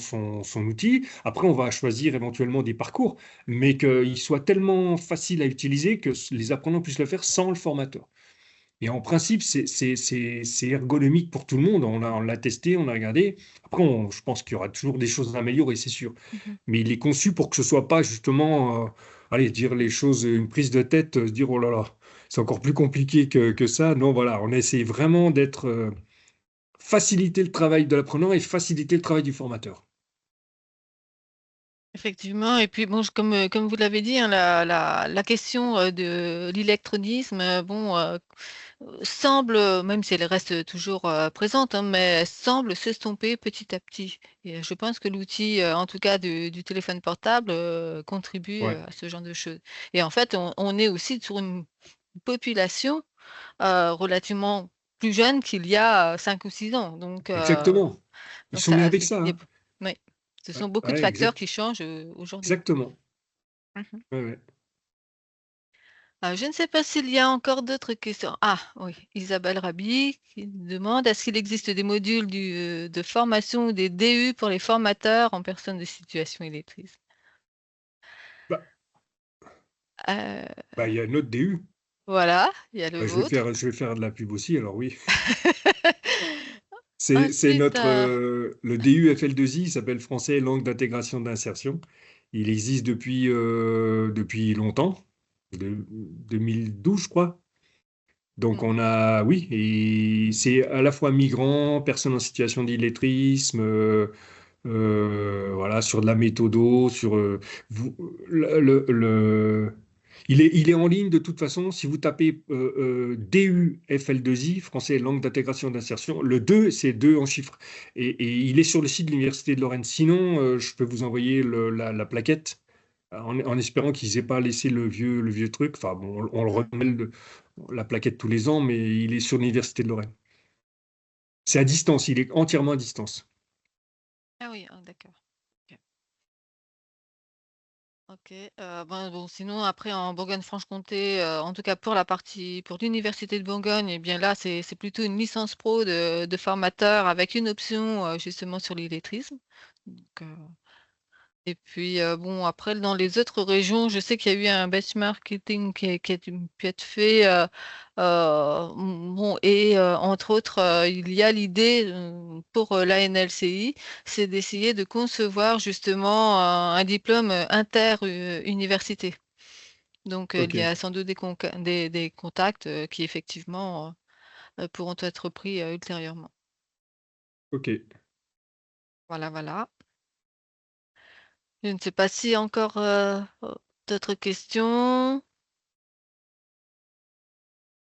outil. Après, on va choisir éventuellement des parcours, mais qu'il soit tellement facile à utiliser que les apprenants puissent le faire sans le formateur. Et en principe, c'est ergonomique pour tout le monde. On l'a testé, on a regardé. Après, je pense qu'il y aura toujours des choses à améliorer, c'est sûr. Mhm. Mais il est conçu pour que ce soit pas justement, allez, dire les choses, une prise de tête, se dire, oh là là, c'est encore plus compliqué que ça. Non, voilà, on essaie vraiment d'être, faciliter le travail de l'apprenant et faciliter le travail du formateur. Effectivement, et puis bon, comme vous l'avez dit, hein, la question de l'électronisme, bon, semble, même si elle reste toujours présente, hein, mais elle semble s'estomper petit à petit. Et je pense que l'outil, en tout cas du téléphone portable, contribue Ouais, à ce genre de choses. Et en fait, on est aussi sur une population relativement plus jeune qu'il y a 5 ou 6 ans. exactement. Ils Donc sont nés ça, avec ça, il y a- hein. oui, ce Ouais, sont beaucoup de ouais, facteurs qui changent aujourd'hui. exactement. Mhm. Ouais, ouais. Je ne sais pas s'il y a encore d'autres questions. Ah oui, Isabelle Rabi qui demande est-ce qu'il existe des modules de formation ou des DU pour les formateurs en personnes de situation illettriste? Bah, Euh, il y a notre DU. voilà, il y a le vôtre. Je vais faire de la pub aussi, alors oui. C'est Ensuite, notre le DU FL2I, il s'appelle Français Langue d'intégration d'insertion. Il existe depuis longtemps, 2012, je crois. Donc on mhm, a, oui, et c'est à la fois migrants, personnes en situation d'illettrisme, voilà, sur de la méthodo, sur vous- il est en ligne de toute façon. Si vous tapez DUFL2I, français langue d'intégration d'insertion, le 2, c'est 2 en chiffres. Et il est sur le site de l'Université de Lorraine. Sinon, je peux vous envoyer la plaquette en espérant qu'ils n'aient pas laissé le vieux truc. Enfin bon, on le mhm. remet la plaquette tous les ans, mais il est sur l'Université de Lorraine. C'est à distance, il est entièrement à distance. Ah oui, ah, d'accord. Ok. Ok. Ben, bon, sinon après en Bourgogne-Franche-Comté, en tout cas pour l'université de Bourgogne, eh bien là c'est plutôt une licence pro de formateur avec une option justement sur l'illettrisme. Donc, et puis bon après dans les autres régions, je sais qu'il y a eu un benchmarking qui a pu être fait. Bon et entre autres, il y a l'idée pour l'ANLCI, c'est d'essayer de concevoir justement un diplôme inter-université. Donc, il y Ok, a sans doute des contacts qui effectivement pourront être pris ultérieurement. ok. Voilà, voilà. Je ne sais pas s'il y a encore d'autres questions.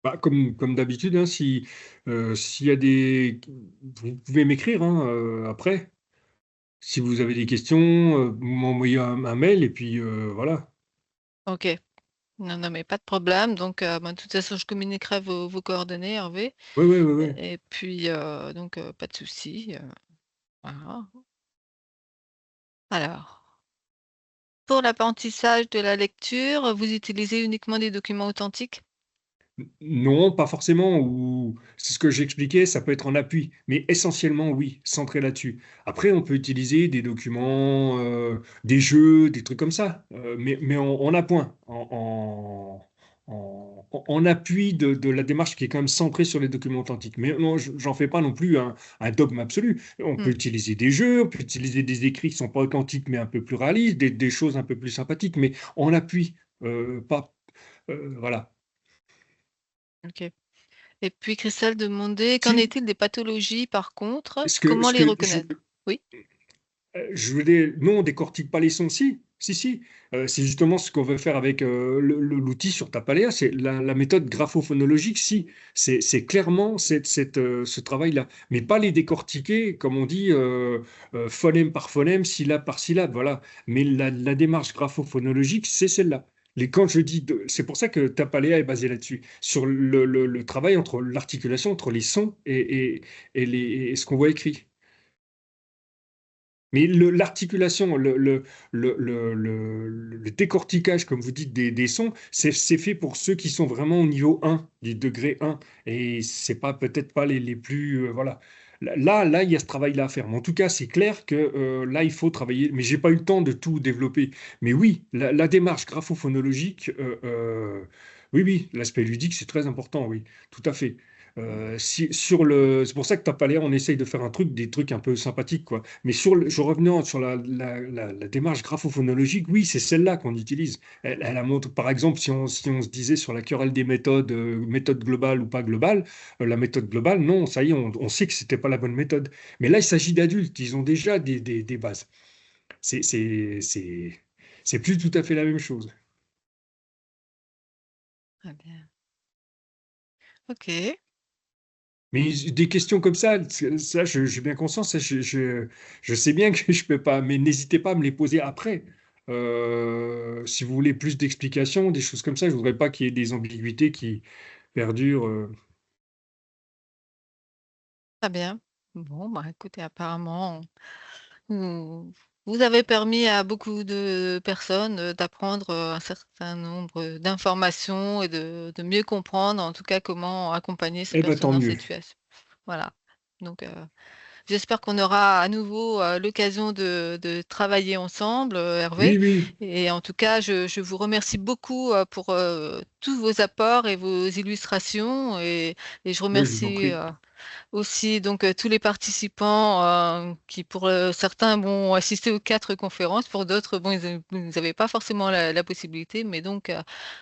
Bah, comme d'habitude, hein, s'il y a des... Vous pouvez m'écrire hein, après. Si vous avez des questions, vous m'envoyez un mail et puis voilà. Ok. Non, non, mais pas de problème. Donc, ben, de toute façon, je communiquerai vos coordonnées, Hervé. Oui, oui, oui, oui. Et puis, donc, pas de souci. Voilà. Alors, pour l'apprentissage de la lecture, vous utilisez uniquement des documents authentiques? Non, pas forcément, ou c'est ce que j'expliquais, ça peut être en appui, mais essentiellement oui, centré là-dessus. Après, on peut utiliser des documents, des jeux, des trucs comme ça, mais en appoint, en appui de la démarche qui est quand même centrée sur les documents authentiques. Mais non, j'en fais pas non plus un dogme absolu. On peut utiliser des jeux, on peut utiliser des écrits qui sont pas authentiques, mais un peu plus réalistes, des choses un peu plus sympathiques, mais en appui, pas, voilà. Ok. Et puis, Christelle demandait, qu'en Si, est-il des pathologies, par contre? ce que, Comment ce les que reconnaître? Oui? je voulais, non, on décortique pas les sons, si, si, si. C'est justement ce qu'on veut faire avec l'outil sur Tapaléa, c'est la méthode graphophonologique, si. C'est clairement ce travail-là. Mais pas les décortiquer, comme on dit, phonème par phonème, syllabe par syllabe, voilà. Mais la démarche graphophonologique, c'est celle-là. Quand je dis, c'est pour ça que Tapaléa est basé là-dessus, sur le travail entre l'articulation entre les sons et ce qu'on voit écrit. Mais l'articulation, le décortiquage, comme vous dites, des sons, c'est fait pour ceux qui sont vraiment au niveau 1, du degré 1. Et c'est pas peut-être pas les plus. Voilà. Là, il y a ce travail-là à faire. Mais en tout cas, c'est clair que là, il faut travailler. Mais j'ai pas eu le temps de tout développer. Mais oui, la démarche graphophonologique, oui, oui, l'aspect ludique, c'est très important, oui, tout à fait. C'est pour ça que Tapaléa, on essaye de faire des trucs un peu sympathiques, quoi. Mais je revenais sur la démarche graphophonologique, oui, c'est celle-là qu'on utilise. Elle montre, par exemple, si on se disait sur la querelle des méthodes, méthode globale ou pas globale, la méthode globale, non, ça y est, on sait que c'était pas la bonne méthode. Mais là, il s'agit d'adultes, ils ont déjà des bases. C'est c'est- c'est- c'est plus tout à fait la même chose. Très bien. Ok. Mais des questions comme ça, j'ai bien conscience, ça, je sais bien que je peux pas, mais n'hésitez pas à me les poser après. Si vous voulez plus d'explications, des choses comme ça, je voudrais pas qu'il y ait des ambiguïtés qui perdurent. Très bien. Bon, bah, écoutez, apparemment, vous vous avez permis à beaucoup de personnes, d'apprendre, un certain nombre d'informations et de mieux comprendre, en tout cas, comment accompagner ces Eh ben, tant personnes en mieux. situation. Voilà. Donc, j'espère qu'on aura à nouveau, l'occasion de travailler ensemble, Hervé. Oui, oui, Et en tout cas, je vous remercie beaucoup, pour, tous vos apports et vos illustrations et je oui, je vous en remercie, prie. aussi donc tous les participants, qui pour, certains vont assister aux 4 conférences, pour d'autres, bon, ils avaient pas forcément la possibilité, mais donc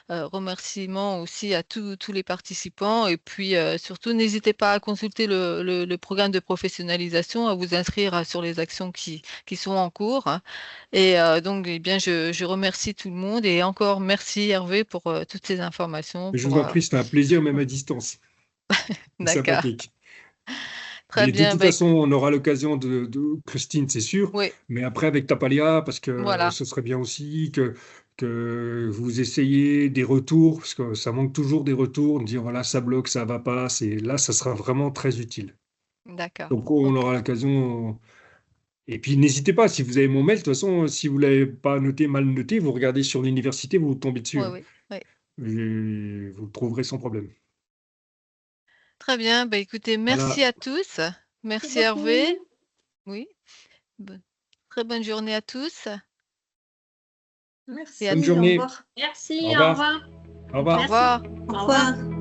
remerciements aussi à tous les participants et puis, surtout n'hésitez pas à consulter le programme de professionnalisation, à vous inscrire, sur les actions qui sont en cours, hein. Et donc eh bien je remercie tout le monde et encore merci Hervé pour, toutes ces informations Mais je pour, vous en prie, c'était un plaisir, même à distance. C'est d'accord. sympathique. Très Mais de bien, toute bah, façon, on aura l'occasion Christine, c'est sûr, oui, mais après avec Tapalia, parce que voilà. ce serait bien aussi que vous essayiez des retours, parce que ça manque toujours des retours, de dire voilà, ça bloque, ça va pas, là, ça sera vraiment très utile. D'accord. Donc on OK. aura l'occasion. Et puis n'hésitez pas, si vous avez mon mail, de toute façon, si vous l'avez pas noté, mal noté, vous regardez sur l'université, vous tombez dessus, Oui, hein. oui, oui. Et vous le trouverez sans problème. Très bien, bah, écoutez, merci Voilà, à tous. Merci Merci Hervé. beaucoup. Oui, bonne très bonne journée à tous et à bonne Merci, au journée, revoir. au Merci, au revoir, revoir. au au revoir. Merci. revoir. Au Au revoir. revoir.